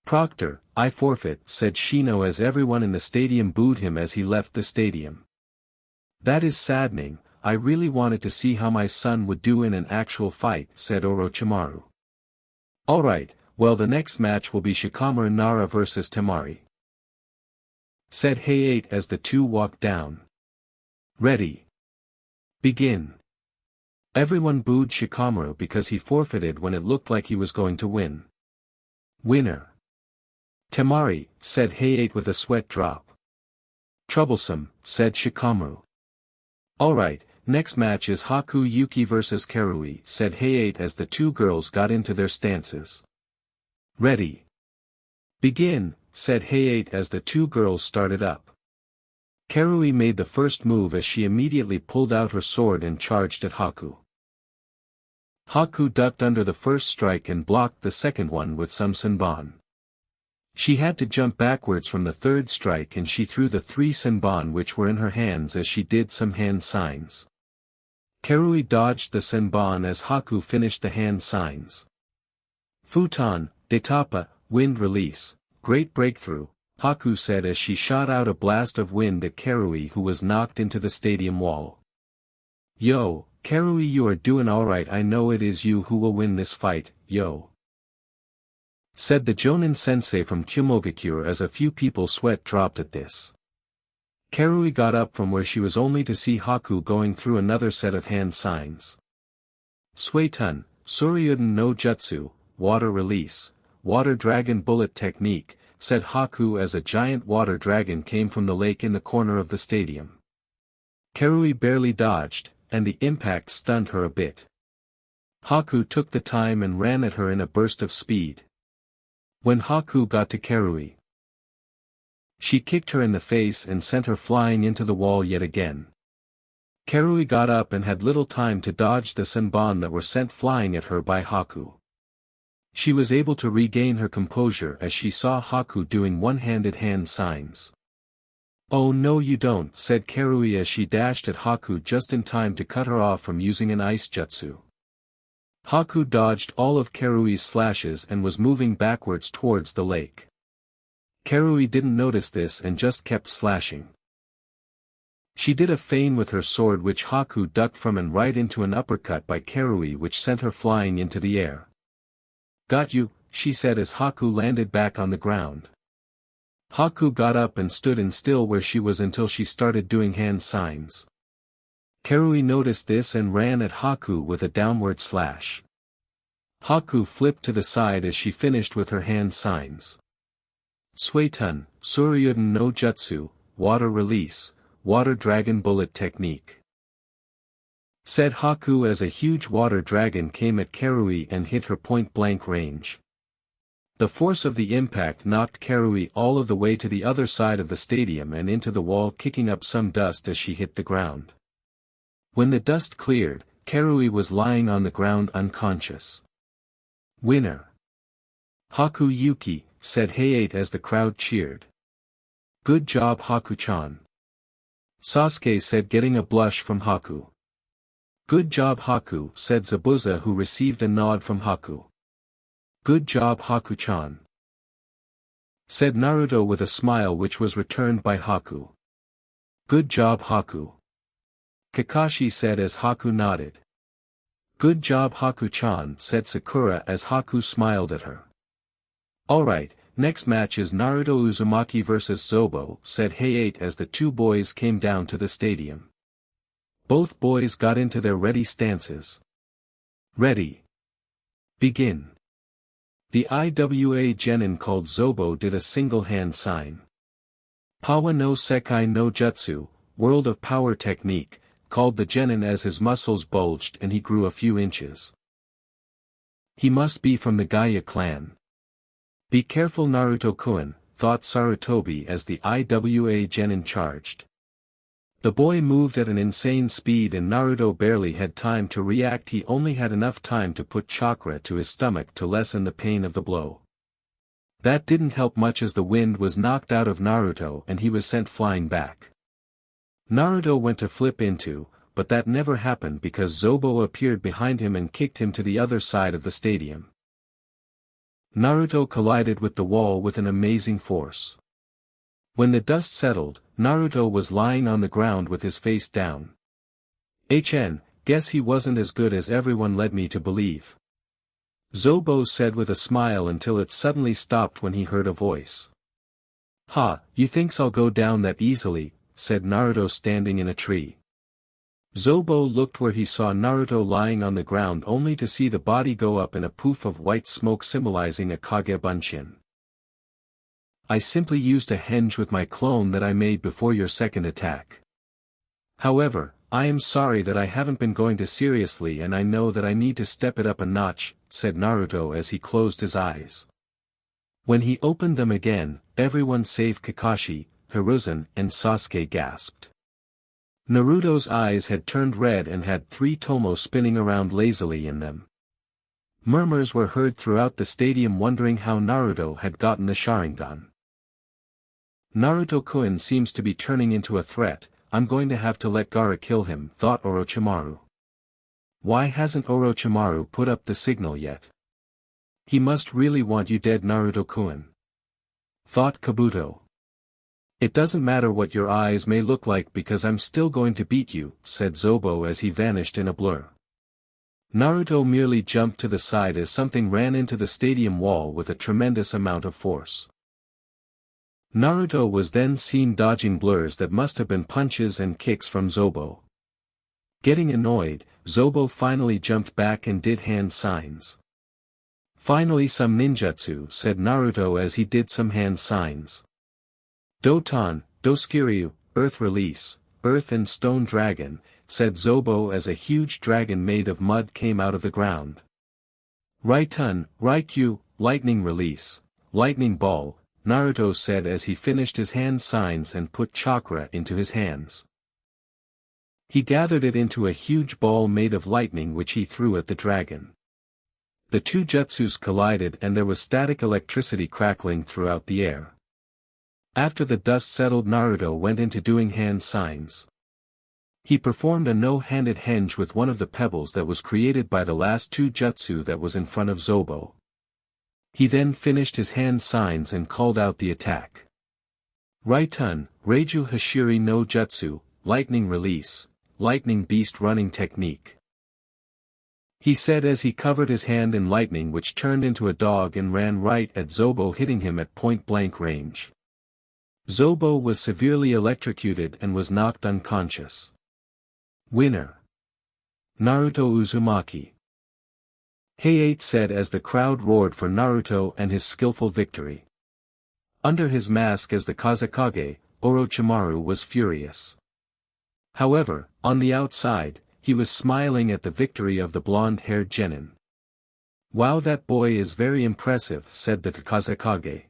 "Proctor, I forfeit," said Shino as everyone in the stadium booed him as he left the stadium. "That is saddening. I really wanted to see how my son would do in an actual fight," said Orochimaru. "Alright, well the next match will be Shikamaru Nara vs Temari," said Hayate as the two walked down. "Ready. Begin." Everyone booed Shikamaru because he forfeited when it looked like he was going to win. "Winner. Temari," said Hayate with a sweat drop. "Troublesome," said Shikamaru. "Alright, next match is Haku Yuki vs Karui," said Hayate as the two girls got into their stances. "Ready. Begin," said Hayate as the two girls started up. Karui made the first move as she immediately pulled out her sword and charged at Haku. Haku ducked under the first strike and blocked the second one with some senbon. She had to jump backwards from the third strike and she threw the 3 senbon which were in her hands as she did some hand signs. Karui dodged the senbon as Haku finished the hand signs. "Futon, Detapa, wind release, great breakthrough," Haku said as she shot out a blast of wind at Karui, who was knocked into the stadium wall. "Yo, Karui, you are doing alright. I know it is you who will win this fight, yo," said the Jonin sensei from Kumogakure as a few people sweat dropped at this. Karui got up from where she was only to see Haku going through another set of hand signs. "Suetun, Suryuden no Jutsu, water release, water dragon bullet technique," said Haku as a giant water dragon came from the lake in the corner of the stadium. Karui barely dodged, and the impact stunned her a bit. Haku took the time and ran at her in a burst of speed. When Haku got to Karui, she kicked her in the face and sent her flying into the wall yet again. Karui got up and had little time to dodge the senbon that were sent flying at her by Haku. She was able to regain her composure as she saw Haku doing one-handed hand signs. "Oh no you don't," said Karui as she dashed at Haku just in time to cut her off from using an ice jutsu. Haku dodged all of Karui's slashes and was moving backwards towards the lake. Karui didn't notice this and just kept slashing. She did a feint with her sword which Haku ducked from and right into an uppercut by Karui which sent her flying into the air. "Got you," she said as Haku landed back on the ground. Haku got up and stood in still where she was until she started doing hand signs. Karui noticed this and ran at Haku with a downward slash. Haku flipped to the side as she finished with her hand signs. "Suetun, Suryuden no Jutsu, water release, water dragon bullet technique," said Haku as a huge water dragon came at Karui and hit her point-blank range. The force of the impact knocked Karui all of the way to the other side of the stadium and into the wall, kicking up some dust as she hit the ground. When the dust cleared, Karui was lying on the ground unconscious. Winner. Haku Yuki, said Hayate as the crowd cheered. Good job Haku-chan. Sasuke said, getting a blush from Haku. Good job Haku, said Zabuza, who received a nod from Haku. Good job Haku-chan, said Naruto with a smile, which was returned by Haku. Good job Haku, Kakashi said as Haku nodded. Good job Haku-chan, said Sakura as Haku smiled at her. Alright, next match is Naruto Uzumaki vs Zobo, said Hayate as the two boys came down to the stadium. Both boys got into their ready stances. Ready. Begin. The IWA genin called Zobo did a single hand sign. Pawa no Sekai no Jutsu, World of Power technique, called the genin as his muscles bulged and he grew a few inches. He must be from the Gaia clan. Be careful Naruto-kun, thought Sarutobi as the IWA genin charged. The boy moved at an insane speed and Naruto barely had time to react. He only had enough time to put chakra to his stomach to lessen the pain of the blow. That didn't help much as the wind was knocked out of Naruto and he was sent flying back. Naruto went to flip into, but that never happened because Zobo appeared behind him and kicked him to the other side of the stadium. Naruto collided with the wall with an amazing force. When the dust settled, Naruto was lying on the ground with his face down. Guess he wasn't as good as everyone led me to believe. Zobo said with a smile until it suddenly stopped when he heard a voice. Ha, you thinks I'll go down that easily, said Naruto standing in a tree. Zobo looked where he saw Naruto lying on the ground only to see the body go up in a poof of white smoke symbolizing a Kage Bunshin. I simply used a henge with my clone that I made before your second attack. However, I am sorry that I haven't been going to seriously and I know that I need to step it up a notch, said Naruto as he closed his eyes. When he opened them again, everyone save Kakashi, Hiruzen and Sasuke gasped. Naruto's eyes had turned red and had 3 tomo spinning around lazily in them. Murmurs were heard throughout the stadium wondering how Naruto had gotten the Sharingan. Naruto-kun seems to be turning into a threat. I'm going to have to let Gaara kill him, thought Orochimaru. Why hasn't Orochimaru put up the signal yet? He must really want you dead Naruto-kun, thought Kabuto. It doesn't matter what your eyes may look like because I'm still going to beat you, said Zobo as he vanished in a blur. Naruto merely jumped to the side as something ran into the stadium wall with a tremendous amount of force. Naruto was then seen dodging blurs that must have been punches and kicks from Zobo. Getting annoyed, Zobo finally jumped back and did hand signs. Finally some ninjutsu, said Naruto as he did some hand signs. Doton, Doskiryu, Earth Release, Earth and Stone Dragon, said Zobo as a huge dragon made of mud came out of the ground. Raitun, Raikyu, Lightning Release, Lightning Ball, Naruto said as he finished his hand signs and put chakra into his hands. He gathered it into a huge ball made of lightning which he threw at the dragon. The two jutsus collided and there was static electricity crackling throughout the air. After the dust settled, Naruto went into doing hand signs. He performed a no-handed henge with one of the pebbles that was created by the last 2 jutsu that was in front of Zobo. He then finished his hand signs and called out the attack. Raitun, Reiju Hashiri no Jutsu, Lightning Release, Lightning Beast Running Technique. He said as he covered his hand in lightning which turned into a dog and ran right at Zobo, hitting him at point-blank range. Zobo was severely electrocuted and was knocked unconscious. Winner. Naruto Uzumaki. Hayate said as the crowd roared for Naruto and his skillful victory. Under his mask as the Kazekage, Orochimaru was furious. However, on the outside, he was smiling at the victory of the blonde-haired genin. Wow, that boy is very impressive, said the Kazekage.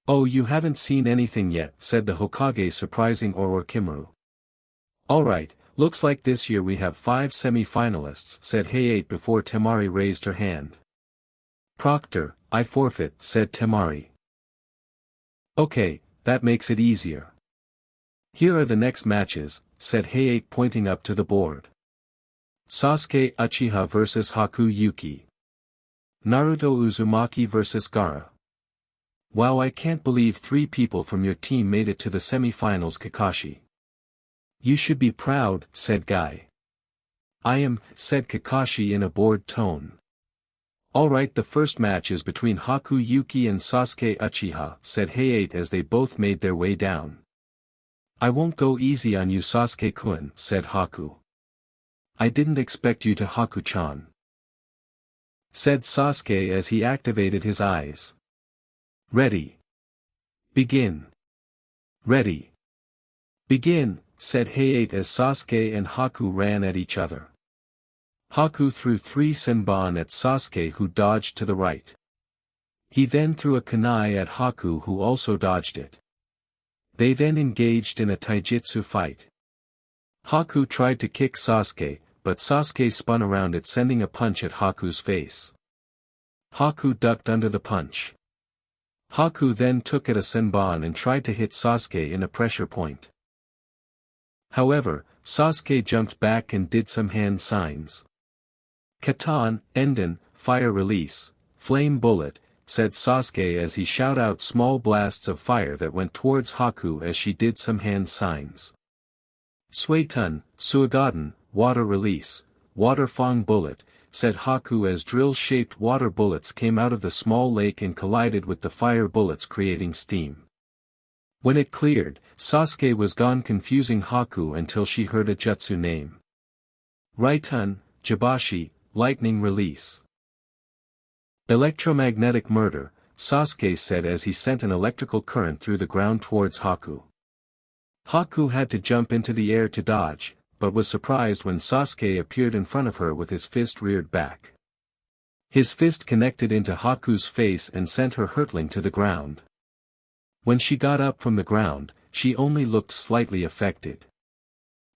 Oh, you haven't seen anything yet, said the Hokage, surprising Orochimaru. Alright, looks like this year we have 5 semi-finalists, said Hayate before Temari raised her hand. Proctor, I forfeit, said Temari. Okay, that makes it easier. Here are the next matches, said Hayate pointing up to the board. Sasuke Uchiha vs Haku Yuki. Naruto Uzumaki vs Gaara. Wow, I can't believe 3 people from your team made it to the semi-finals, Kakashi. You should be proud, said Guy. I am, said Kakashi in a bored tone. Alright, the first match is between Haku Yuki and Sasuke Uchiha, said Hayate as they both made their way down. I won't go easy on you, Sasuke-kun, said Haku. I didn't expect you to, Haku-chan, said Sasuke as he activated his eyes. Ready. Begin. Ready. Begin, said Hayate as Sasuke and Haku ran at each other. Haku threw 3 senbon at Sasuke, who dodged to the right. He then threw a kunai at Haku, who also dodged it. They then engaged in a taijutsu fight. Haku tried to kick Sasuke, but Sasuke spun around it, sending a punch at Haku's face. Haku ducked under the punch. Haku then took at a senbon and tried to hit Sasuke in a pressure point. However, Sasuke jumped back and did some hand signs. Katan, Enden, fire release, flame bullet, said Sasuke as he shot out small blasts of fire that went towards Haku as she did some hand signs. Suetun, Suigaden, water release, water fang bullet, said Haku as drill-shaped water bullets came out of the small lake and collided with the fire bullets, creating steam. When it cleared, Sasuke was gone, confusing Haku until she heard a jutsu name. Raitun, Jibashi, lightning release. Electromagnetic murder, Sasuke said as he sent an electrical current through the ground towards Haku. Haku had to jump into the air to dodge, but was surprised when Sasuke appeared in front of her with his fist reared back. His fist connected into Haku's face and sent her hurtling to the ground. When she got up from the ground, she only looked slightly affected.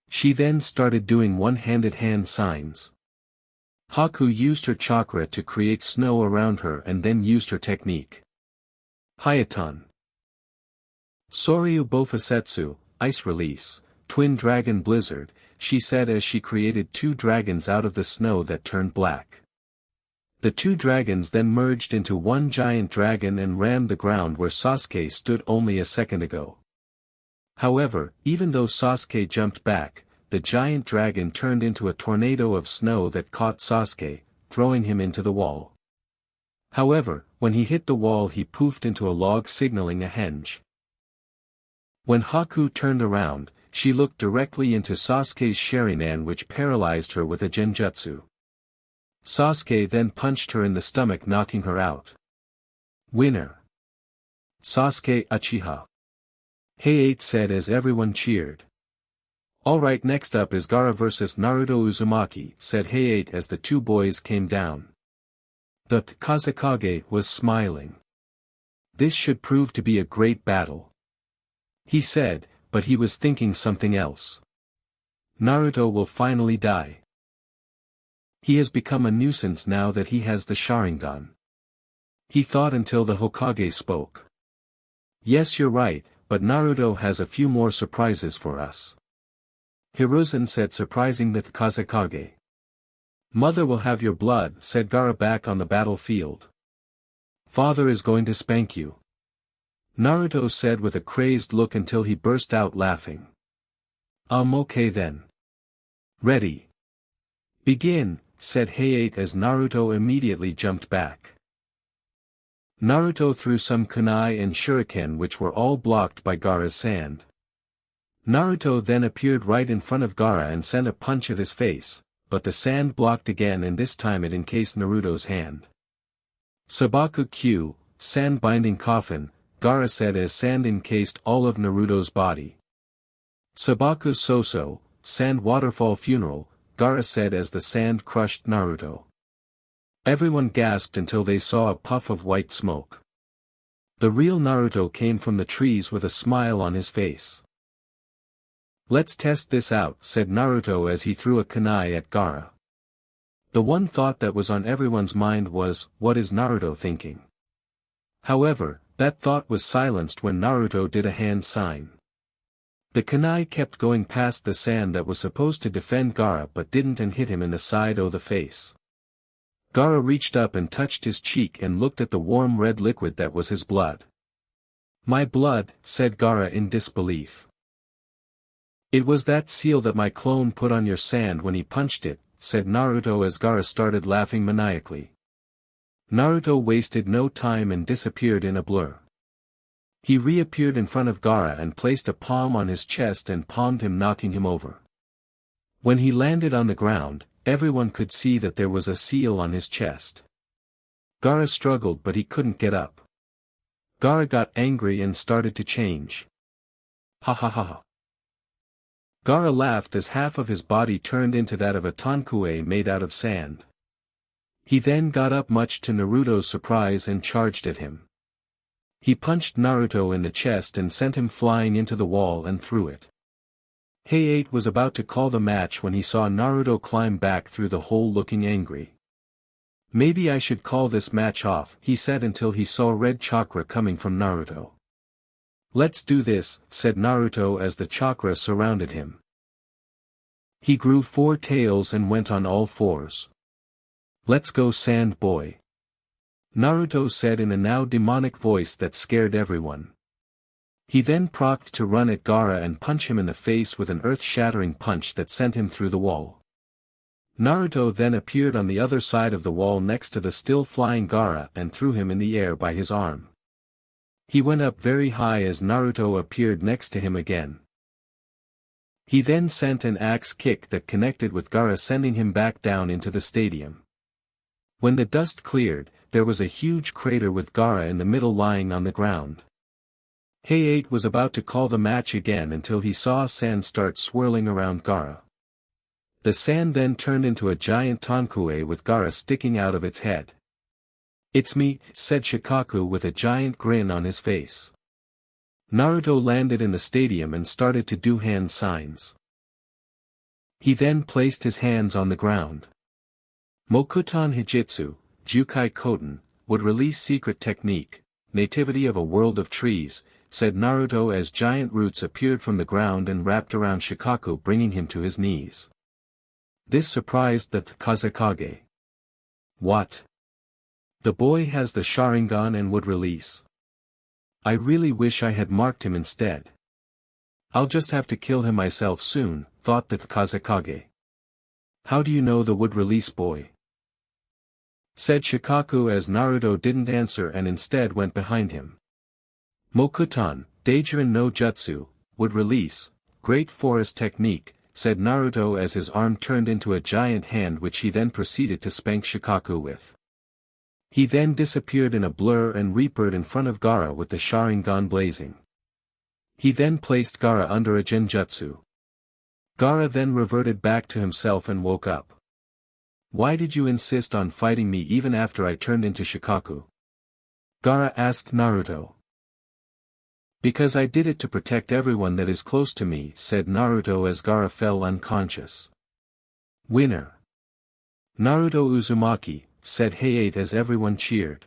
She then started doing one-handed hand signs. Haku used her chakra to create snow around her and then used her technique. Hayaton. Soryu Bofusetsu, ice release, twin dragon blizzard, she said as she created 2 dragons out of the snow that turned black. The 2 dragons then merged into one giant dragon and rammed the ground where Sasuke stood only a second ago. However, even though Sasuke jumped back, the giant dragon turned into a tornado of snow that caught Sasuke, throwing him into the wall. However, when he hit the wall, he poofed into a log, signaling a henge. When Haku turned around, she looked directly into Sasuke's Sharingan, which paralyzed her with a genjutsu. Sasuke then punched her in the stomach, knocking her out. Winner. Sasuke Uchiha. Hayate said as everyone cheered. Alright, next up is Gaara vs Naruto Uzumaki, said Hayate as the 2 boys came down. The Kazekage was smiling. This should prove to be a great battle, he said, but he was thinking something else. Naruto will finally die. He has become a nuisance now that he has the Sharingan, he thought until the Hokage spoke. Yes, you're right, but Naruto has a few more surprises for us, Hiruzen said, surprising the Kazekage. Mother will have your blood, said Gaara back on the battlefield. Father is going to spank you, Naruto said with a crazed look until he burst out laughing. Okay then. Ready. Begin, said Hayate as Naruto immediately jumped back. Naruto threw some kunai and shuriken, which were all blocked by Gaara's sand. Naruto then appeared right in front of Gaara and sent a punch at his face, but the sand blocked again, and this time it encased Naruto's hand. Sabaku Q, sand binding coffin, Gaara said as sand encased all of Naruto's body. Sabaku Soso, sand waterfall funeral, Gaara said as the sand crushed Naruto. Everyone gasped until they saw a puff of white smoke. The real Naruto came from the trees with a smile on his face. Let's test this out, said Naruto as he threw a kunai at Gaara. The one thought that was on everyone's mind was, what is Naruto thinking? However, that thought was silenced when Naruto did a hand sign. The kunai kept going past the sand that was supposed to defend Gaara but didn't and hit him in the side of the face. Gaara reached up and touched his cheek and looked at the warm red liquid that was his blood. My blood, said Gaara in disbelief. It was that seal that my clone put on your sand when he punched it, said Naruto as Gaara started laughing maniacally. Naruto wasted no time and disappeared in a blur. He reappeared in front of Gaara and placed a palm on his chest and palmed him, knocking him over. When he landed on the ground, everyone could see that there was a seal on his chest. Gaara struggled but he couldn't get up. Gaara got angry and started to change. Ha ha ha ha. Gaara laughed as half of his body turned into that of a tonkue made out of sand. He then got up much to Naruto's surprise and charged at him. He punched Naruto in the chest and sent him flying into the wall and through it. Heiei was about to call the match when he saw Naruto climb back through the hole looking angry. Maybe I should call this match off, he said until he saw red chakra coming from Naruto. Let's do this, said Naruto as the chakra surrounded him. He grew 4 tails and went on all 4s. Let's go, sand boy. Naruto said in a now demonic voice that scared everyone. He then propped to run at Gaara and punch him in the face with an earth-shattering punch that sent him through the wall. Naruto then appeared on the other side of the wall next to the still flying Gaara and threw him in the air by his arm. He went up very high as Naruto appeared next to him again. He then sent an axe kick that connected with Gaara, sending him back down into the stadium. When the dust cleared, there was a huge crater with Gaara in the middle lying on the ground. Heiei was about to call the match again until he saw sand start swirling around Gaara. The sand then turned into a giant tonkue with Gaara sticking out of its head. It's me, said Shikaku with a giant grin on his face. Naruto landed in the stadium and started to do hand signs. He then placed his hands on the ground. Mokuton Hijitsu, Jukai Koten, would release secret technique, nativity of a world of trees, said Naruto as giant roots appeared from the ground and wrapped around Shikaku, bringing him to his knees. This surprised the Kazekage. What? The boy has the Sharingan and would release. I really wish I had marked him instead. I'll just have to kill him myself soon, thought the Kazekage. How do you know the would release boy? Said Shikaku as Naruto didn't answer and instead went behind him. Mokuton, Daijirin no Jutsu, would release, great forest technique, said Naruto as his arm turned into a giant hand which he then proceeded to spank Shikaku with. He then disappeared in a blur and reappeared in front of Gaara with the Sharingan blazing. He then placed Gaara under a genjutsu. Gaara then reverted back to himself and woke up. Why did you insist on fighting me even after I turned into Shikaku? Gaara asked Naruto. Because I did it to protect everyone that is close to me, said Naruto as Gaara fell unconscious. Winner. Naruto Uzumaki, said Heiei as everyone cheered.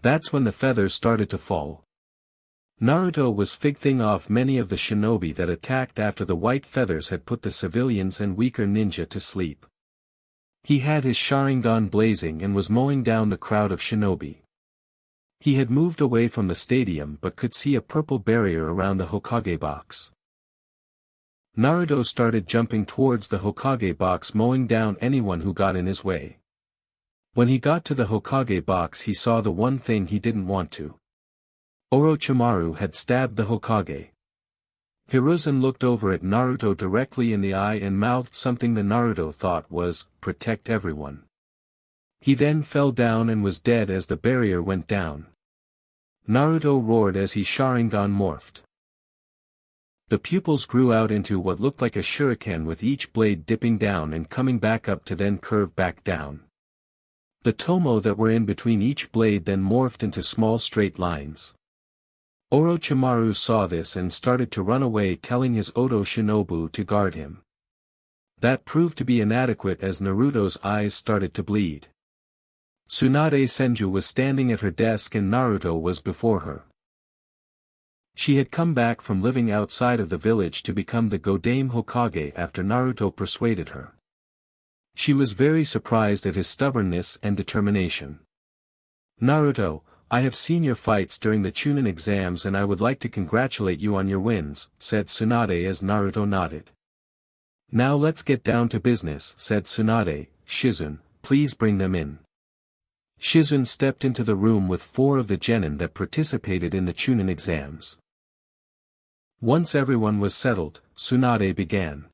That's when the feathers started to fall. Naruto was fighting off many of the shinobi that attacked after the white feathers had put the civilians and weaker ninja to sleep. He had his Sharingan blazing and was mowing down the crowd of shinobi. He had moved away from the stadium but could see a purple barrier around the Hokage box. Naruto started jumping towards the Hokage box, mowing down anyone who got in his way. When he got to the Hokage box, he saw the one thing he didn't want to. Orochimaru had stabbed the Hokage. Hiruzen looked over at Naruto directly in the eye and mouthed something the Naruto thought was, protect everyone. He then fell down and was dead as the barrier went down. Naruto roared as he Sharingan morphed. The pupils grew out into what looked like a shuriken, with each blade dipping down and coming back up to then curve back down. The tomo that were in between each blade then morphed into small straight lines. Orochimaru saw this and started to run away, telling his Odo Shinobu to guard him. That proved to be inadequate as Naruto's eyes started to bleed. Tsunade Senju was standing at her desk and Naruto was before her. She had come back from living outside of the village to become the Godame Hokage after Naruto persuaded her. She was very surprised at his stubbornness and determination. "Naruto, I have seen your fights during the Chunin exams and I would like to congratulate you on your wins," said Tsunade as Naruto nodded. "Now let's get down to business," said Tsunade. "Shizune, please bring them in." Shizune stepped into the room with 4 of the genin that participated in the Chunin exams. Once everyone was settled, Tsunade began.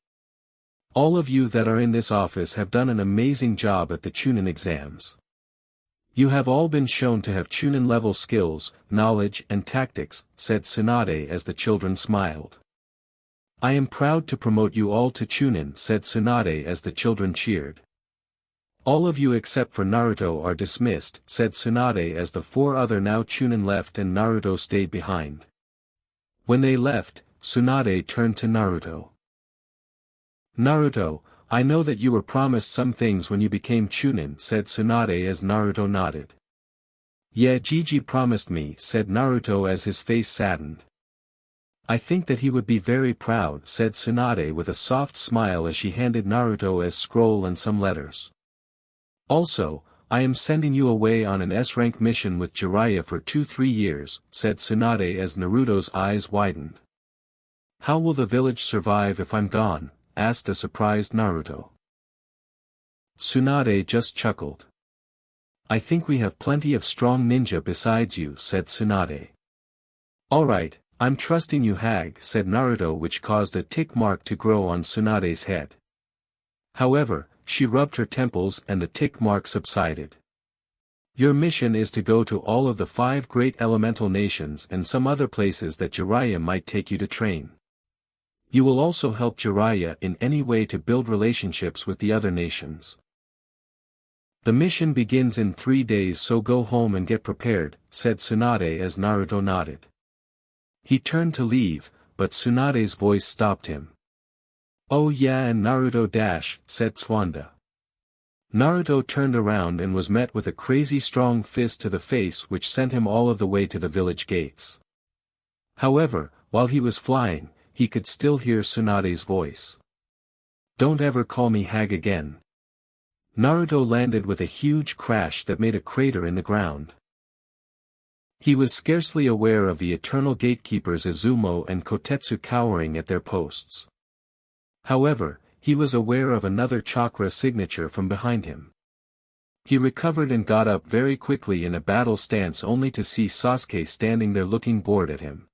"All of you that are in this office have done an amazing job at the Chunin exams. You have all been shown to have Chunin-level skills, knowledge and tactics," said Tsunade as the children smiled. "I am proud to promote you all to Chunin," said Tsunade as the children cheered. "All of you except for Naruto are dismissed," said Tsunade as the 4 other now Chunin left and Naruto stayed behind. When they left, Tsunade turned to Naruto. "Naruto, I know that you were promised some things when you became Chunin," said Tsunade as Naruto nodded. "Yeah, Gigi promised me," said Naruto as his face saddened. "I think that he would be very proud," said Tsunade with a soft smile as she handed Naruto a scroll and some letters. "Also, I am sending you away on an S-rank mission with Jiraiya for 2-3 years, said Tsunade as Naruto's eyes widened. "How will the village survive if I'm gone?" asked a surprised Naruto. Tsunade just chuckled. "I think we have plenty of strong ninja besides you," said Tsunade. "Alright, I'm trusting you, Hag," said Naruto, which caused a tick mark to grow on Tsunade's head. However, she rubbed her temples and the tick mark subsided. "Your mission is to go to all of the 5 great elemental nations and some other places that Jiraiya might take you to train. You will also help Jiraiya in any way to build relationships with the other nations. The mission begins in 3 days, so go home and get prepared," said Tsunade as Naruto nodded. He turned to leave, but Tsunade's voice stopped him. "Oh yeah, and Naruto dash," said Tswanda. Naruto turned around and was met with a crazy strong fist to the face which sent him all of the way to the village gates. However, while he was flying, he could still hear Tsunade's voice. "Don't ever call me Hag again." Naruto landed with a huge crash that made a crater in the ground. He was scarcely aware of the eternal gatekeepers Izumo and Kotetsu cowering at their posts. However, he was aware of another chakra signature from behind him. He recovered and got up very quickly in a battle stance only to see Sasuke standing there looking bored at him.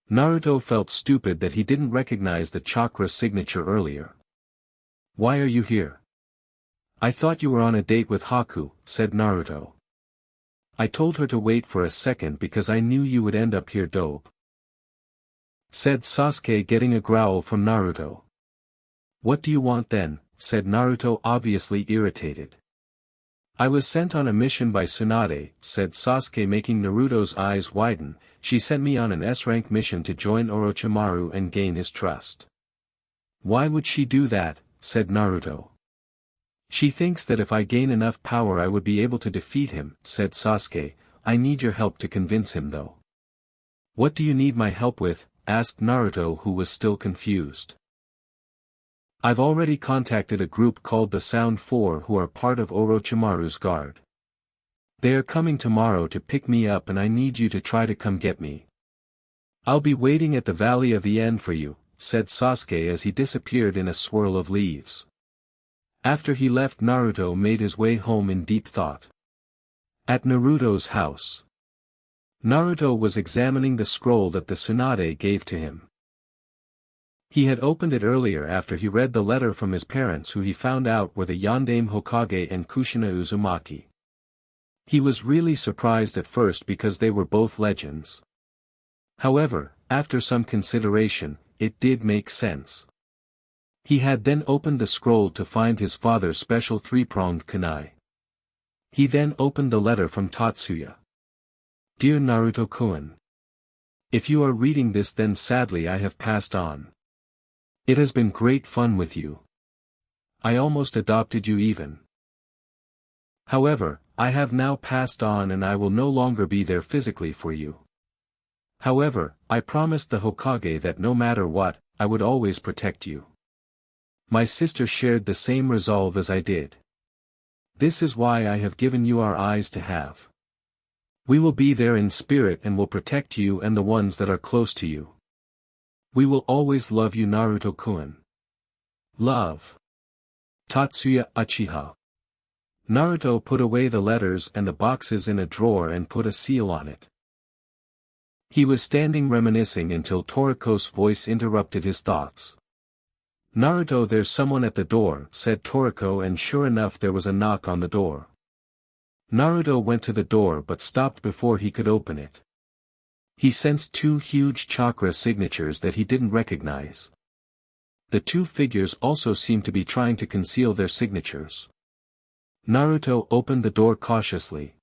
Naruto felt stupid that he didn't recognize the chakra signature earlier. "Why are you here?" "I thought you were on a date with Haku," said Naruto. "I told her to wait for a second because I knew you would end up here, dope," said Sasuke, getting a growl from Naruto. "What do you want then?" said Naruto, obviously irritated. "I was sent on a mission by Tsunade," said Sasuke, making Naruto's eyes widen. "She sent me on an S-rank mission to join Orochimaru and gain his trust." "Why would she do that?" said Naruto. "She thinks that if I gain enough power I would be able to defeat him," said Sasuke. "I need your help to convince him though." "What do you need my help with?" asked Naruto, who was still confused. "I've already contacted a group called the Sound 4 who are part of Orochimaru's guard. They are coming tomorrow to pick me up and I need you to try to come get me. I'll be waiting at the Valley of the End for you," said Sasuke as he disappeared in a swirl of leaves. After he left, Naruto made his way home in deep thought. At Naruto's house, Naruto was examining the scroll that the Tsunade gave to him. He had opened it earlier after he read the letter from his parents who he found out were the Yondaime Hokage and Kushina Uzumaki. He was really surprised at first because they were both legends. However, after some consideration, it did make sense. He had then opened the scroll to find his father's special 3-pronged kunai. He then opened the letter from Tatsuya. "Dear Naruto-kun, if you are reading this then sadly I have passed on. It has been great fun with you. I almost adopted you even. However, I have now passed on and I will no longer be there physically for you. However, I promised the Hokage that no matter what, I would always protect you. My sister shared the same resolve as I did. This is why I have given you our eyes to have. We will be there in spirit and will protect you and the ones that are close to you. We will always love you, Naruto-kun. Love. Tatsuya Uchiha. Naruto put away the letters and the boxes in a drawer and put a seal on it. He was standing reminiscing until Toriko's voice interrupted his thoughts. Naruto, there's someone at the door, said Toriko, and sure enough there was a knock on the door. Naruto went to the door but stopped before he could open it. He sensed two huge chakra signatures that he didn't recognize. The two figures also seemed to be trying to conceal their signatures. Naruto opened the door cautiously.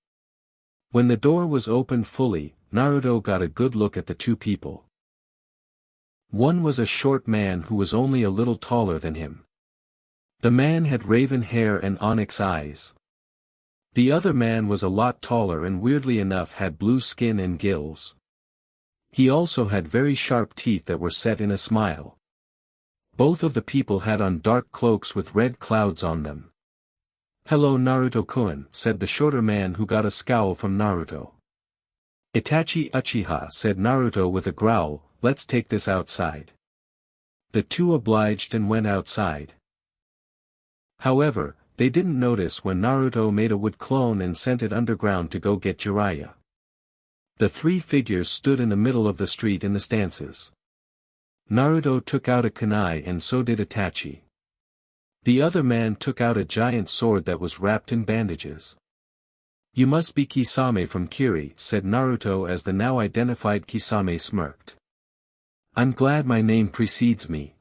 When the door was opened fully, Naruto got a good look at the two people. One was a short man who was only a little taller than him. The man had raven hair and onyx eyes. The other man was a lot taller and weirdly enough had blue skin and gills. He also had very sharp teeth that were set in a smile. Both of the people had on dark cloaks with red clouds on them. "Hello Naruto-kun," said the shorter man who got a scowl from Naruto. "Itachi Uchiha," said Naruto with a growl, "let's take this outside." The two obliged and went outside. However, they didn't notice when Naruto made a wood clone and sent it underground to go get Jiraiya. The three figures stood in the middle of the street in the stances. Naruto took out a kunai and so did Itachi. The other man took out a giant sword that was wrapped in bandages. "You must be Kisame from Kiri," said Naruto as the now identified Kisame smirked. "I'm glad my name precedes me.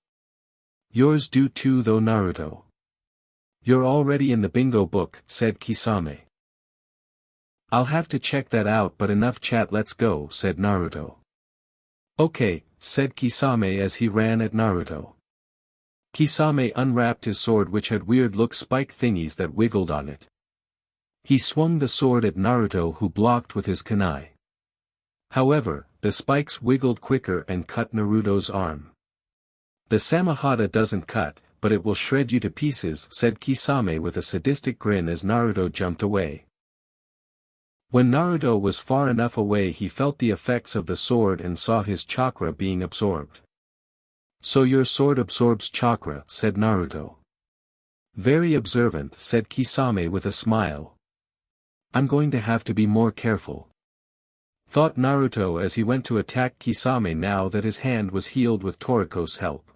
Yours do too though, Naruto." "You're already in the bingo book," said Kisame. "I'll have to check that out, but enough chat, let's go," said Naruto. "Okay," said Kisame as he ran at Naruto. Kisame unwrapped his sword, which had weird look spike thingies that wiggled on it. He swung the sword at Naruto, who blocked with his kunai. However, the spikes wiggled quicker and cut Naruto's arm. "The Samahata doesn't cut, but it will shred you to pieces," said Kisame with a sadistic grin as Naruto jumped away. When Naruto was far enough away, he felt the effects of the sword and saw his chakra being absorbed. "So your sword absorbs chakra," said Naruto. "Very observant," said Kisame with a smile. "I'm going to have to be more careful," thought Naruto as he went to attack Kisame now that his hand was healed with Toriko's help.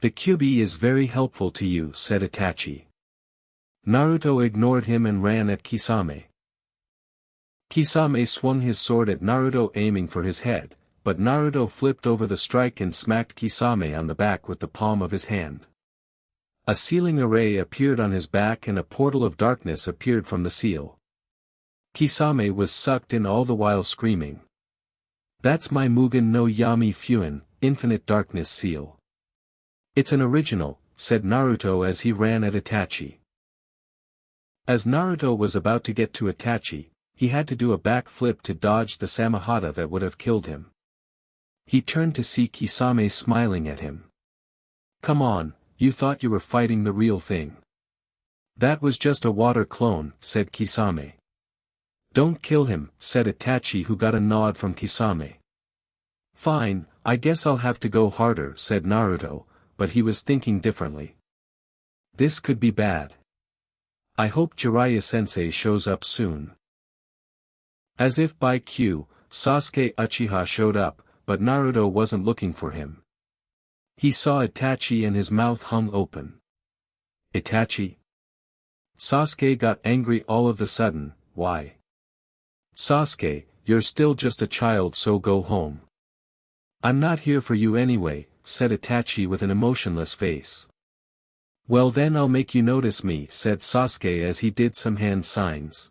"The Kyuubi is very helpful to you," said Itachi. Naruto ignored him and ran at Kisame. Kisame swung his sword at Naruto, aiming for his head, but Naruto flipped over the strike and smacked Kisame on the back with the palm of his hand. A sealing array appeared on his back and a portal of darkness appeared from the seal. Kisame was sucked in, all the while screaming, "That's my Mugen no Yami Fuin, Infinite Darkness seal. It's an original," said Naruto as he ran at Itachi. As Naruto was about to get to Itachi, he had to do a back flip to dodge the Samahata that would have killed him. He turned to see Kisame smiling at him. "Come on, you thought you were fighting the real thing." "That was just a water clone," said Kisame. "Don't kill him," said Itachi, who got a nod from Kisame. "Fine, I guess I'll have to go harder," said Naruto, but he was thinking differently. This could be bad. I hope Jiraiya-sensei shows up soon. As if by cue, Sasuke Uchiha showed up, but Naruto wasn't looking for him. He saw Itachi and his mouth hung open. "Itachi?" Sasuke got angry all of a sudden. "Why?" "Sasuke, you're still just a child, so go home." "I'm not here for you anyway," said Itachi with an emotionless face. "Well then I'll make you notice me," said Sasuke as he did some hand signs.